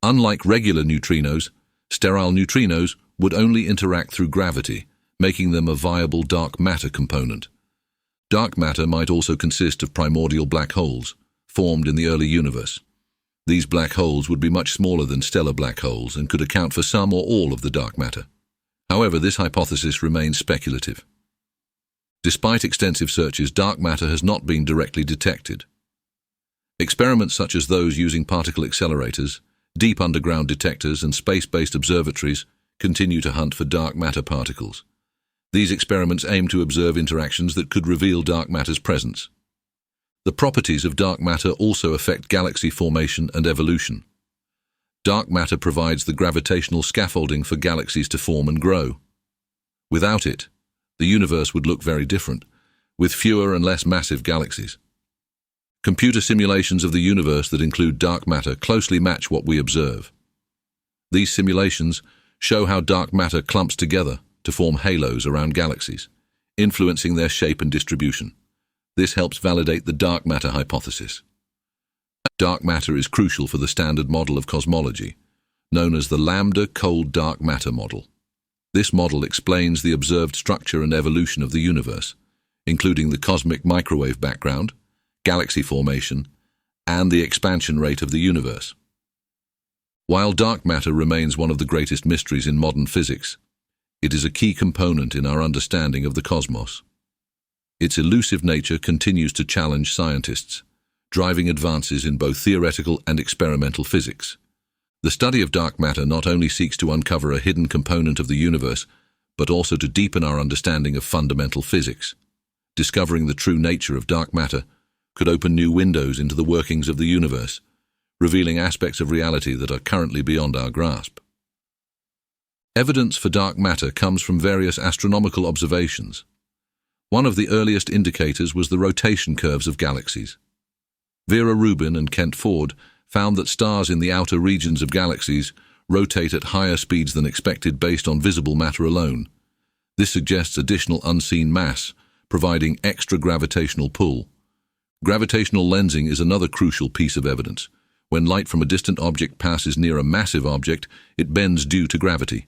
Unlike regular neutrinos, sterile neutrinos would only interact through gravity, making them a viable dark matter component. Dark matter might also consist of primordial black holes, formed in the early universe. These black holes would be much smaller than stellar black holes and could account for some or all of the dark matter. However, this hypothesis remains speculative. Despite extensive searches, dark matter has not been directly detected. Experiments such as those using particle accelerators, deep underground detectors, and space-based observatories continue to hunt for dark matter particles. These experiments aim to observe interactions that could reveal dark matter's presence. The properties of dark matter also affect galaxy formation and evolution. Dark matter provides the gravitational scaffolding for galaxies to form and grow. Without it, the universe would look very different, with fewer and less massive galaxies. Computer simulations of the universe that include dark matter closely match what we observe. These simulations show how dark matter clumps together to form halos around galaxies, influencing their shape and distribution. This helps validate the dark matter hypothesis. Dark matter is crucial for the standard model of cosmology, known as the lambda cold dark matter model. This model explains the observed structure and evolution of the universe, including the cosmic microwave background, galaxy formation, and the expansion rate of the universe. While dark matter remains one of the greatest mysteries in modern physics, it is a key component in our understanding of the cosmos. Its elusive nature continues to challenge scientists, driving advances in both theoretical and experimental physics. The study of dark matter not only seeks to uncover a hidden component of the universe, but also to deepen our understanding of fundamental physics. Discovering the true nature of dark matter could open new windows into the workings of the universe, revealing aspects of reality that are currently beyond our grasp. Evidence for dark matter comes from various astronomical observations. One of the earliest indicators was the rotation curves of galaxies. Vera Rubin and Kent Ford found that stars in the outer regions of galaxies rotate at higher speeds than expected based on visible matter alone. This suggests additional unseen mass, providing extra gravitational pull. Gravitational lensing is another crucial piece of evidence. When light from a distant object passes near a massive object, it bends due to gravity.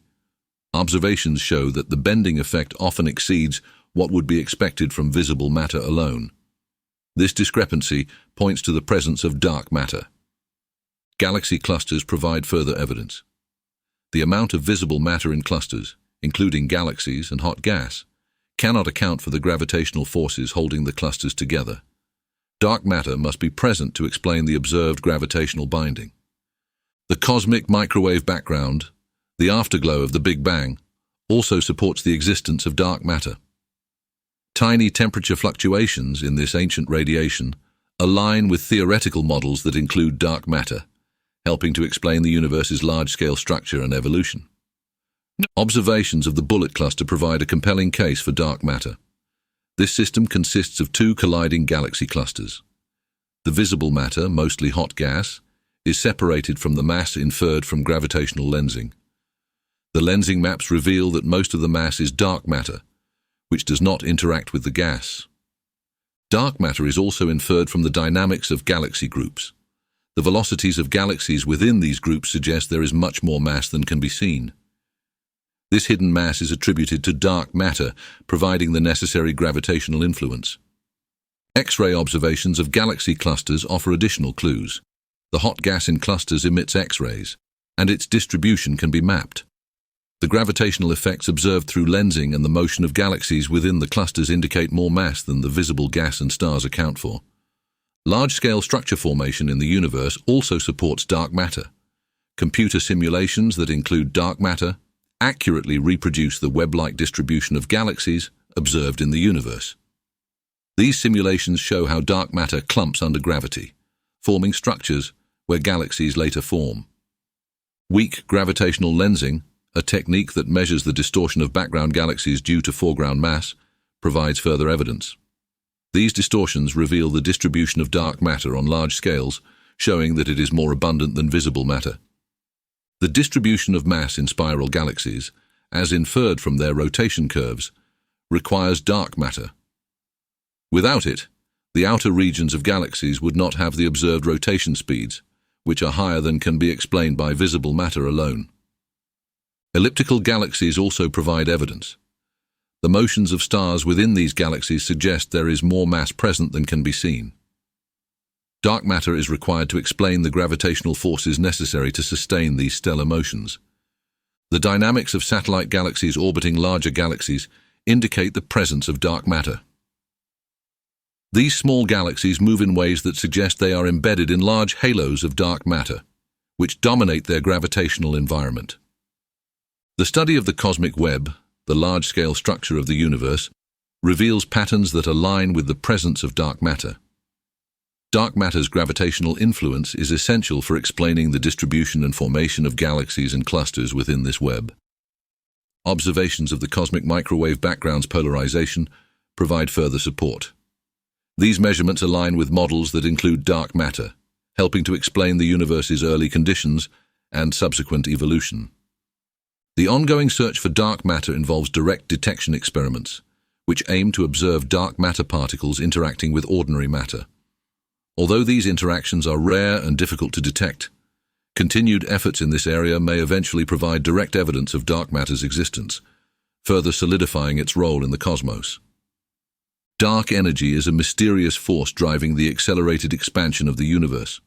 Observations show that the bending effect often exceeds what would be expected from visible matter alone. This discrepancy points to the presence of dark matter. Galaxy clusters provide further evidence. The amount of visible matter in clusters, including galaxies and hot gas, cannot account for the gravitational forces holding the clusters together. Dark matter must be present to explain the observed gravitational binding. The cosmic microwave background, the afterglow of the Big Bang, also supports the existence of dark matter. Tiny temperature fluctuations in this ancient radiation align with theoretical models that include dark matter, helping to explain the universe's large-scale structure and evolution. Observations of the bullet cluster provide a compelling case for dark matter. This system consists of two colliding galaxy clusters. The visible matter, mostly hot gas, is separated from the mass inferred from gravitational lensing. The lensing maps reveal that most of the mass is dark matter, which does not interact with the gas. Dark matter is also inferred from the dynamics of galaxy groups. The velocities of galaxies within these groups suggest there is much more mass than can be seen. This hidden mass is attributed to dark matter, providing the necessary gravitational influence. X-ray observations of galaxy clusters offer additional clues. The hot gas in clusters emits X-rays, and its distribution can be mapped. The gravitational effects observed through lensing and the motion of galaxies within the clusters indicate more mass than the visible gas and stars account for. Large-scale structure formation in the universe also supports dark matter. Computer simulations that include dark matter accurately reproduce the web-like distribution of galaxies observed in the universe. These simulations show how dark matter clumps under gravity, forming structures where galaxies later form. Weak gravitational lensing, a technique that measures the distortion of background galaxies due to foreground mass, provides further evidence. These distortions reveal the distribution of dark matter on large scales, showing that it is more abundant than visible matter. The distribution of mass in spiral galaxies, as inferred from their rotation curves, requires dark matter. Without it, the outer regions of galaxies would not have the observed rotation speeds, which are higher than can be explained by visible matter alone. Elliptical galaxies also provide evidence. The motions of stars within these galaxies suggest there is more mass present than can be seen. Dark matter is required to explain the gravitational forces necessary to sustain these stellar motions. The dynamics of satellite galaxies orbiting larger galaxies indicate the presence of dark matter. These small galaxies move in ways that suggest they are embedded in large halos of dark matter, which dominate their gravitational environment. The study of the cosmic web, the large-scale structure of the universe, reveals patterns that align with the presence of dark matter. Dark matter's gravitational influence is essential for explaining the distribution and formation of galaxies and clusters within this web. Observations of the cosmic microwave background's polarization provide further support. These measurements align with models that include dark matter, helping to explain the universe's early conditions and subsequent evolution. The ongoing search for dark matter involves direct detection experiments, which aim to observe dark matter particles interacting with ordinary matter. Although these interactions are rare and difficult to detect, continued efforts in this area may eventually provide direct evidence of dark matter's existence, further solidifying its role in the cosmos. Dark energy is a mysterious force driving the accelerated expansion of the universe.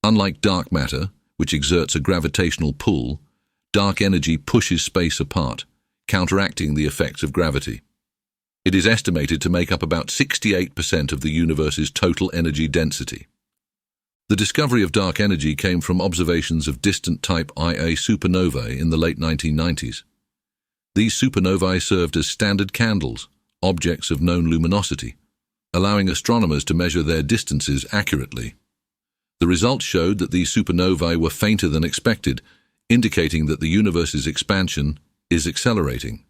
Unlike dark matter, which exerts a gravitational pull, dark energy pushes space apart, counteracting the effects of gravity. It is estimated to make up about 68% of the universe's total energy density. The discovery of dark energy came from observations of distant type Ia supernovae in the late 1990s. These supernovae served as standard candles, objects of known luminosity, allowing astronomers to measure their distances accurately. The results showed that these supernovae were fainter than expected, indicating that the universe's expansion is accelerating.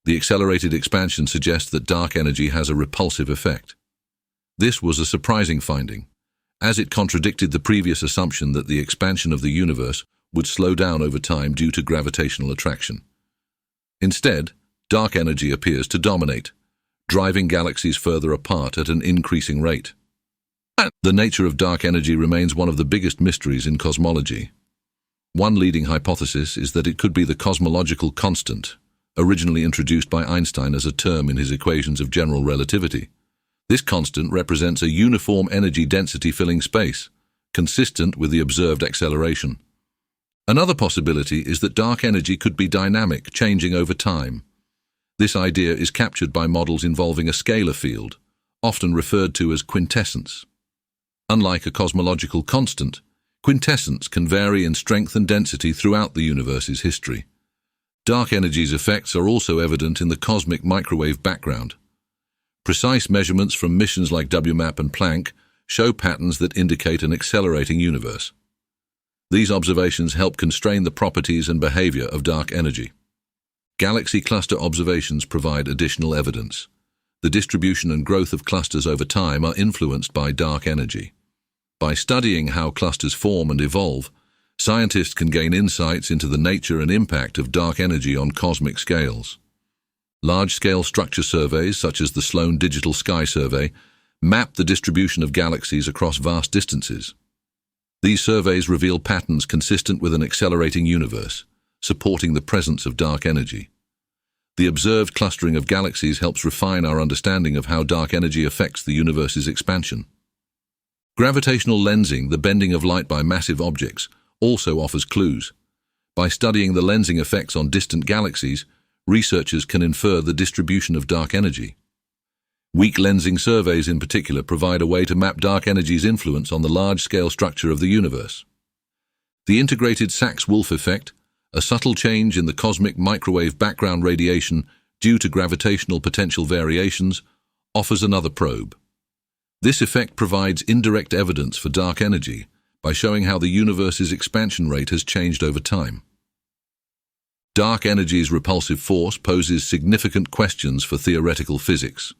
The accelerated expansion suggests that dark energy has a repulsive effect. This was a surprising finding, as it contradicted the previous assumption that the expansion of the universe would slow down over time due to gravitational attraction. Instead, dark energy appears to dominate, driving galaxies further apart at an increasing rate. The nature of dark energy remains one of the biggest mysteries in cosmology. One leading hypothesis is that it could be the cosmological constant, originally introduced by Einstein as a term in his equations of general relativity. This constant represents a uniform energy density filling space, consistent with the observed acceleration. Another possibility is that dark energy could be dynamic, changing over time. This idea is captured by models involving a scalar field, often referred to as quintessence. Unlike a cosmological constant, quintessence can vary in strength and density throughout the universe's history. Dark energy's effects are also evident in the cosmic microwave background. Precise measurements from missions like WMAP and Planck show patterns that indicate an accelerating universe. These observations help constrain the properties and behavior of dark energy. Galaxy cluster observations provide additional evidence. The distribution and growth of clusters over time are influenced by dark energy. By studying how clusters form and evolve, scientists can gain insights into the nature and impact of dark energy on cosmic scales. Large-scale structure surveys, such as the Sloan Digital Sky Survey, map the distribution of galaxies across vast distances. These surveys reveal patterns consistent with an accelerating universe, supporting the presence of dark energy. The observed clustering of galaxies helps refine our understanding of how dark energy affects the universe's expansion. Gravitational lensing, the bending of light by massive objects, also offers clues. By studying the lensing effects on distant galaxies, researchers can infer the distribution of dark energy. Weak lensing surveys in particular provide a way to map dark energy's influence on the large-scale structure of the universe. The integrated Sachs-Wolf effect, a subtle change in the cosmic microwave background radiation due to gravitational potential variations, offers another probe. This effect provides indirect evidence for dark energy by showing how the universe's expansion rate has changed over time. Dark energy's repulsive force poses significant questions for theoretical physics.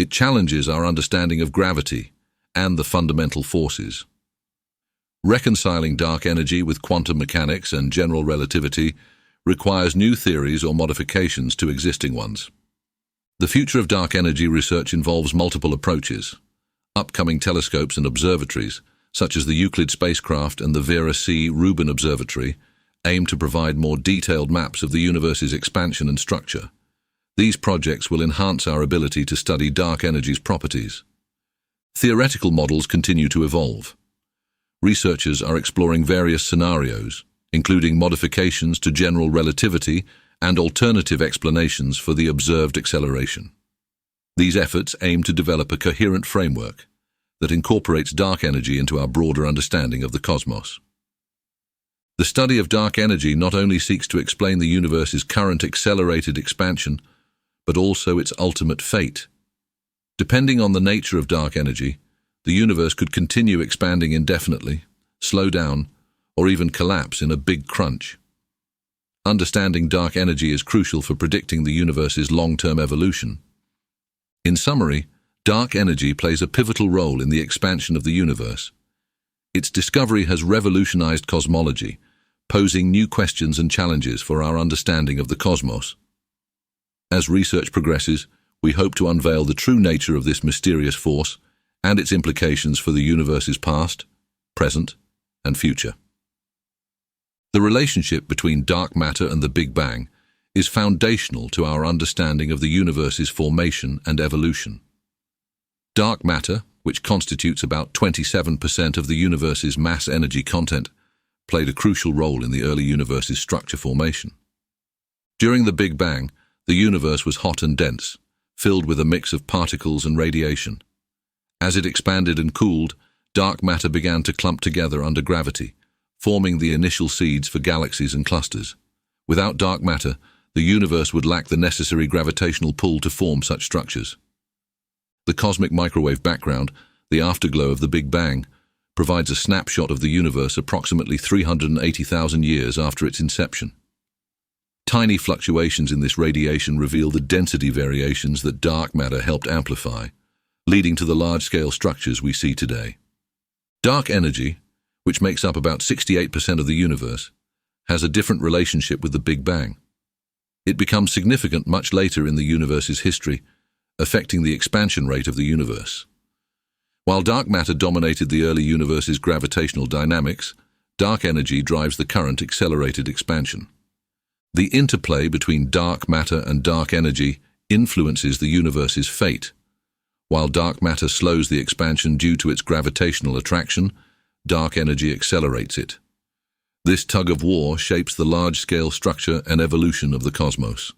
It challenges our understanding of gravity and the fundamental forces. Reconciling dark energy with quantum mechanics and general relativity requires new theories or modifications to existing ones. The future of dark energy research involves multiple approaches. Upcoming telescopes and observatories, such as the Euclid spacecraft and the Vera C. Rubin Observatory, aim to provide more detailed maps of the universe's expansion and structure. These projects will enhance our ability to study dark energy's properties. Theoretical models continue to evolve. Researchers are exploring various scenarios, including modifications to general relativity and alternative explanations for the observed acceleration. These efforts aim to develop a coherent framework that incorporates dark energy into our broader understanding of the cosmos. The study of dark energy not only seeks to explain the universe's current accelerated expansion, but also its ultimate fate. Depending on the nature of dark energy, the universe could continue expanding indefinitely, slow down, or even collapse in a big crunch. Understanding dark energy is crucial for predicting the universe's long-term evolution. In summary, dark energy plays a pivotal role in the expansion of the universe. Its discovery has revolutionized cosmology, posing new questions and challenges for our understanding of the cosmos. As research progresses, we hope to unveil the true nature of this mysterious force and its implications for the universe's past, present, and future. The relationship between dark matter and the Big Bang is foundational to our understanding of the universe's formation and evolution. Dark matter, which constitutes about 27% of the universe's mass-energy content, played a crucial role in the early universe's structure formation. During the Big Bang, the universe was hot and dense, filled with a mix of particles and radiation. As it expanded and cooled, dark matter began to clump together under gravity, forming the initial seeds for galaxies and clusters. Without dark matter, the universe would lack the necessary gravitational pull to form such structures. The cosmic microwave background, the afterglow of the Big Bang, provides a snapshot of the universe approximately 380,000 years after its inception. Tiny fluctuations in this radiation reveal the density variations that dark matter helped amplify, leading to the large-scale structures we see today. Dark energy, which makes up about 68% of the universe, has a different relationship with the Big Bang. It becomes significant much later in the universe's history, affecting the expansion rate of the universe. While dark matter dominated the early universe's gravitational dynamics, dark energy drives the current accelerated expansion. The interplay between dark matter and dark energy influences the universe's fate. While dark matter slows the expansion due to its gravitational attraction, dark energy accelerates it. This tug-of-war shapes the large-scale structure and evolution of the cosmos.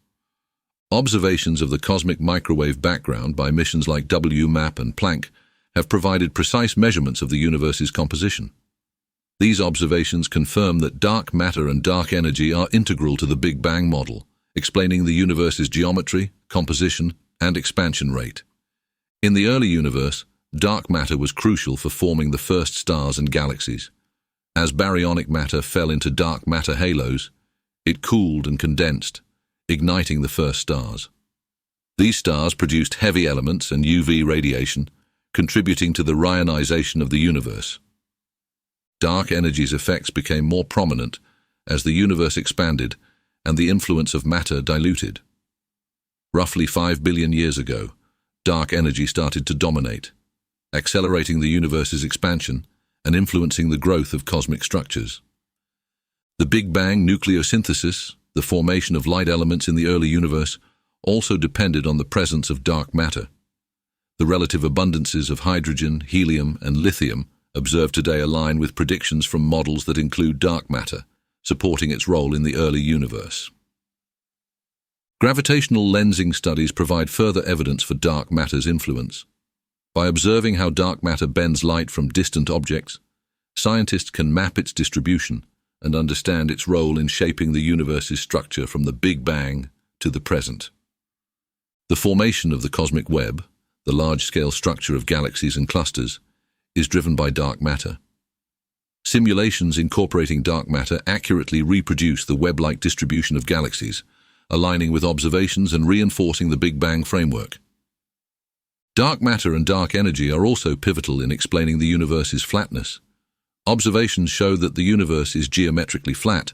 Observations of the cosmic microwave background by missions like WMAP and Planck have provided precise measurements of the universe's composition. These observations confirm that dark matter and dark energy are integral to the Big Bang model, explaining the universe's geometry, composition, and expansion rate. In the early universe, dark matter was crucial for forming the first stars and galaxies. As baryonic matter fell into dark matter halos, it cooled and condensed, igniting the first stars. These stars produced heavy elements and UV radiation, contributing to the rhionization of the universe. Dark energy's effects became more prominent as the universe expanded and the influence of matter diluted. Roughly 5 billion years ago, dark energy started to dominate, accelerating the universe's expansion and influencing the growth of cosmic structures. The Big Bang nucleosynthesis, the formation of light elements in the early universe, also depended on the presence of dark matter. The relative abundances of hydrogen, helium, and lithium observed today align with predictions from models that include dark matter, supporting its role in the early universe. Gravitational lensing studies provide further evidence for dark matter's influence. By observing how dark matter bends light from distant objects, scientists can map its distribution and understand its role in shaping the universe's structure from the Big Bang to the present. The formation of the cosmic web, the large-scale structure of galaxies and clusters, is driven by dark matter. Simulations incorporating dark matter accurately reproduce the web-like distribution of galaxies, aligning with observations and reinforcing the Big Bang framework. Dark matter and dark energy are also pivotal in explaining the universe's flatness. Observations show that the universe is geometrically flat,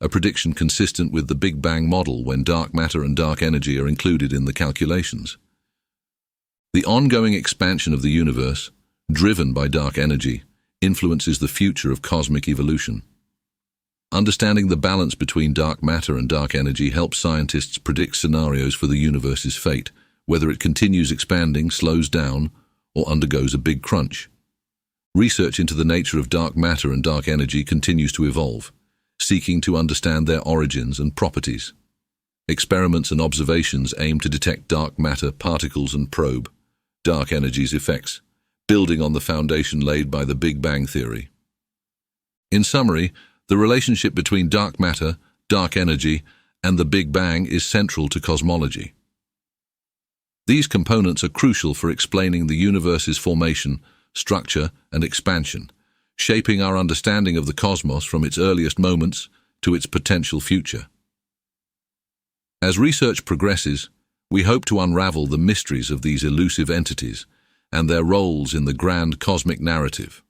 a prediction consistent with the Big Bang model when dark matter and dark energy are included in the calculations. The ongoing expansion of the universe, driven by dark energy, influences the future of cosmic evolution. Understanding the balance between dark matter and dark energy helps scientists predict scenarios for the universe's fate, whether it continues expanding, slows down, or undergoes a big crunch. Research into the nature of dark matter and dark energy continues to evolve, seeking to understand their origins and properties. Experiments and observations aim to detect dark matter particles and probe dark energy's effects, building on the foundation laid by the Big Bang theory. In summary, the relationship between dark matter, dark energy, and the Big Bang is central to cosmology. These components are crucial for explaining the universe's formation, structure, and expansion, shaping our understanding of the cosmos from its earliest moments to its potential future. As research progresses, we hope to unravel the mysteries of these elusive entities and their roles in the grand cosmic narrative.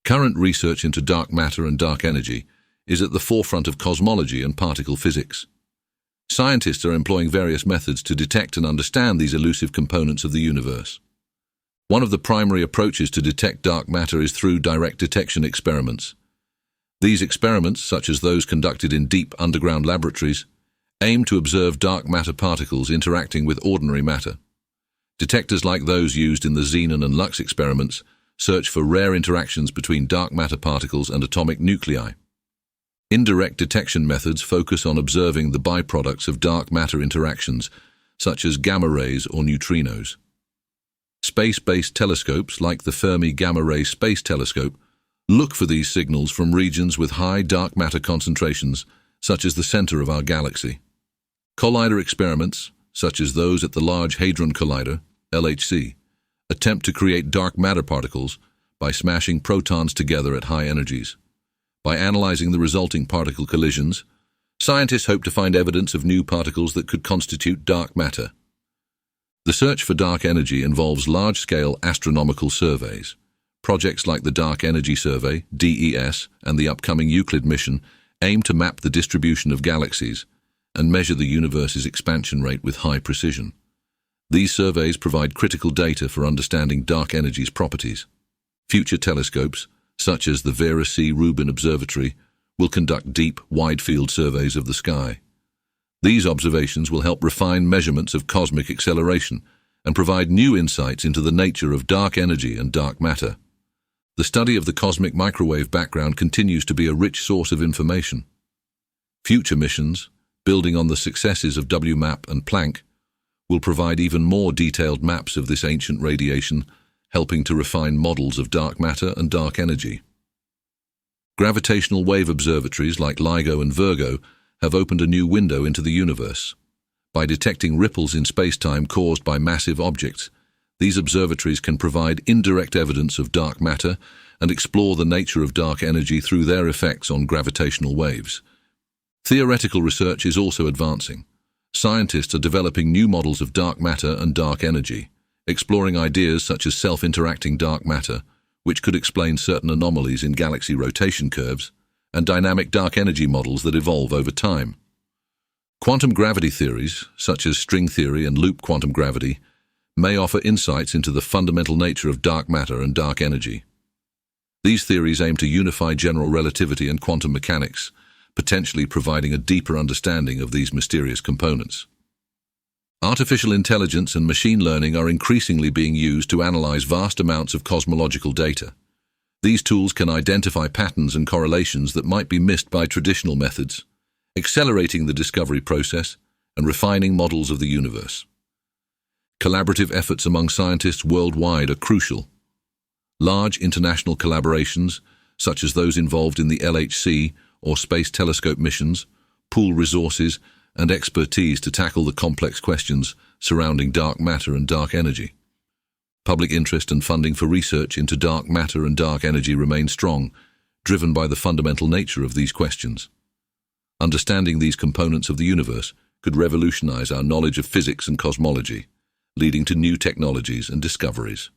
Current research into dark matter and dark energy is at the forefront of cosmology and particle physics. Scientists are employing various methods to detect and understand these elusive components of the universe. One of the primary approaches to detect dark matter is through direct detection experiments. These experiments, such as those conducted in deep underground laboratories, aim to observe dark matter particles interacting with ordinary matter. Detectors like those used in the xenon and lux experiments search for rare interactions between dark matter particles and atomic nuclei. Indirect detection methods focus on observing the byproducts of dark matter interactions, such as gamma rays or neutrinos. Space-based telescopes, like the Fermi Gamma Ray Space Telescope, look for these signals from regions with high dark matter concentrations, such as the center of our galaxy. Collider experiments, such as those at the Large Hadron Collider, LHC, attempt to create dark matter particles by smashing protons together at high energies. By analyzing the resulting particle collisions, scientists hope to find evidence of new particles that could constitute dark matter. The search for dark energy involves large-scale astronomical surveys. Projects like the Dark Energy Survey, DES, and the upcoming Euclid mission aim to map the distribution of galaxies and measure the universe's expansion rate with high precision. These surveys provide critical data for understanding dark energy's properties. Future telescopes, such as the Vera C. Rubin Observatory, will conduct deep, wide-field surveys of the sky. These observations will help refine measurements of cosmic acceleration and provide new insights into the nature of dark energy and dark matter. The study of the cosmic microwave background continues to be a rich source of information. Future missions, building on the successes of WMAP and Planck, will provide even more detailed maps of this ancient radiation, helping to refine models of dark matter and dark energy. Gravitational wave observatories like LIGO and Virgo have opened a new window into the universe. By detecting ripples in space-time caused by massive objects, these observatories can provide indirect evidence of dark matter and explore the nature of dark energy through their effects on gravitational waves. Theoretical research is also advancing. Scientists are developing new models of dark matter and dark energy, exploring ideas such as self-interacting dark matter, which could explain certain anomalies in galaxy rotation curves, and dynamic dark energy models that evolve over time. Quantum gravity theories, such as string theory and loop quantum gravity, may offer insights into the fundamental nature of dark matter and dark energy. These theories aim to unify general relativity and quantum mechanics, potentially providing a deeper understanding of these mysterious components. Artificial intelligence and machine learning are increasingly being used to analyze vast amounts of cosmological data. These tools can identify patterns and correlations that might be missed by traditional methods, accelerating the discovery process and refining models of the universe. Collaborative efforts among scientists worldwide are crucial. Large international collaborations, such as those involved in the LHC or Space Telescope missions, pool resources and expertise to tackle the complex questions surrounding dark matter and dark energy. Public interest and funding for research into dark matter and dark energy remain strong, driven by the fundamental nature of these questions. Understanding these components of the universe could revolutionize our knowledge of physics and cosmology, leading to new technologies and discoveries.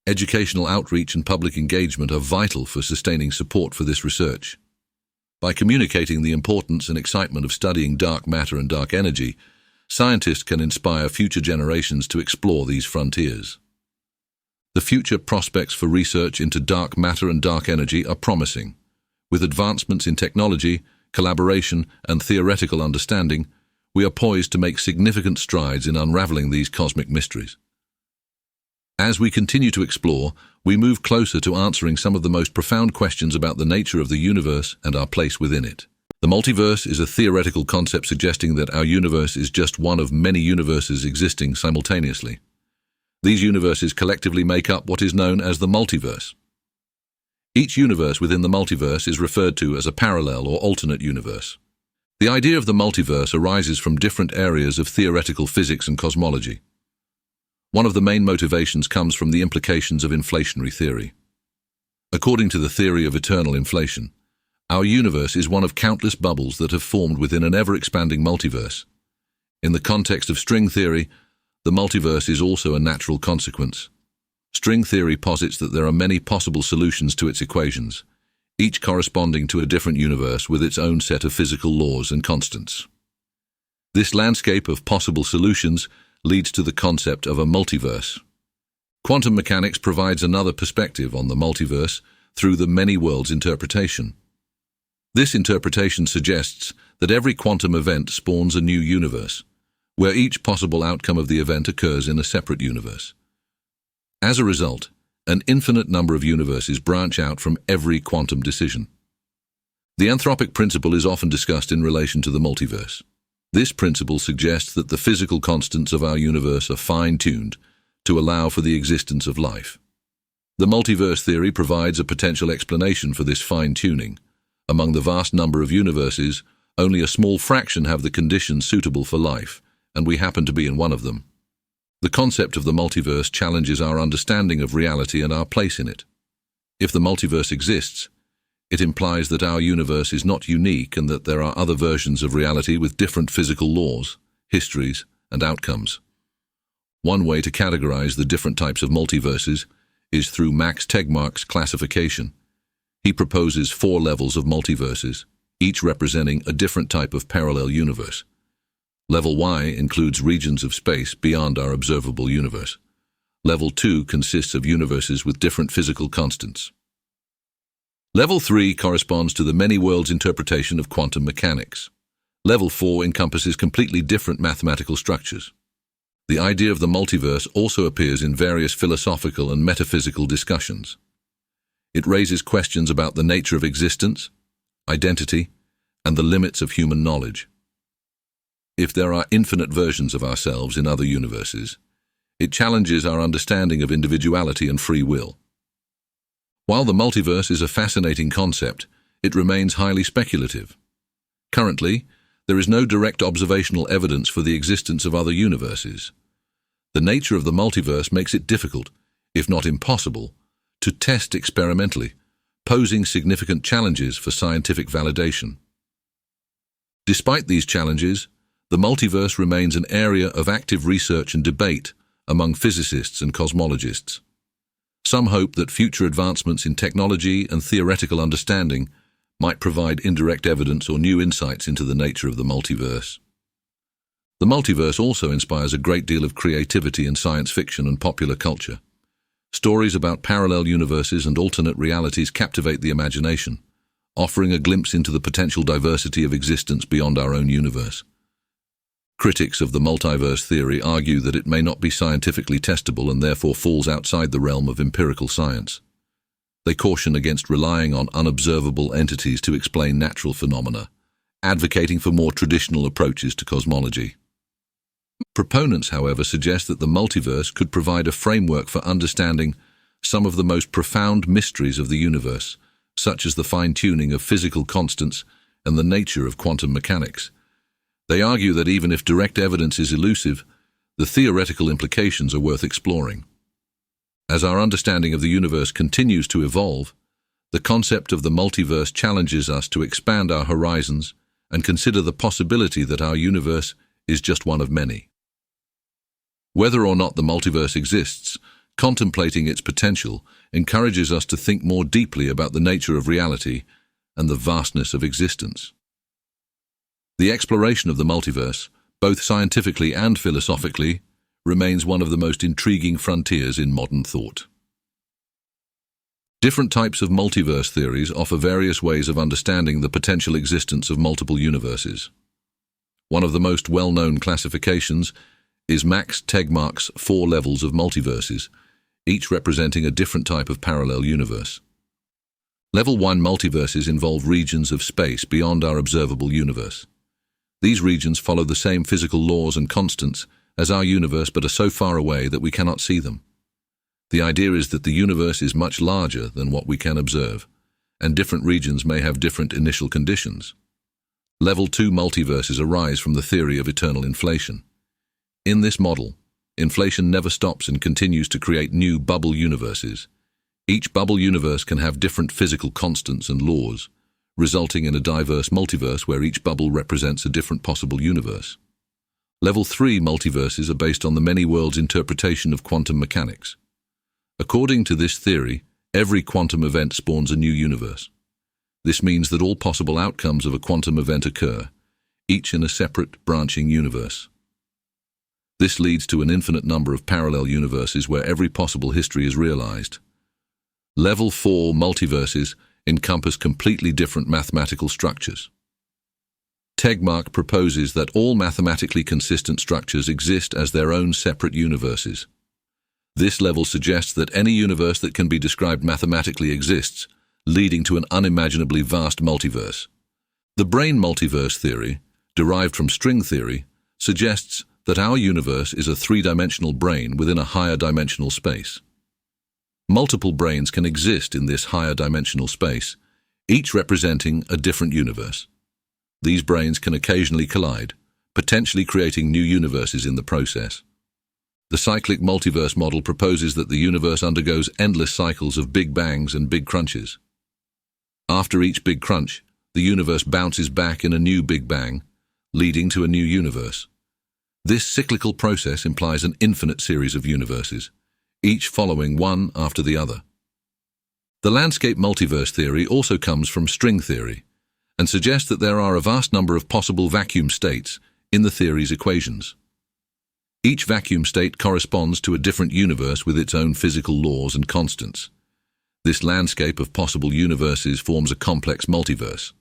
Educational outreach and public engagement are vital for sustaining support for this research. By communicating the importance and excitement of studying dark matter and dark energy, scientists can inspire future generations to explore these frontiers. The future prospects for research into dark matter and dark energy are promising. With advancements in technology, collaboration, and theoretical understanding, we are poised to make significant strides in unraveling these cosmic mysteries. As we continue to explore, we move closer to answering some of the most profound questions about the nature of the universe and our place within it. The multiverse is a theoretical concept suggesting that our universe is just one of many universes existing simultaneously. These universes collectively make up what is known as the multiverse. Each universe within the multiverse is referred to as a parallel or alternate universe. The idea of the multiverse arises from different areas of theoretical physics and cosmology. One of the main motivations comes from the implications of inflationary theory. According to the theory of eternal inflation, our universe is one of countless bubbles that have formed within an ever-expanding multiverse. In the context of string theory, the multiverse is also a natural consequence. String theory posits that there are many possible solutions to its equations, each corresponding to a different universe with its own set of physical laws and constants. This landscape of possible solutions leads to the concept of a multiverse. Quantum mechanics provides another perspective on the multiverse through the many worlds interpretation. This interpretation suggests that every quantum event spawns a new universe, where each possible outcome of the event occurs in a separate universe. As a result, an infinite number of universes branch out from every quantum decision. The anthropic principle is often discussed in relation to the multiverse. This principle suggests that the physical constants of our universe are fine-tuned to allow for the existence of life. The multiverse theory provides a potential explanation for this fine-tuning. Among the vast number of universes, only a small fraction have the conditions suitable for life, and we happen to be in one of them. The concept of the multiverse challenges our understanding of reality and our place in it. If the multiverse exists, it implies that our universe is not unique and that there are other versions of reality with different physical laws, histories, and outcomes. One way to categorize the different types of multiverses is through Max Tegmark's classification. He proposes 4 levels of multiverses, each representing a different type of parallel universe. Level Y includes regions of space beyond our observable universe. Level 2 consists of universes with different physical constants. Level 3 corresponds to the many worlds interpretation of quantum mechanics. Level 4 encompasses completely different mathematical structures. The idea of the multiverse also appears in various philosophical and metaphysical discussions. It raises questions about the nature of existence, identity, and the limits of human knowledge. If there are infinite versions of ourselves in other universes, it challenges our understanding of individuality and free will. While the multiverse is a fascinating concept, it remains highly speculative. Currently, there is no direct observational evidence for the existence of other universes. The nature of the multiverse makes it difficult, if not impossible, to test experimentally, posing significant challenges for scientific validation. Despite these challenges, the multiverse remains an area of active research and debate among physicists and cosmologists. Some hope that future advancements in technology and theoretical understanding might provide indirect evidence or new insights into the nature of the multiverse. The multiverse also inspires a great deal of creativity in science fiction and popular culture. Stories about parallel universes and alternate realities captivate the imagination, offering a glimpse into the potential diversity of existence beyond our own universe. Critics of the multiverse theory argue that it may not be scientifically testable and therefore falls outside the realm of empirical science. They caution against relying on unobservable entities to explain natural phenomena, advocating for more traditional approaches to cosmology. Proponents, however, suggest that the multiverse could provide a framework for understanding some of the most profound mysteries of the universe, such as the fine-tuning of physical constants and the nature of quantum mechanics. They argue that even if direct evidence is elusive, the theoretical implications are worth exploring. As our understanding of the universe continues to evolve, the concept of the multiverse challenges us to expand our horizons and consider the possibility that our universe is just one of many. Whether or not the multiverse exists, contemplating its potential encourages us to think more deeply about the nature of reality and the vastness of existence. The exploration of the multiverse, both scientifically and philosophically, remains one of the most intriguing frontiers in modern thought. Different types of multiverse theories offer various ways of understanding the potential existence of multiple universes. One of the most well-known classifications is Max Tegmark's 4 levels of multiverses, each representing a different type of parallel universe. Level 1 multiverses involve regions of space beyond our observable universe. These regions follow the same physical laws and constants as our universe but are so far away that we cannot see them. The idea is that the universe is much larger than what we can observe, and different regions may have different initial conditions. Level 2 multiverses arise from the theory of eternal inflation. In this model, inflation never stops and continues to create new bubble universes. Each bubble universe can have different physical constants and laws, resulting in a diverse multiverse where each bubble represents a different possible universe. Level 3 multiverses are based on the many worlds interpretation of quantum mechanics. According to this theory, every quantum event spawns a new universe. This means that all possible outcomes of a quantum event occur, each in a separate, branching universe. This leads to an infinite number of parallel universes where every possible history is realized. Level 4 multiverses encompass completely different mathematical structures. Tegmark proposes that all mathematically consistent structures exist as their own separate universes. This level suggests that any universe that can be described mathematically exists, leading to an unimaginably vast multiverse. The brain multiverse theory, derived from string theory, suggests that our universe is a three-dimensional brain within a higher dimensional space. Multiple brains can exist in this higher dimensional space, each representing a different universe. These brains can occasionally collide, potentially creating new universes in the process. The cyclic multiverse model proposes that the universe undergoes endless cycles of big bangs and big crunches. After each big crunch, the universe bounces back in a new big bang, leading to a new universe. This cyclical process implies an infinite series of universes, each following one after the other. The landscape multiverse theory also comes from string theory and suggests that there are a vast number of possible vacuum states in the theory's equations. Each vacuum state corresponds to a different universe with its own physical laws and constants. This landscape of possible universes forms a complex multiverse.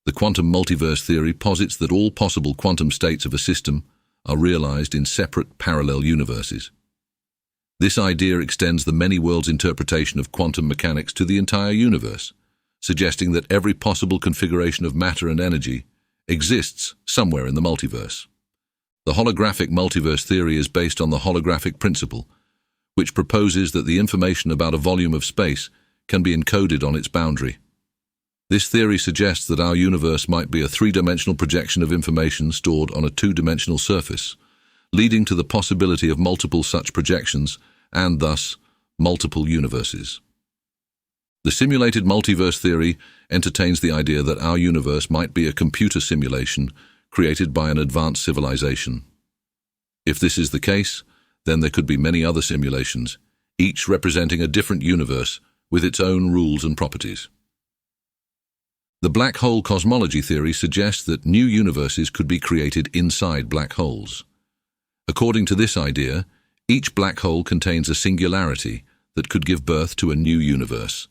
The quantum multiverse theory posits that all possible quantum states of a system are realized in separate parallel universes. This idea extends the many worlds interpretation of quantum mechanics to the entire universe, suggesting that every possible configuration of matter and energy exists somewhere in the multiverse. The holographic multiverse theory is based on the holographic principle, which proposes that the information about a volume of space can be encoded on its boundary. This theory suggests that our universe might be a three-dimensional projection of information stored on a two-dimensional surface, leading to the possibility of multiple such projections and, thus, multiple universes. The simulated multiverse theory entertains the idea that our universe might be a computer simulation created by an advanced civilization. If this is the case, then there could be many other simulations, each representing a different universe with its own rules and properties. The black hole cosmology theory suggests that new universes could be created inside black holes. According to this idea, each black hole contains a singularity that could give birth to a new universe,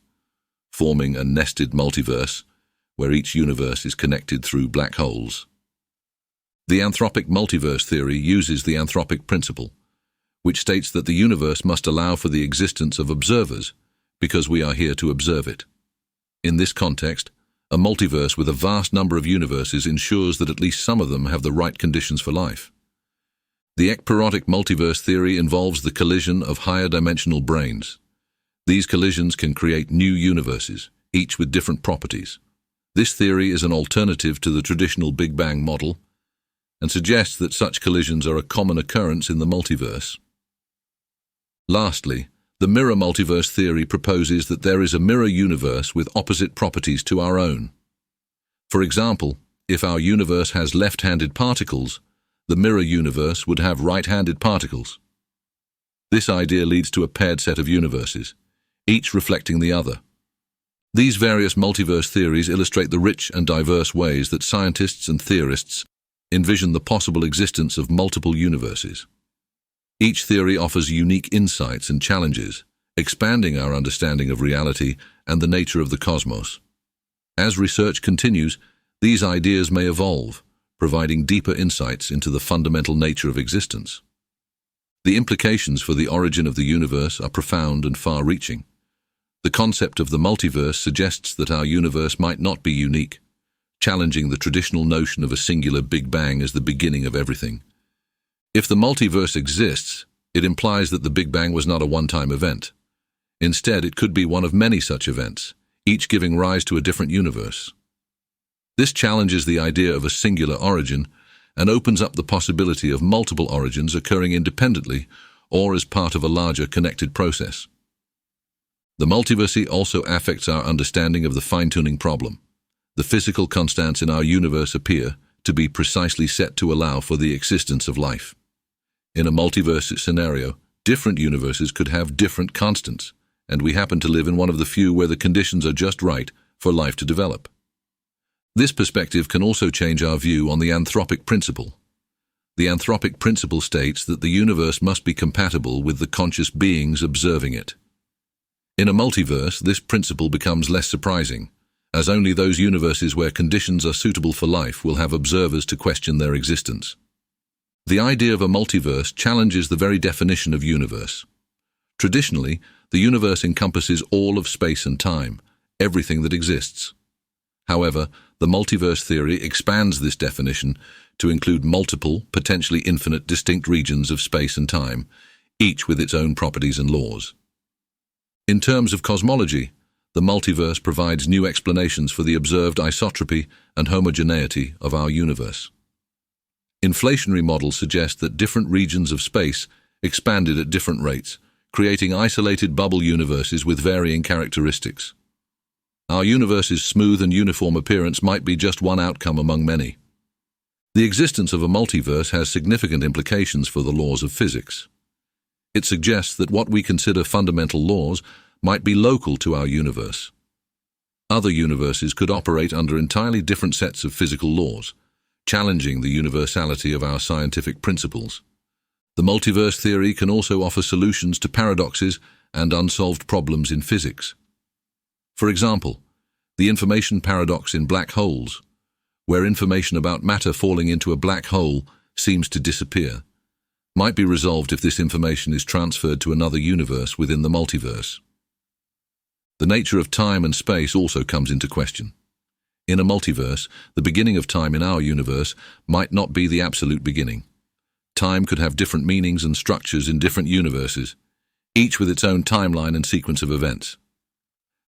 forming a nested multiverse where each universe is connected through black holes. The anthropic multiverse theory uses the anthropic principle, which states that the universe must allow for the existence of observers because we are here to observe it. In this context, a multiverse with a vast number of universes ensures that at least some of them have the right conditions for life. The ekpyrotic multiverse theory involves the collision of higher dimensional brains. These collisions can create new universes, each with different properties. This theory is an alternative to the traditional Big Bang model and suggests that such collisions are a common occurrence in the multiverse. Lastly, the mirror multiverse theory proposes that there is a mirror universe with opposite properties to our own. For example, if our universe has left-handed particles, the mirror universe would have right-handed particles. This idea leads to a paired set of universes, each reflecting the other. These various multiverse theories illustrate the rich and diverse ways that scientists and theorists envision the possible existence of multiple universes. Each theory offers unique insights and challenges, expanding our understanding of reality and the nature of the cosmos. As research continues, these ideas may evolve, providing deeper insights into the fundamental nature of existence. The implications for the origin of the universe are profound and far-reaching. The concept of the multiverse suggests that our universe might not be unique, challenging the traditional notion of a singular Big Bang as the beginning of everything. If the multiverse exists, it implies that the Big Bang was not a one-time event. Instead, it could be one of many such events, each giving rise to a different universe. This challenges the idea of a singular origin and opens up the possibility of multiple origins occurring independently or as part of a larger connected process. The multiverse also affects our understanding of the fine-tuning problem. The physical constants in our universe appear to be precisely set to allow for the existence of life. In a multiverse scenario, different universes could have different constants, and we happen to live in one of the few where the conditions are just right for life to develop. This perspective can also change our view on the anthropic principle. The anthropic principle states that the universe must be compatible with the conscious beings observing it. In a multiverse, this principle becomes less surprising, as only those universes where conditions are suitable for life will have observers to question their existence. The idea of a multiverse challenges the very definition of universe. Traditionally, the universe encompasses all of space and time, everything that exists. However, the multiverse theory expands this definition to include multiple, potentially infinite, distinct regions of space and time, each with its own properties and laws. In terms of cosmology, the multiverse provides new explanations for the observed isotropy and homogeneity of our universe. Inflationary models suggest that different regions of space expanded at different rates, creating isolated bubble universes with varying characteristics. Our universe's smooth and uniform appearance might be just one outcome among many. The existence of a multiverse has significant implications for the laws of physics. It suggests that what we consider fundamental laws might be local to our universe. Other universes could operate under entirely different sets of physical laws, challenging the universality of our scientific principles. The multiverse theory can also offer solutions to paradoxes and unsolved problems in physics. For example, the information paradox in black holes, where information about matter falling into a black hole seems to disappear, might be resolved if this information is transferred to another universe within the multiverse. The nature of time and space also comes into question. In a multiverse, the beginning of time in our universe might not be the absolute beginning. Time could have different meanings and structures in different universes, each with its own timeline and sequence of events.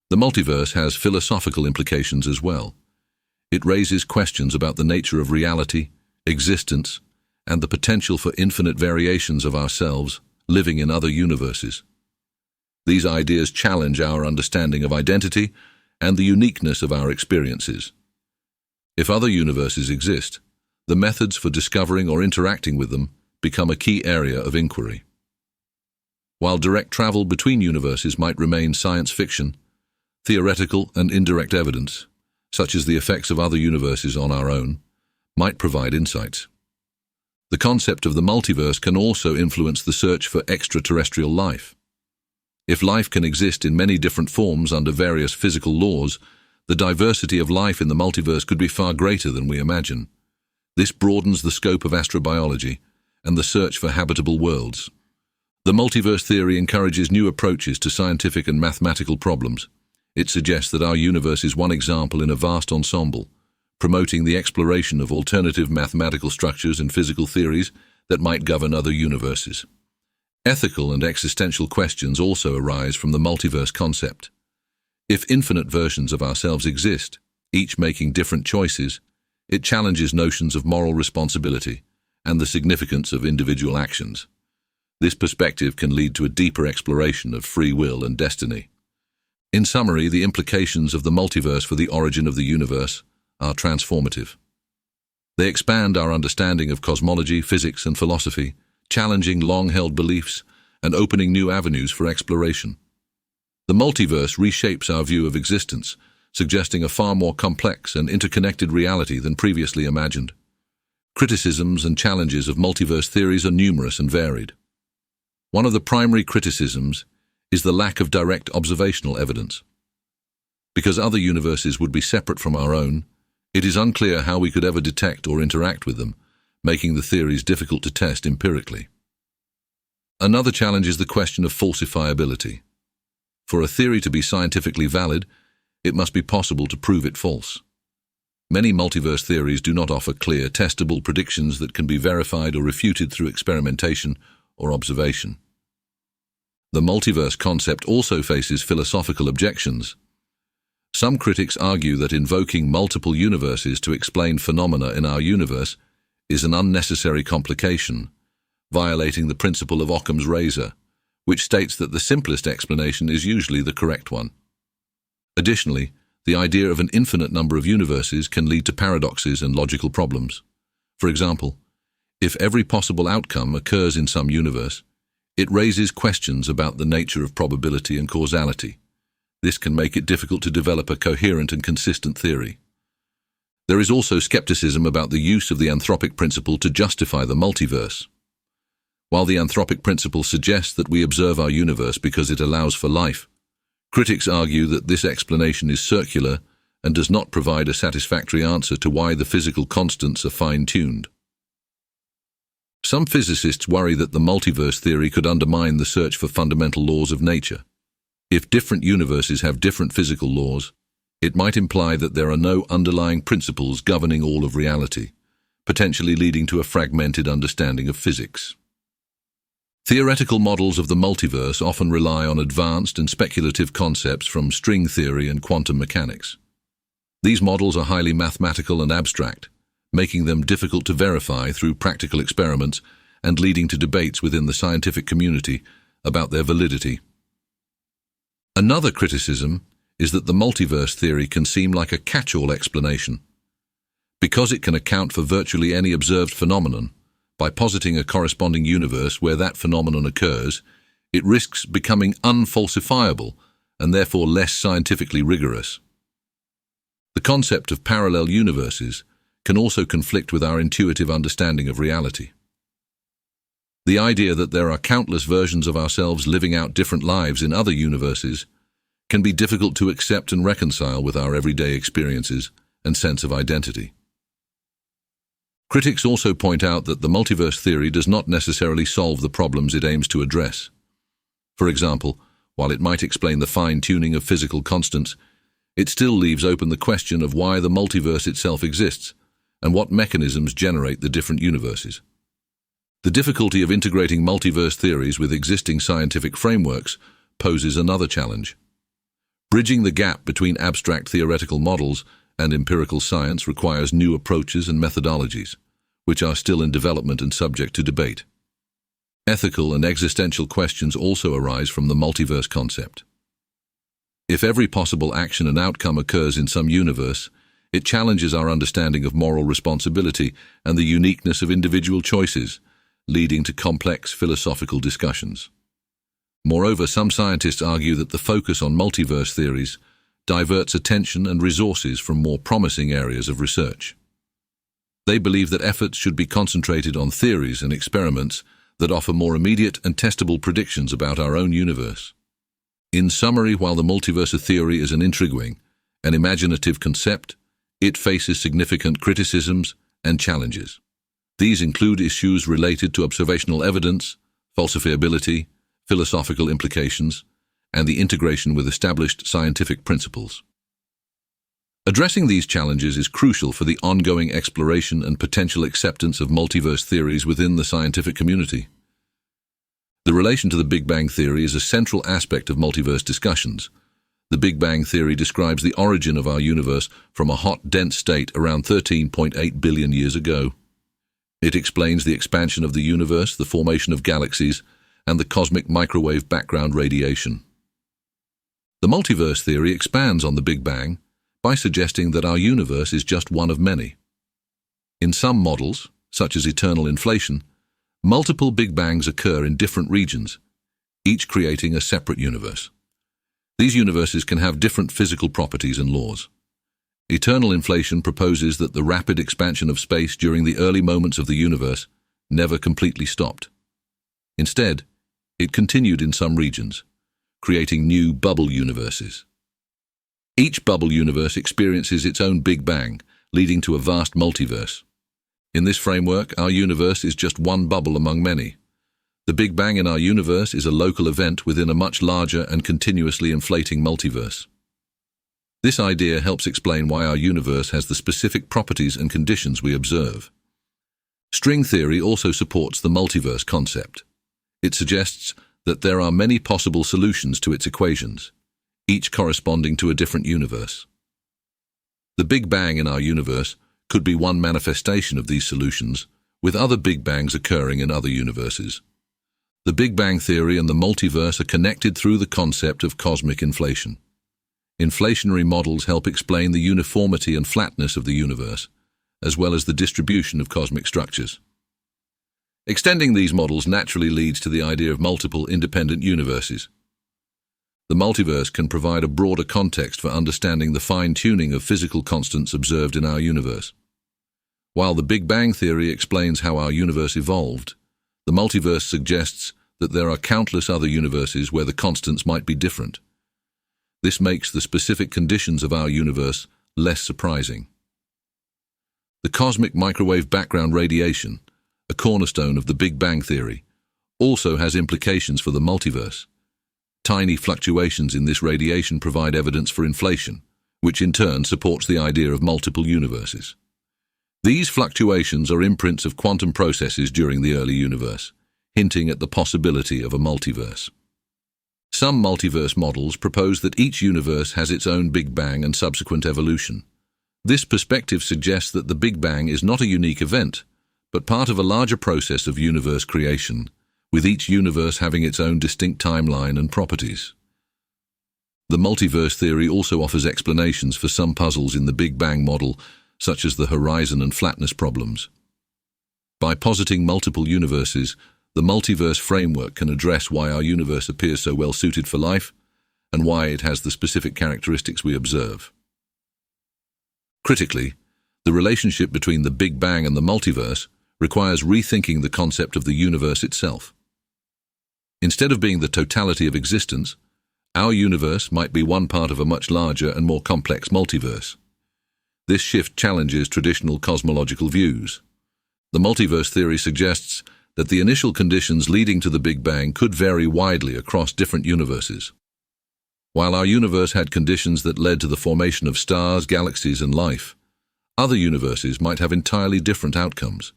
The multiverse has philosophical implications as well. It raises questions about the nature of reality, existence, and the potential for infinite variations of ourselves living in other universes. These ideas challenge our understanding of identity and the uniqueness of our experiences. If other universes exist, the methods for discovering or interacting with them become a key area of inquiry. While direct travel between universes might remain science fiction, theoretical and indirect evidence, such as the effects of other universes on our own, might provide insights. The concept of the multiverse can also influence the search for extraterrestrial life. If life can exist in many different forms under various physical laws, the diversity of life in the multiverse could be far greater than we imagine. This broadens the scope of astrobiology and the search for habitable worlds. The multiverse theory encourages new approaches to scientific and mathematical problems. It suggests that our universe is one example in a vast ensemble, promoting the exploration of alternative mathematical structures and physical theories that might govern other universes. Ethical and existential questions also arise from the multiverse concept. If infinite versions of ourselves exist, each making different choices, it challenges notions of moral responsibility and the significance of individual actions. This perspective can lead to a deeper exploration of free will and destiny. In summary, the implications of the multiverse for the origin of the universe are transformative. They expand our understanding of cosmology, physics, and philosophy, challenging long-held beliefs and opening new avenues for exploration. The multiverse reshapes our view of existence, suggesting a far more complex and interconnected reality than previously imagined. Criticisms and challenges of multiverse theories are numerous and varied. One of the primary criticisms is the lack of direct observational evidence. Because other universes would be separate from our own, it is unclear how we could ever detect or interact with them, making the theories difficult to test empirically. Another challenge is the question of falsifiability. For a theory to be scientifically valid, it must be possible to prove it false. Many multiverse theories do not offer clear, testable predictions that can be verified or refuted through experimentation or observation. The multiverse concept also faces philosophical objections. Some critics argue that invoking multiple universes to explain phenomena in our universe is an unnecessary complication, violating the principle of Occam's razor, which states that the simplest explanation is usually the correct one. Additionally, the idea of an infinite number of universes can lead to paradoxes and logical problems. For example, if every possible outcome occurs in some universe, it raises questions about the nature of probability and causality. This can make it difficult to develop a coherent and consistent theory. There is also skepticism about the use of the anthropic principle to justify the multiverse. While the anthropic principle suggests that we observe our universe because it allows for life, critics argue that this explanation is circular and does not provide a satisfactory answer to why the physical constants are fine-tuned. Some physicists worry that the multiverse theory could undermine the search for fundamental laws of nature. If different universes have different physical laws, it might imply that there are no underlying principles governing all of reality, potentially leading to a fragmented understanding of physics. Theoretical models of the multiverse often rely on advanced and speculative concepts from string theory and quantum mechanics. These models are highly mathematical and abstract, making them difficult to verify through practical experiments and leading to debates within the scientific community about their validity. Another criticism is that the multiverse theory can seem like a catch-all explanation. Because it can account for virtually any observed phenomenon, by positing a corresponding universe where that phenomenon occurs, it risks becoming unfalsifiable and therefore less scientifically rigorous. The concept of parallel universes can also conflict with our intuitive understanding of reality. The idea that there are countless versions of ourselves living out different lives in other universes can be difficult to accept and reconcile with our everyday experiences and sense of identity. Critics also point out that the multiverse theory does not necessarily solve the problems it aims to address. For example, while it might explain the fine-tuning of physical constants, it still leaves open the question of why the multiverse itself exists and what mechanisms generate the different universes. The difficulty of integrating multiverse theories with existing scientific frameworks poses another challenge. Bridging the gap between abstract theoretical models and empirical science requires new approaches and methodologies, which are still in development and subject to debate. Ethical and existential questions also arise from the multiverse concept. If every possible action and outcome occurs in some universe, it challenges our understanding of moral responsibility and the uniqueness of individual choices, leading to complex philosophical discussions. Moreover, some scientists argue that the focus on multiverse theories diverts attention and resources from more promising areas of research. They believe that efforts should be concentrated on theories and experiments that offer more immediate and testable predictions about our own universe. In summary, while the multiverse theory is an intriguing and imaginative concept, it faces significant criticisms and challenges. These include issues related to observational evidence, falsifiability, philosophical implications, and the integration with established scientific principles. Addressing these challenges is crucial for the ongoing exploration and potential acceptance of multiverse theories within the scientific community. The relation to the Big Bang Theory is a central aspect of multiverse discussions. The Big Bang Theory describes the origin of our universe from a hot, dense state around 13.8 billion years ago. It explains the expansion of the universe, the formation of galaxies, and the cosmic microwave background radiation. The multiverse theory expands on the Big Bang by suggesting that our universe is just one of many. In some models, such as eternal inflation, multiple Big Bangs occur in different regions, each creating a separate universe. These universes can have different physical properties and laws. Eternal inflation proposes that the rapid expansion of space during the early moments of the universe never completely stopped. Instead, it continued in some regions, creating new bubble universes. Each bubble universe experiences its own Big Bang, leading to a vast multiverse. In this framework, our universe is just one bubble among many. The Big Bang in our universe is a local event within a much larger and continuously inflating multiverse. This idea helps explain why our universe has the specific properties and conditions we observe. String theory also supports the multiverse concept. It suggests that there are many possible solutions to its equations, each corresponding to a different universe. The Big Bang in our universe could be one manifestation of these solutions, with other Big Bangs occurring in other universes. The Big Bang Theory and the multiverse are connected through the concept of cosmic inflation. Inflationary models help explain the uniformity and flatness of the universe, as well as the distribution of cosmic structures. Extending these models naturally leads to the idea of multiple independent universes. The multiverse can provide a broader context for understanding the fine-tuning of physical constants observed in our universe. While the Big Bang Theory explains how our universe evolved, the multiverse suggests that there are countless other universes where the constants might be different. This makes the specific conditions of our universe less surprising. The cosmic microwave background radiation, a cornerstone of the Big Bang Theory, also has implications for the multiverse. Tiny fluctuations in this radiation provide evidence for inflation, which in turn supports the idea of multiple universes. These fluctuations are imprints of quantum processes during the early universe, hinting at the possibility of a multiverse. Some multiverse models propose that each universe has its own Big Bang and subsequent evolution. This perspective suggests that the Big Bang is not a unique event, but part of a larger process of universe creation, with each universe having its own distinct timeline and properties. The multiverse theory also offers explanations for some puzzles in the Big Bang model, such as the horizon and flatness problems. By positing multiple universes, the multiverse framework can address why our universe appears so well suited for life and why it has the specific characteristics we observe. Critically, the relationship between the Big Bang and the multiverse requires rethinking the concept of the universe itself. Instead of being the totality of existence, our universe might be one part of a much larger and more complex multiverse. This shift challenges traditional cosmological views. The multiverse theory suggests that the initial conditions leading to the Big Bang could vary widely across different universes. While our universe had conditions that led to the formation of stars, galaxies, and life, other universes might have entirely different outcomes.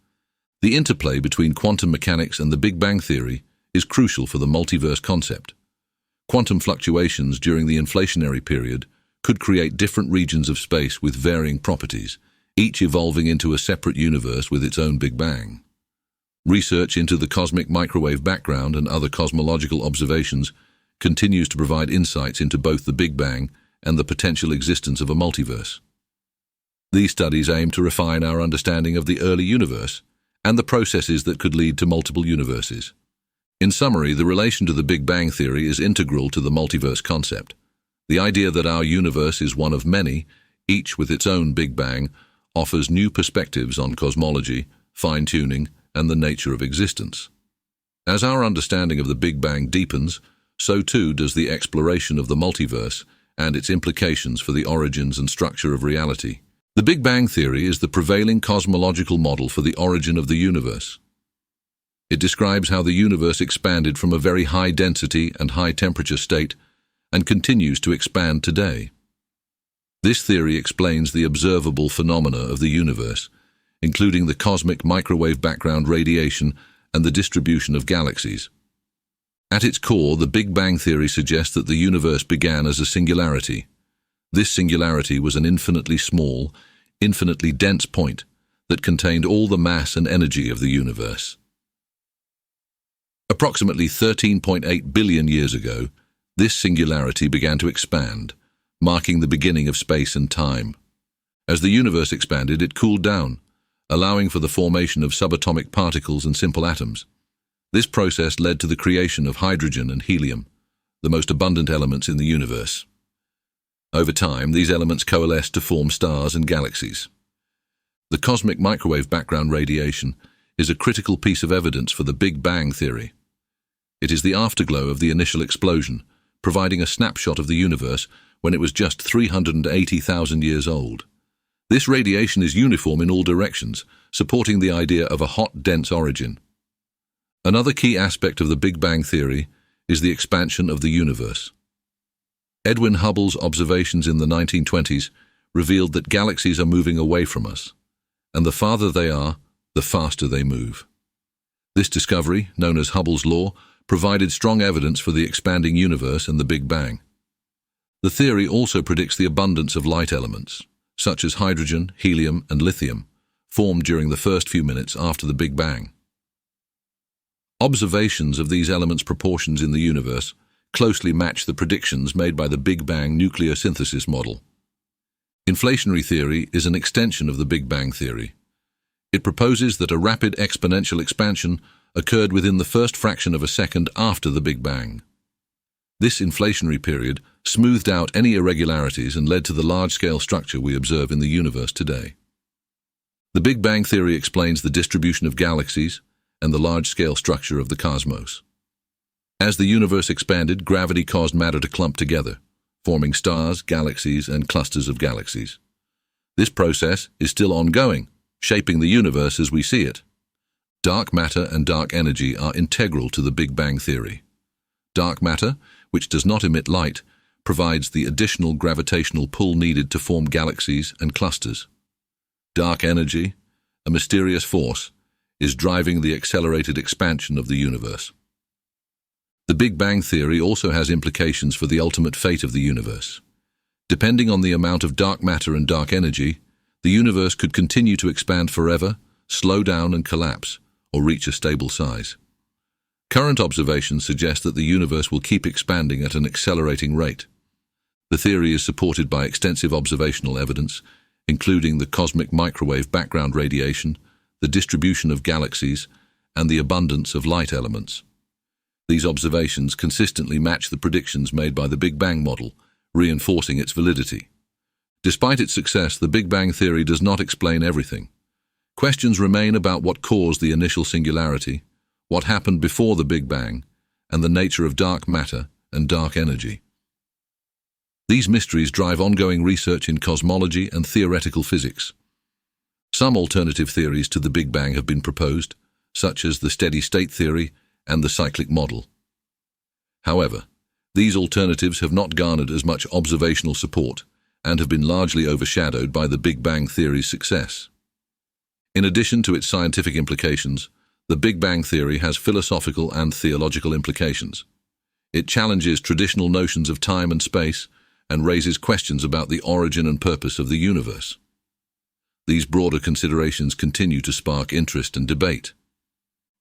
The interplay between quantum mechanics and the Big Bang Theory is crucial for the multiverse concept. Quantum fluctuations during the inflationary period could create different regions of space with varying properties, each evolving into a separate universe with its own Big Bang. Research into the cosmic microwave background and other cosmological observations continues to provide insights into both the Big Bang and the potential existence of a multiverse. These studies aim to refine our understanding of the early universe and the processes that could lead to multiple universes. In summary, the relation to the Big Bang theory is integral to the multiverse concept. The idea that our universe is one of many, each with its own Big Bang, offers new perspectives on cosmology, fine-tuning, and the nature of existence. As our understanding of the Big Bang deepens, so too does the exploration of the multiverse and its implications for the origins and structure of reality. The Big Bang theory is the prevailing cosmological model for the origin of the universe. It describes how the universe expanded from a very high density and high temperature state and continues to expand today. This theory explains the observable phenomena of the universe, including the cosmic microwave background radiation and the distribution of galaxies. At its core, the Big Bang theory suggests that the universe began as a singularity. This singularity was an infinitely small, infinitely dense point that contained all the mass and energy of the universe. Approximately 13.8 billion years ago, this singularity began to expand, marking the beginning of space and time. As the universe expanded, it cooled down, allowing for the formation of subatomic particles and simple atoms. This process led to the creation of hydrogen and helium, the most abundant elements in the universe. Over time, these elements coalesced to form stars and galaxies. The cosmic microwave background radiation is a critical piece of evidence for the Big Bang theory. It is the afterglow of the initial explosion, providing a snapshot of the universe when it was just 380,000 years old. This radiation is uniform in all directions, supporting the idea of a hot, dense origin. Another key aspect of the Big Bang theory is the expansion of the universe. Edwin Hubble's observations in the 1920s revealed that galaxies are moving away from us, and the farther they are, the faster they move. This discovery, known as Hubble's law, provided strong evidence for the expanding universe and the Big Bang. The theory also predicts the abundance of light elements, such as hydrogen, helium, and lithium, formed during the first few minutes after the Big Bang. Observations of these elements' proportions in the universe closely match the predictions made by the Big Bang nuclear synthesis model. Inflationary theory is an extension of the Big Bang theory. It proposes that a rapid exponential expansion occurred within the first fraction of a second after the Big Bang. This inflationary period smoothed out any irregularities and led to the large-scale structure we observe in the universe today. The Big Bang theory explains the distribution of galaxies and the large-scale structure of the cosmos. As the universe expanded, gravity caused matter to clump together, forming stars, galaxies, and clusters of galaxies. This process is still ongoing, shaping the universe as we see it. Dark matter and dark energy are integral to the Big Bang theory. Dark matter, which does not emit light, provides the additional gravitational pull needed to form galaxies and clusters. Dark energy, a mysterious force, is driving the accelerated expansion of the universe. The Big Bang theory also has implications for the ultimate fate of the universe. Depending on the amount of dark matter and dark energy, the universe could continue to expand forever, slow down and collapse, or reach a stable size. Current observations suggest that the universe will keep expanding at an accelerating rate. The theory is supported by extensive observational evidence, including the cosmic microwave background radiation, the distribution of galaxies, and the abundance of light elements. These observations consistently match the predictions made by the Big Bang model, reinforcing its validity. Despite its success, the Big Bang theory does not explain everything. Questions remain about what caused the initial singularity, what happened before the Big Bang, and the nature of dark matter and dark energy. These mysteries drive ongoing research in cosmology and theoretical physics. Some alternative theories to the Big Bang have been proposed, such as the steady-state theory and the cyclic model. However, these alternatives have not garnered as much observational support and have been largely overshadowed by the Big Bang theory's success. In addition to its scientific implications, the Big Bang theory has philosophical and theological implications. It challenges traditional notions of time and space and raises questions about the origin and purpose of the universe. These broader considerations continue to spark interest and debate.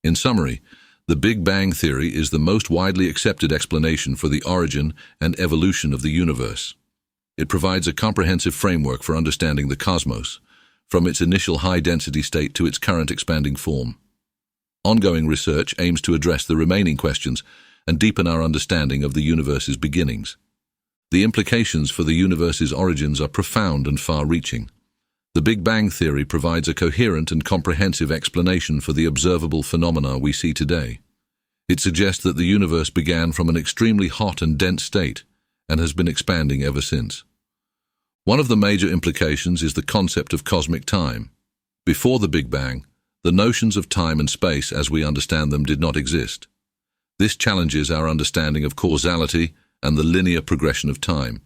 In summary, the Big Bang Theory is the most widely accepted explanation for the origin and evolution of the universe. It provides a comprehensive framework for understanding the cosmos, from its initial high-density state to its current expanding form. Ongoing research aims to address the remaining questions and deepen our understanding of the universe's beginnings. The implications for the universe's origins are profound and far-reaching. The Big Bang Theory provides a coherent and comprehensive explanation for the observable phenomena we see today. It suggests that the universe began from an extremely hot and dense state and has been expanding ever since. One of the major implications is the concept of cosmic time. Before the Big Bang, the notions of time and space as we understand them did not exist. This challenges our understanding of causality and the linear progression of time,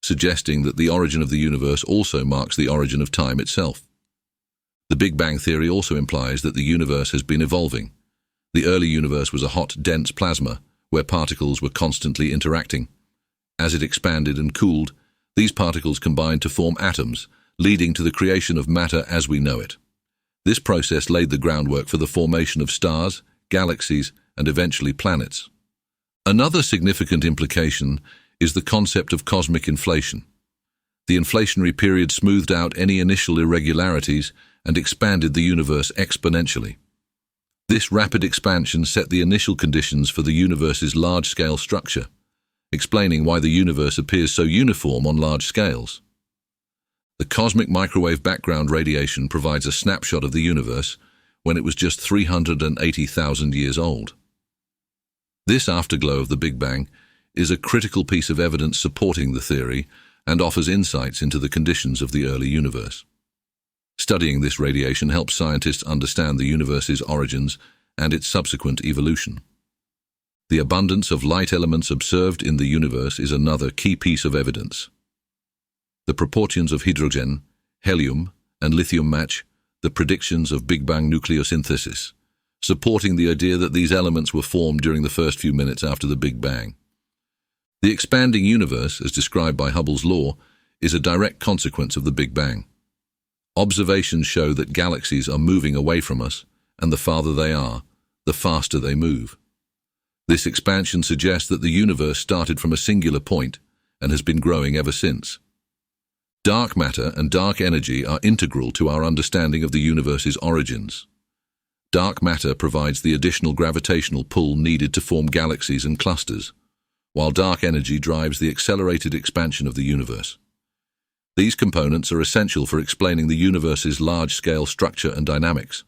suggesting that the origin of the universe also marks the origin of time itself. The Big Bang Theory also implies that the universe has been evolving. The early universe was a hot, dense plasma, where particles were constantly interacting. As it expanded and cooled, these particles combined to form atoms, leading to the creation of matter as we know it. This process laid the groundwork for the formation of stars, galaxies, and eventually planets. Another significant implication is the concept of cosmic inflation. The inflationary period smoothed out any initial irregularities and expanded the universe exponentially. This rapid expansion set the initial conditions for the universe's large-scale structure, explaining why the universe appears so uniform on large scales. The cosmic microwave background radiation provides a snapshot of the universe when it was just 380,000 years old. This afterglow of the Big Bang is a critical piece of evidence supporting the theory and offers insights into the conditions of the early universe. Studying this radiation helps scientists understand the universe's origins and its subsequent evolution. The abundance of light elements observed in the universe is another key piece of evidence. The proportions of hydrogen, helium, and lithium match the predictions of Big Bang nucleosynthesis, supporting the idea that these elements were formed during the first few minutes after the Big Bang. The expanding universe, as described by Hubble's law, is a direct consequence of the Big Bang. Observations show that galaxies are moving away from us, and the farther they are, the faster they move. This expansion suggests that the universe started from a singular point and has been growing ever since. Dark matter and dark energy are integral to our understanding of the universe's origins. Dark matter provides the additional gravitational pull needed to form galaxies and clusters, while dark energy drives the accelerated expansion of the universe. These components are essential for explaining the universe's large-scale structure and dynamics.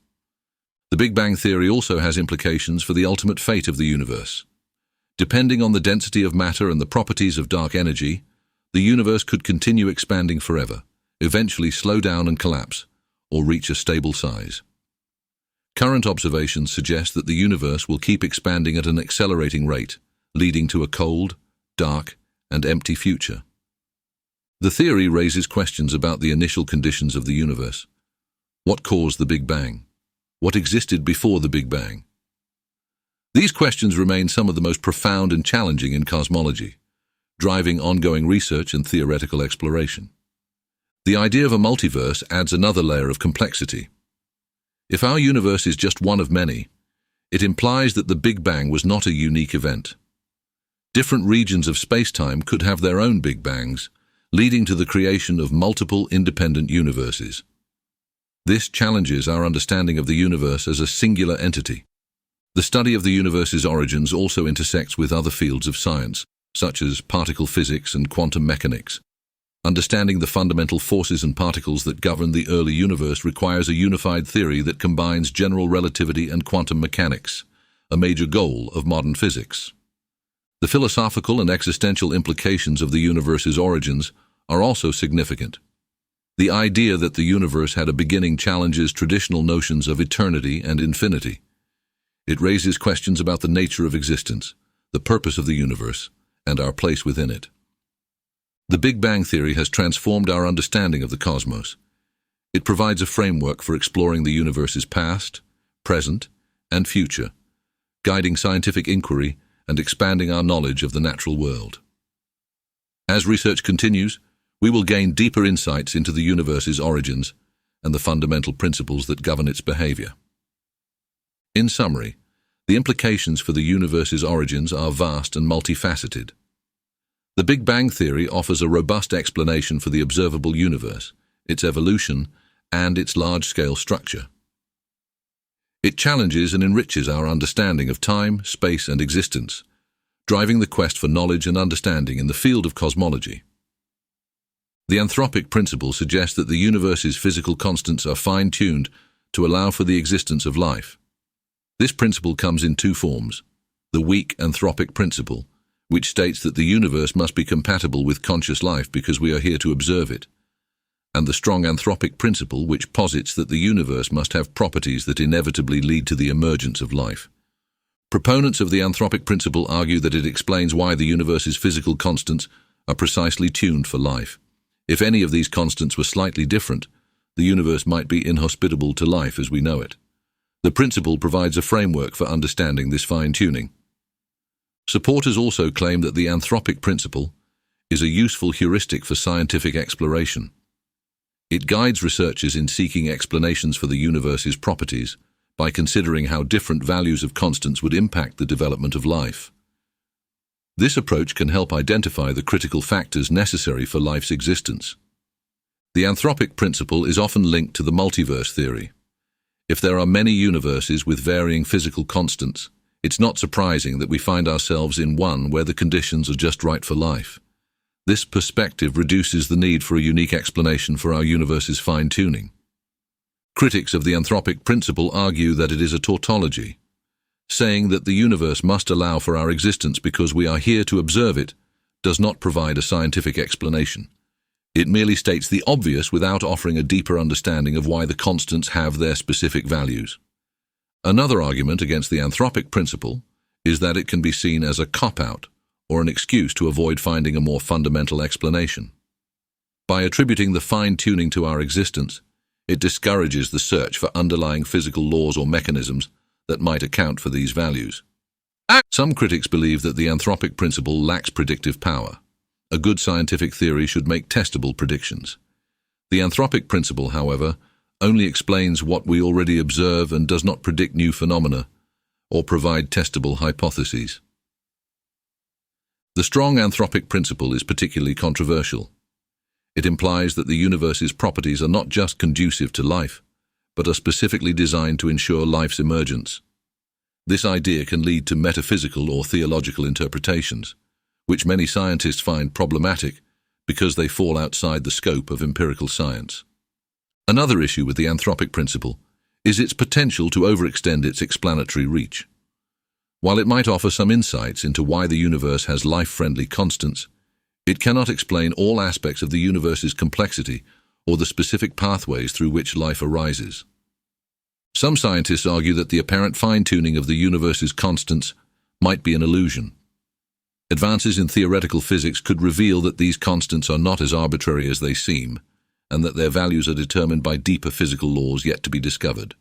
The Big Bang Theory also has implications for the ultimate fate of the universe. Depending on the density of matter and the properties of dark energy, the universe could continue expanding forever, eventually slow down and collapse, or reach a stable size. Current observations suggest that the universe will keep expanding at an accelerating rate, leading to a cold, dark, and empty future. The theory raises questions about the initial conditions of the universe. What caused the Big Bang? What existed before the Big Bang? These questions remain some of the most profound and challenging in cosmology, driving ongoing research and theoretical exploration. The idea of a multiverse adds another layer of complexity. If our universe is just one of many, it implies that the Big Bang was not a unique event. Different regions of space-time could have their own Big Bangs, leading to the creation of multiple independent universes. This challenges our understanding of the universe as a singular entity. The study of the universe's origins also intersects with other fields of science, such as particle physics and quantum mechanics. Understanding the fundamental forces and particles that govern the early universe requires a unified theory that combines general relativity and quantum mechanics, a major goal of modern physics. The philosophical and existential implications of the universe's origins are also significant. The idea that the universe had a beginning challenges traditional notions of eternity and infinity. It raises questions about the nature of existence, the purpose of the universe, and our place within it. The Big Bang Theory has transformed our understanding of the cosmos. It provides a framework for exploring the universe's past, present, and future, guiding scientific inquiry and expanding our knowledge of the natural world. As research continues, we will gain deeper insights into the universe's origins and the fundamental principles that govern its behavior. In summary, the implications for the universe's origins are vast and multifaceted. The Big Bang Theory offers a robust explanation for the observable universe, its evolution, and its large-scale structure. It challenges and enriches our understanding of time, space, and existence, driving the quest for knowledge and understanding in the field of cosmology. The anthropic principle suggests that the universe's physical constants are fine-tuned to allow for the existence of life. This principle comes in two forms: the weak anthropic principle, which states that the universe must be compatible with conscious life because we are here to observe it, and the strong anthropic principle, which posits that the universe must have properties that inevitably lead to the emergence of life. Proponents of the anthropic principle argue that it explains why the universe's physical constants are precisely tuned for life. If any of these constants were slightly different, the universe might be inhospitable to life as we know it. The principle provides a framework for understanding this fine-tuning. Supporters also claim that the anthropic principle is a useful heuristic for scientific exploration. It guides researchers in seeking explanations for the universe's properties by considering how different values of constants would impact the development of life. This approach can help identify the critical factors necessary for life's existence. The anthropic principle is often linked to the multiverse theory. If there are many universes with varying physical constants, it's not surprising that we find ourselves in one where the conditions are just right for life. This perspective reduces the need for a unique explanation for our universe's fine-tuning. Critics of the anthropic principle argue that it is a tautology, saying that the universe must allow for our existence because we are here to observe it does not provide a scientific explanation. It merely states the obvious without offering a deeper understanding of why the constants have their specific values. Another argument against the anthropic principle is that it can be seen as a cop-out or an excuse to avoid finding a more fundamental explanation. By attributing the fine-tuning to our existence, it discourages the search for underlying physical laws or mechanisms that might account for these values. Some critics believe that the anthropic principle lacks predictive power. A good scientific theory should make testable predictions. The anthropic principle, however, only explains what we already observe and does not predict new phenomena or provide testable hypotheses. The strong anthropic principle is particularly controversial. It implies that the universe's properties are not just conducive to life, but are specifically designed to ensure life's emergence. This idea can lead to metaphysical or theological interpretations, which many scientists find problematic because they fall outside the scope of empirical science. Another issue with the anthropic principle is its potential to overextend its explanatory reach. While it might offer some insights into why the universe has life-friendly constants, it cannot explain all aspects of the universe's complexity or the specific pathways through which life arises. Some scientists argue that the apparent fine-tuning of the universe's constants might be an illusion. Advances in theoretical physics could reveal that these constants are not as arbitrary as they seem, and that their values are determined by deeper physical laws yet to be discovered.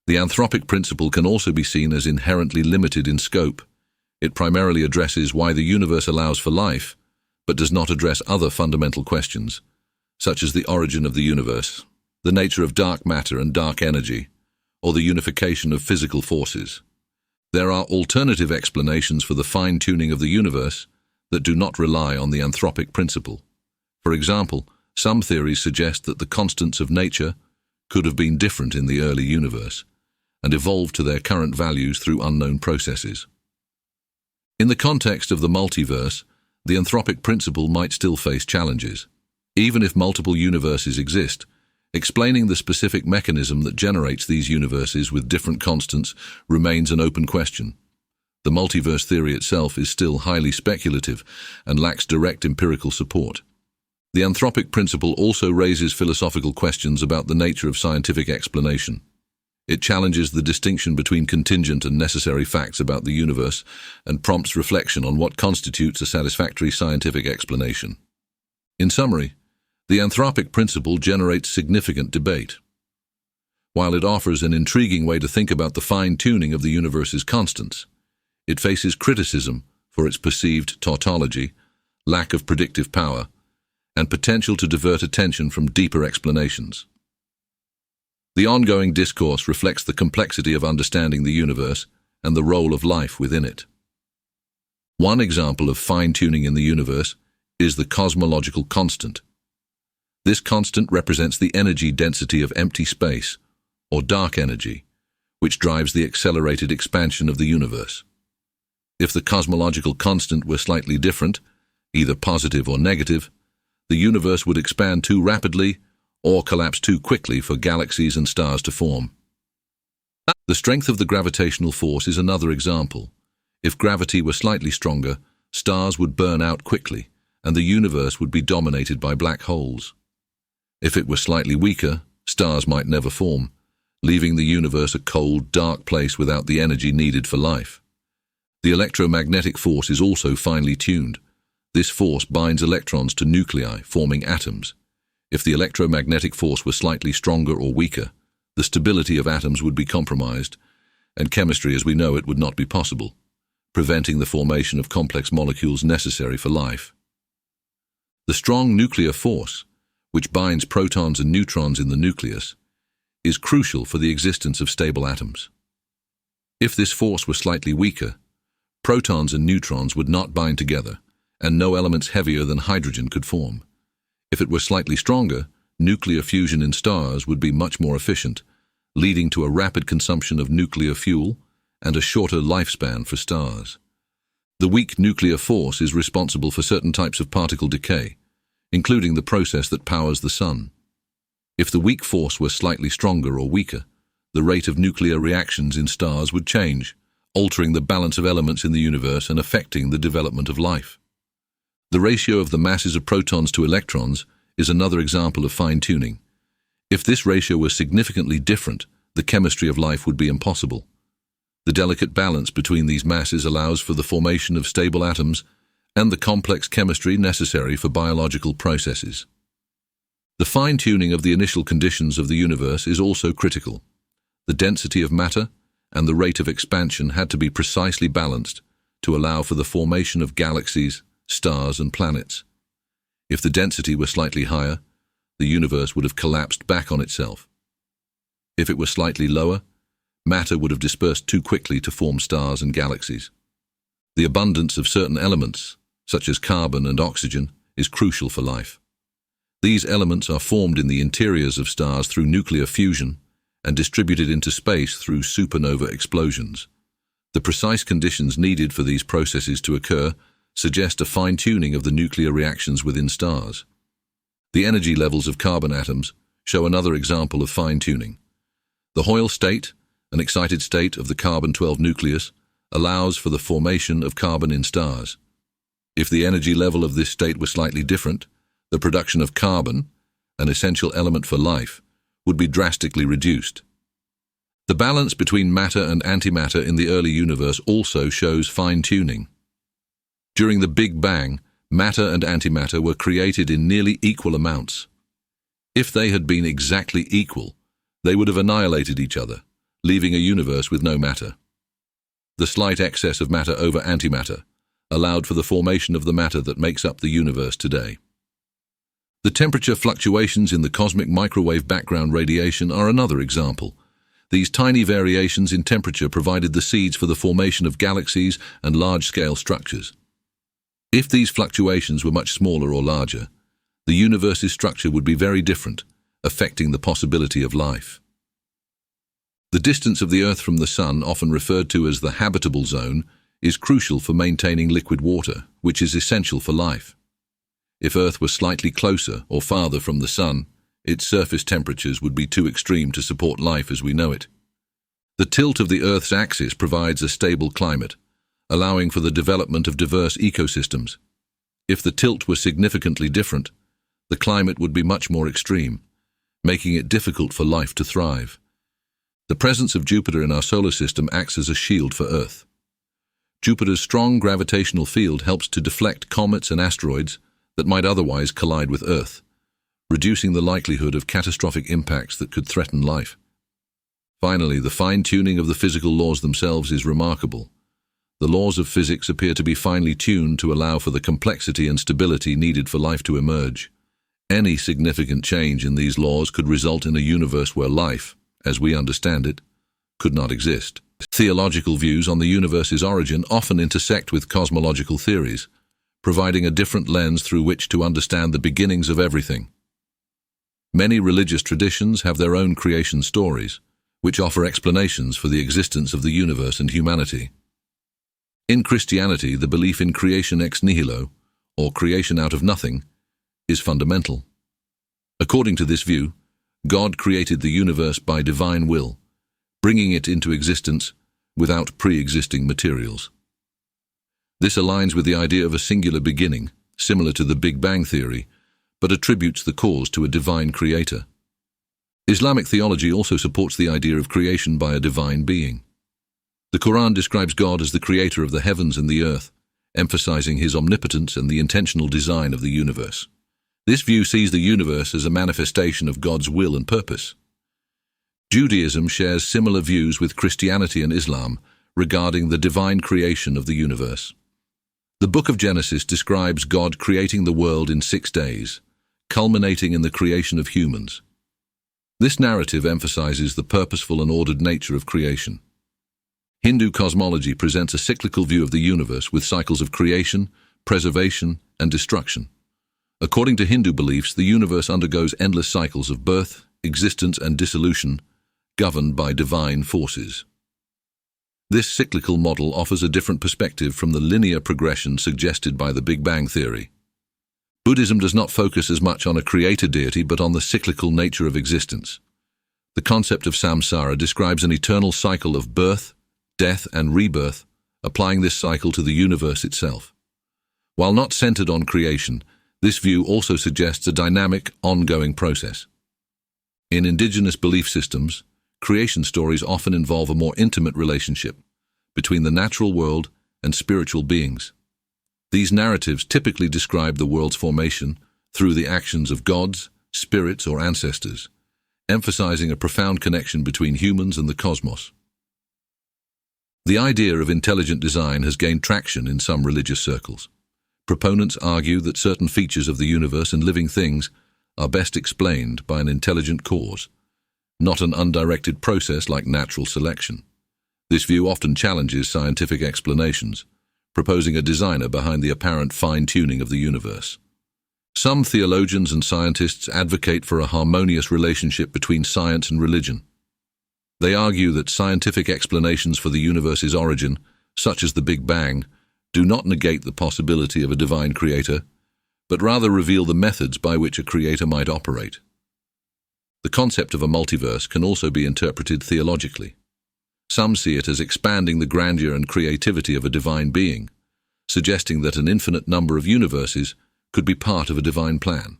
The anthropic principle can also be seen as inherently limited in scope. It primarily addresses why the universe allows for life, but does not address other fundamental questions, such as the origin of the universe, the nature of dark matter and dark energy, or the unification of physical forces. There are alternative explanations for the fine-tuning of the universe that do not rely on the anthropic principle. For example, some theories suggest that the constants of nature could have been different in the early universe and evolved to their current values through unknown processes. In the context of the multiverse, the anthropic principle might still face challenges. Even if multiple universes exist, explaining the specific mechanism that generates these universes with different constants remains an open question. The multiverse theory itself is still highly speculative and lacks direct empirical support. The anthropic principle also raises philosophical questions about the nature of scientific explanation. It challenges the distinction between contingent and necessary facts about the universe and prompts reflection on what constitutes a satisfactory scientific explanation. In summary, the anthropic principle generates significant debate. While it offers an intriguing way to think about the fine-tuning of the universe's constants, it faces criticism for its perceived tautology, lack of predictive power, and potential to divert attention from deeper explanations. The ongoing discourse reflects the complexity of understanding the universe and the role of life within it. One example of fine-tuning in the universe is the cosmological constant. This constant represents the energy density of empty space, or dark energy, which drives the accelerated expansion of the universe. If the cosmological constant were slightly different, either positive or negative, the universe would expand too rapidly or collapse too quickly for galaxies and stars to form. The strength of the gravitational force is another example. If gravity were slightly stronger, stars would burn out quickly, and the universe would be dominated by black holes. If it were slightly weaker, stars might never form, leaving the universe a cold, dark place without the energy needed for life. The electromagnetic force is also finely tuned. This force binds electrons to nuclei, forming atoms. If the electromagnetic force were slightly stronger or weaker, the stability of atoms would be compromised, and chemistry as we know it would not be possible, preventing the formation of complex molecules necessary for life. The strong nuclear force, which binds protons and neutrons in the nucleus, is crucial for the existence of stable atoms. If this force were slightly weaker, protons and neutrons would not bind together, and no elements heavier than hydrogen could form. If it were slightly stronger, nuclear fusion in stars would be much more efficient, leading to a rapid consumption of nuclear fuel and a shorter lifespan for stars. The weak nuclear force is responsible for certain types of particle decay, including the process that powers the sun. If the weak force were slightly stronger or weaker, the rate of nuclear reactions in stars would change, altering the balance of elements in the universe and affecting the development of life. The ratio of the masses of protons to electrons is another example of fine-tuning. If this ratio was significantly different, the chemistry of life would be impossible. The delicate balance between these masses allows for the formation of stable atoms and the complex chemistry necessary for biological processes. The fine-tuning of the initial conditions of the universe is also critical. The density of matter and the rate of expansion had to be precisely balanced to allow for the formation of galaxies, stars, and planets. If the density were slightly higher, the universe would have collapsed back on itself. If it were slightly lower, matter would have dispersed too quickly to form stars and galaxies. The abundance of certain elements, such as carbon and oxygen, is crucial for life. These elements are formed in the interiors of stars through nuclear fusion and distributed into space through supernova explosions. The precise conditions needed for these processes to occur suggest a fine-tuning of the nuclear reactions within stars. The energy levels of carbon atoms show another example of fine-tuning. The Hoyle state, an excited state of the carbon-12 nucleus, allows for the formation of carbon in stars. If the energy level of this state were slightly different, the production of carbon, an essential element for life, would be drastically reduced. The balance between matter and antimatter in the early universe also shows fine-tuning. During the Big Bang, matter and antimatter were created in nearly equal amounts. If they had been exactly equal, they would have annihilated each other, leaving a universe with no matter. The slight excess of matter over antimatter allowed for the formation of the matter that makes up the universe today. The temperature fluctuations in the cosmic microwave background radiation are another example. These tiny variations in temperature provided the seeds for the formation of galaxies and large-scale structures. If these fluctuations were much smaller or larger, the universe's structure would be very different, affecting the possibility of life. The distance of the Earth from the Sun, often referred to as the habitable zone, is crucial for maintaining liquid water, which is essential for life. If Earth were slightly closer or farther from the Sun, its surface temperatures would be too extreme to support life as we know it. The tilt of the Earth's axis provides a stable climate, allowing for the development of diverse ecosystems. If the tilt were significantly different, the climate would be much more extreme, making it difficult for life to thrive. The presence of Jupiter in our solar system acts as a shield for Earth. Jupiter's strong gravitational field helps to deflect comets and asteroids that might otherwise collide with Earth, reducing the likelihood of catastrophic impacts that could threaten life. Finally, the fine-tuning of the physical laws themselves is remarkable. The laws of physics appear to be finely tuned to allow for the complexity and stability needed for life to emerge. Any significant change in these laws could result in a universe where life, as we understand it, could not exist. Theological views on the universe's origin often intersect with cosmological theories, providing a different lens through which to understand the beginnings of everything. Many religious traditions have their own creation stories, which offer explanations for the existence of the universe and humanity. In Christianity, the belief in creation ex nihilo, or creation out of nothing, is fundamental. According to this view, God created the universe by divine will, bringing it into existence without pre-existing materials. This aligns with the idea of a singular beginning, similar to the Big Bang theory, but attributes the cause to a divine creator. Islamic theology also supports the idea of creation by a divine being. The Quran describes God as the creator of the heavens and the earth, emphasizing his omnipotence and the intentional design of the universe. This view sees the universe as a manifestation of God's will and purpose. Judaism shares similar views with Christianity and Islam regarding the divine creation of the universe. The Book of Genesis describes God creating the world in 6 days, culminating in the creation of humans. This narrative emphasizes the purposeful and ordered nature of creation. Hindu cosmology presents a cyclical view of the universe with cycles of creation, preservation, and destruction. According to Hindu beliefs, the universe undergoes endless cycles of birth, existence, and dissolution, governed by divine forces. This cyclical model offers a different perspective from the linear progression suggested by the Big Bang theory. Buddhism does not focus as much on a creator deity but on the cyclical nature of existence. The concept of samsara describes an eternal cycle of birth, death, and rebirth, applying this cycle to the universe itself. While not centered on creation, this view also suggests a dynamic, ongoing process. In indigenous belief systems, creation stories often involve a more intimate relationship between the natural world and spiritual beings. These narratives typically describe the world's formation through the actions of gods, spirits, or ancestors, emphasizing a profound connection between humans and the cosmos. The idea of intelligent design has gained traction in some religious circles. Proponents argue that certain features of the universe and living things are best explained by an intelligent cause, not an undirected process like natural selection. This view often challenges scientific explanations, proposing a designer behind the apparent fine-tuning of the universe. Some theologians and scientists advocate for a harmonious relationship between science and religion. They argue that scientific explanations for the universe's origin, such as the Big Bang, do not negate the possibility of a divine creator, but rather reveal the methods by which a creator might operate. The concept of a multiverse can also be interpreted theologically. Some see it as expanding the grandeur and creativity of a divine being, suggesting that an infinite number of universes could be part of a divine plan.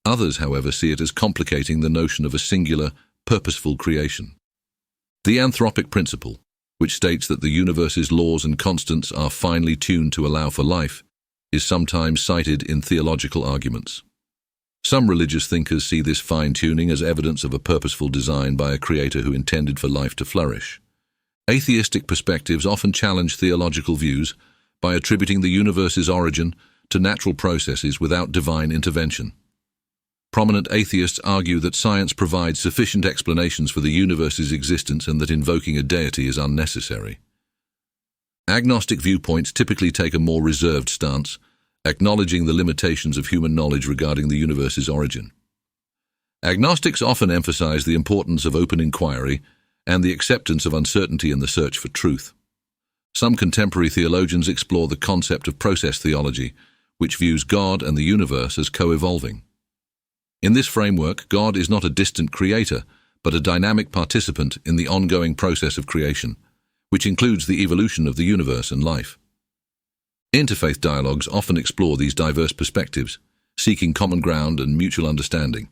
Others, however, see it as complicating the notion of a singular, purposeful creation. The anthropic principle, which states that the universe's laws and constants are finely tuned to allow for life, is sometimes cited in theological arguments. Some religious thinkers see this fine-tuning as evidence of a purposeful design by a creator who intended for life to flourish. Atheistic perspectives often challenge theological views by attributing the universe's origin to natural processes without divine intervention. Prominent atheists argue that science provides sufficient explanations for the universe's existence and that invoking a deity is unnecessary. Agnostic viewpoints typically take a more reserved stance, acknowledging the limitations of human knowledge regarding the universe's origin. Agnostics often emphasize the importance of open inquiry and the acceptance of uncertainty in the search for truth. Some contemporary theologians explore the concept of process theology, which views God and the universe as co-evolving. In this framework, God is not a distant creator, but a dynamic participant in the ongoing process of creation, which includes the evolution of the universe and life. Interfaith dialogues often explore these diverse perspectives, seeking common ground and mutual understanding.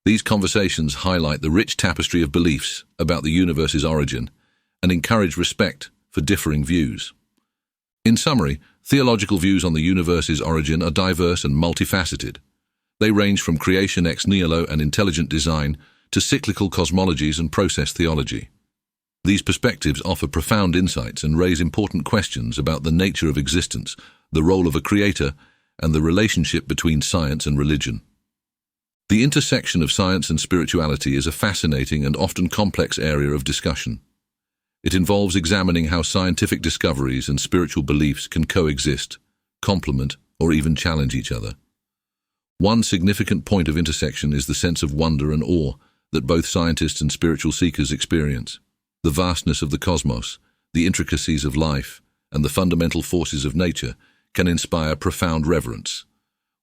These conversations highlight the rich tapestry of beliefs about the universe's origin and encourage respect for differing views. In summary, theological views on the universe's origin are diverse and multifaceted. They range from creation ex nihilo and intelligent design to cyclical cosmologies and process theology. These perspectives offer profound insights and raise important questions about the nature of existence, the role of a creator, and the relationship between science and religion. The intersection of science and spirituality is a fascinating and often complex area of discussion. It involves examining how scientific discoveries and spiritual beliefs can coexist, complement, or even challenge each other. One significant point of intersection is the sense of wonder and awe that both scientists and spiritual seekers experience. The vastness of the cosmos, the intricacies of life, and the fundamental forces of nature can inspire profound reverence,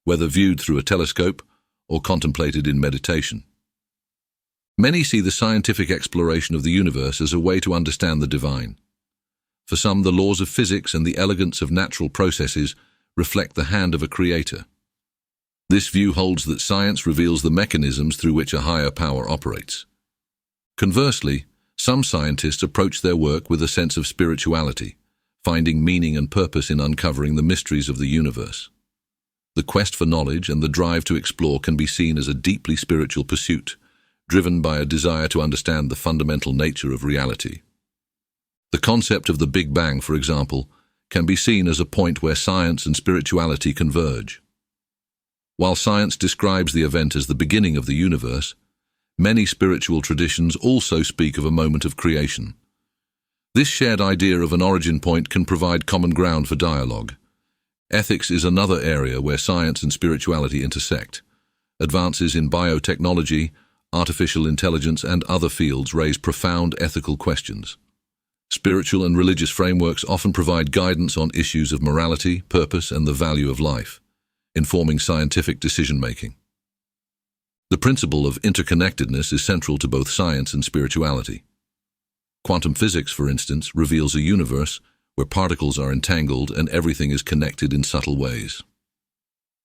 whether viewed through a telescope or contemplated in meditation. Many see the scientific exploration of the universe as a way to understand the divine. For some, the laws of physics and the elegance of natural processes reflect the hand of a creator. This view holds that science reveals the mechanisms through which a higher power operates. Conversely, some scientists approach their work with a sense of spirituality, finding meaning and purpose in uncovering the mysteries of the universe. The quest for knowledge and the drive to explore can be seen as a deeply spiritual pursuit, driven by a desire to understand the fundamental nature of reality. The concept of the Big Bang, for example, can be seen as a point where science and spirituality converge. While science describes the event as the beginning of the universe, many spiritual traditions also speak of a moment of creation. This shared idea of an origin point can provide common ground for dialogue. Ethics is another area where science and spirituality intersect. Advances in biotechnology, artificial intelligence, and other fields raise profound ethical questions. Spiritual and religious frameworks often provide guidance on issues of morality, purpose, and the value of life, informing scientific decision-making. The principle of interconnectedness is central to both science and spirituality. Quantum physics, for instance, reveals a universe where particles are entangled and everything is connected in subtle ways.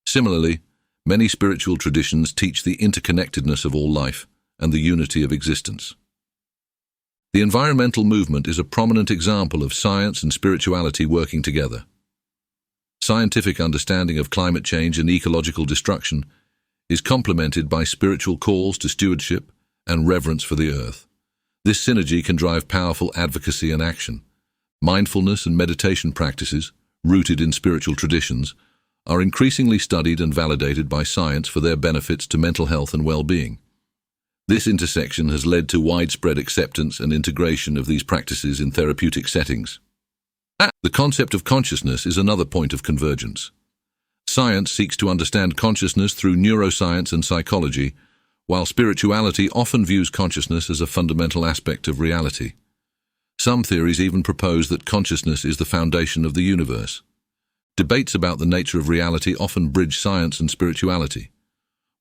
Similarly, many spiritual traditions teach the interconnectedness of all life and the unity of existence. The environmental movement is a prominent example of science and spirituality working together. Scientific understanding of climate change and ecological destruction is complemented by spiritual calls to stewardship and reverence for the earth. This synergy can drive powerful advocacy and action. Mindfulness and meditation practices, rooted in spiritual traditions, are increasingly studied and validated by science for their benefits to mental health and well-being. This intersection has led to widespread acceptance and integration of these practices in therapeutic settings. The concept of consciousness is another point of convergence. Science seeks to understand consciousness through neuroscience and psychology, while spirituality often views consciousness as a fundamental aspect of reality. Some theories even propose that consciousness is the foundation of the universe. Debates about the nature of reality often bridge science and spirituality.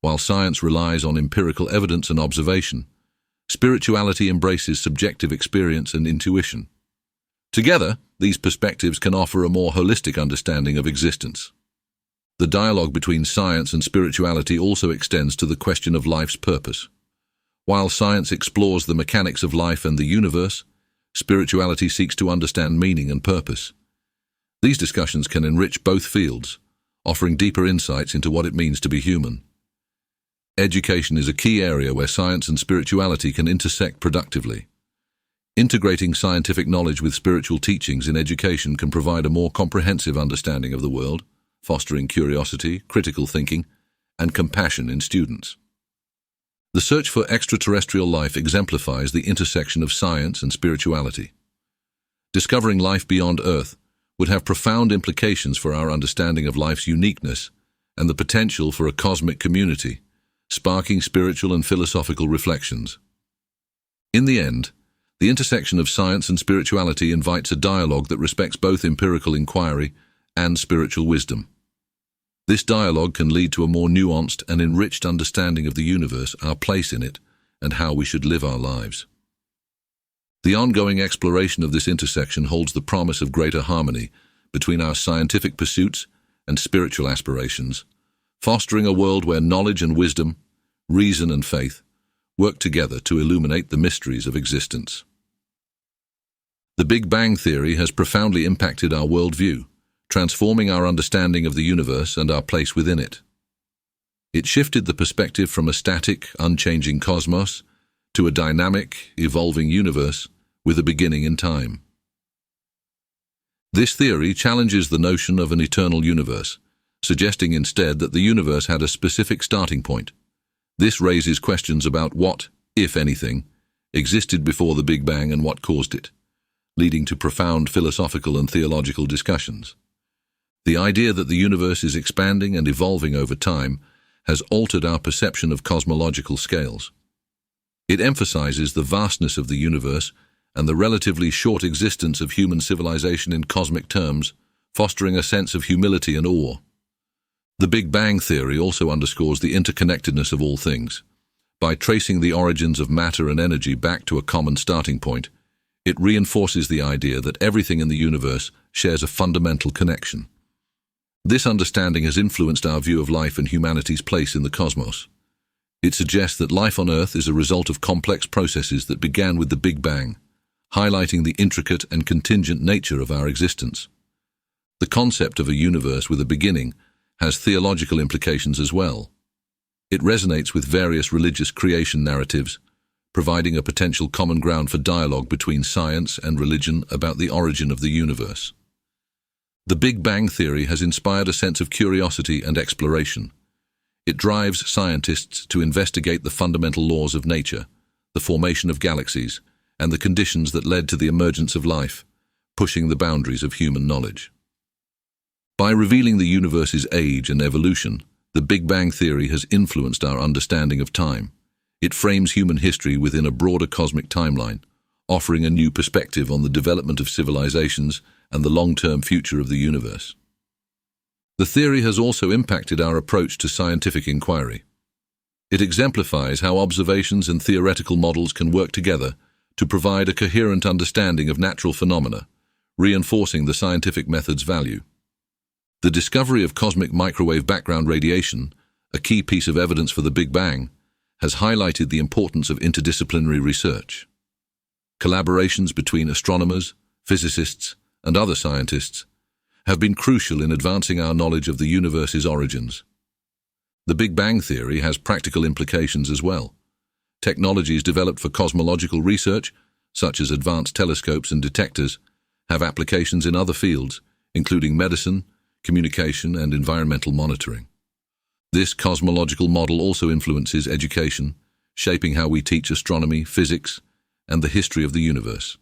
While science relies on empirical evidence and observation, spirituality embraces subjective experience and intuition. Together, these perspectives can offer a more holistic understanding of existence. The dialogue between science and spirituality also extends to the question of life's purpose. While science explores the mechanics of life and the universe, spirituality seeks to understand meaning and purpose. These discussions can enrich both fields, offering deeper insights into what it means to be human. Education is a key area where science and spirituality can intersect productively. Integrating scientific knowledge with spiritual teachings in education can provide a more comprehensive understanding of the world, fostering curiosity, critical thinking, and compassion in students. The search for extraterrestrial life exemplifies the intersection of science and spirituality. Discovering life beyond Earth would have profound implications for our understanding of life's uniqueness and the potential for a cosmic community, sparking spiritual and philosophical reflections. In the end, the intersection of science and spirituality invites a dialogue that respects both empirical inquiry and spiritual wisdom. This dialogue can lead to a more nuanced and enriched understanding of the universe, our place in it, and how we should live our lives. The ongoing exploration of this intersection holds the promise of greater harmony between our scientific pursuits and spiritual aspirations, fostering a world where knowledge and wisdom, reason and faith, work together to illuminate the mysteries of existence. The Big Bang Theory has profoundly impacted our worldview, transforming our understanding of the universe and our place within it. It shifted the perspective from a static, unchanging cosmos to a dynamic, evolving universe with a beginning in time. This theory challenges the notion of an eternal universe, suggesting instead that the universe had a specific starting point, This raises questions about what, if anything, existed before the Big Bang and what caused it, leading to profound philosophical and theological discussions. The idea that the universe is expanding and evolving over time has altered our perception of cosmological scales. It emphasizes the vastness of the universe and the relatively short existence of human civilization in cosmic terms, fostering a sense of humility and awe. The Big Bang theory also underscores the interconnectedness of all things. By tracing the origins of matter and energy back to a common starting point, it reinforces the idea that everything in the universe shares a fundamental connection. This understanding has influenced our view of life and humanity's place in the cosmos. It suggests that life on Earth is a result of complex processes that began with the Big Bang, highlighting the intricate and contingent nature of our existence. The concept of a universe with a beginning has theological implications as well. It resonates with various religious creation narratives, providing a potential common ground for dialogue between science and religion about the origin of the universe. The Big Bang theory has inspired a sense of curiosity and exploration. It drives scientists to investigate the fundamental laws of nature, the formation of galaxies, and the conditions that led to the emergence of life, pushing the boundaries of human knowledge. By revealing the universe's age and evolution, the Big Bang theory has influenced our understanding of time. It frames human history within a broader cosmic timeline, offering a new perspective on the development of civilizations and the long-term future of the universe. The theory has also impacted our approach to scientific inquiry. It exemplifies how observations and theoretical models can work together to provide a coherent understanding of natural phenomena, reinforcing the scientific method's value. The discovery of cosmic microwave background radiation, a key piece of evidence for the Big Bang, has highlighted the importance of interdisciplinary research. Collaborations between astronomers, physicists, and other scientists have been crucial in advancing our knowledge of the universe's origins. The Big Bang theory has practical implications as well. Technologies developed for cosmological research, such as advanced telescopes and detectors, have applications in other fields, including medicine, communication, and environmental monitoring. This cosmological model also influences education, shaping how we teach astronomy, physics, and the history of the universe.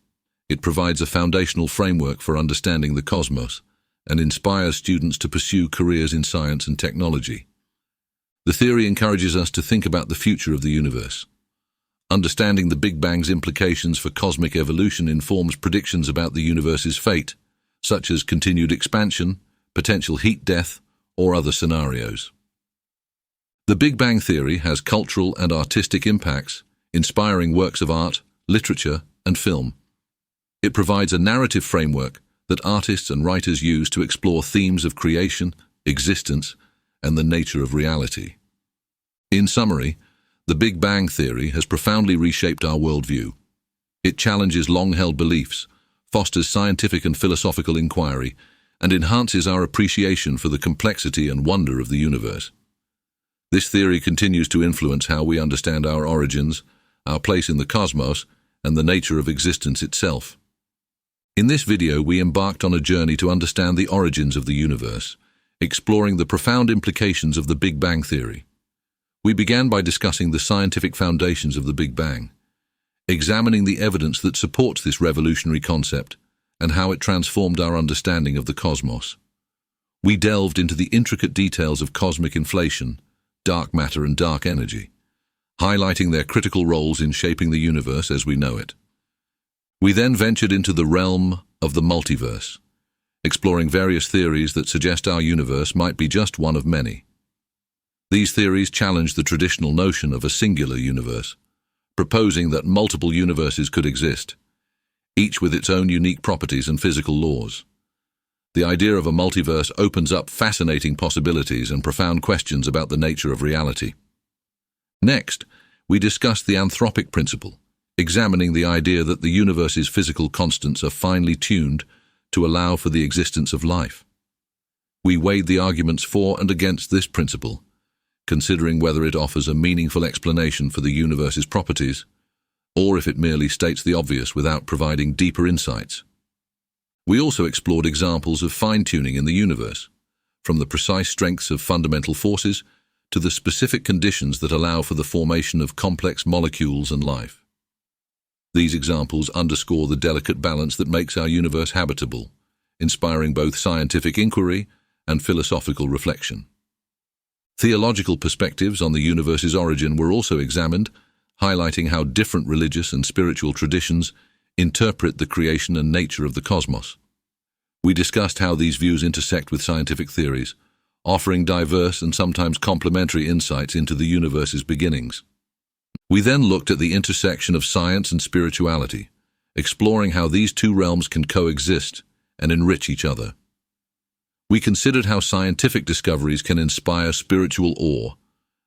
It provides a foundational framework for understanding the cosmos and inspires students to pursue careers in science and technology. The theory encourages us to think about the future of the universe. Understanding the Big Bang's implications for cosmic evolution informs predictions about the universe's fate, such as continued expansion, potential heat death, or other scenarios. The Big Bang theory has cultural and artistic impacts, inspiring works of art, literature, and film. It provides a narrative framework that artists and writers use to explore themes of creation, existence, and the nature of reality. In summary, the Big Bang theory has profoundly reshaped our worldview. It challenges long-held beliefs, fosters scientific and philosophical inquiry, and enhances our appreciation for the complexity and wonder of the universe. This theory continues to influence how we understand our origins, our place in the cosmos, and the nature of existence itself. In this video, we embarked on a journey to understand the origins of the universe, exploring the profound implications of the Big Bang theory. We began by discussing the scientific foundations of the Big Bang, examining the evidence that supports this revolutionary concept and how it transformed our understanding of the cosmos. We delved into the intricate details of cosmic inflation, dark matter and dark energy, highlighting their critical roles in shaping the universe as we know it. We then ventured into the realm of the multiverse, exploring various theories that suggest our universe might be just one of many. These theories challenge the traditional notion of a singular universe, proposing that multiple universes could exist, each with its own unique properties and physical laws. The idea of a multiverse opens up fascinating possibilities and profound questions about the nature of reality. Next, we discussed the anthropic principle, examining the idea that the universe's physical constants are finely tuned to allow for the existence of life. We weighed the arguments for and against this principle, considering whether it offers a meaningful explanation for the universe's properties, or if it merely states the obvious without providing deeper insights. We also explored examples of fine-tuning in the universe, from the precise strengths of fundamental forces to the specific conditions that allow for the formation of complex molecules and life. These examples underscore the delicate balance that makes our universe habitable, inspiring both scientific inquiry and philosophical reflection. Theological perspectives on the universe's origin were also examined, highlighting how different religious and spiritual traditions interpret the creation and nature of the cosmos. We discussed how these views intersect with scientific theories, offering diverse and sometimes complementary insights into the universe's beginnings. We then looked at the intersection of science and spirituality, exploring how these two realms can coexist and enrich each other. We considered how scientific discoveries can inspire spiritual awe,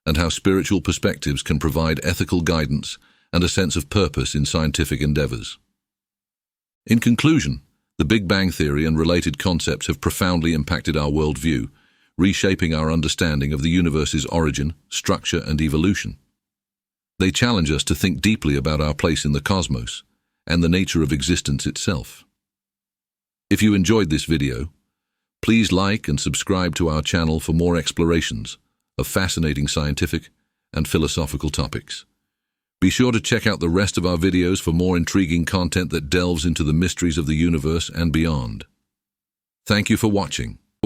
and how spiritual perspectives can provide ethical guidance and a sense of purpose in scientific endeavors. In conclusion, the Big Bang Theory and related concepts have profoundly impacted our worldview, reshaping our understanding of the universe's origin, structure, and evolution. They challenge us to think deeply about our place in the cosmos and the nature of existence itself. If you enjoyed this video, please like and subscribe to our channel for more explorations of fascinating scientific and philosophical topics. Be sure to check out the rest of our videos for more intriguing content that delves into the mysteries of the universe and beyond. Thank you for watching.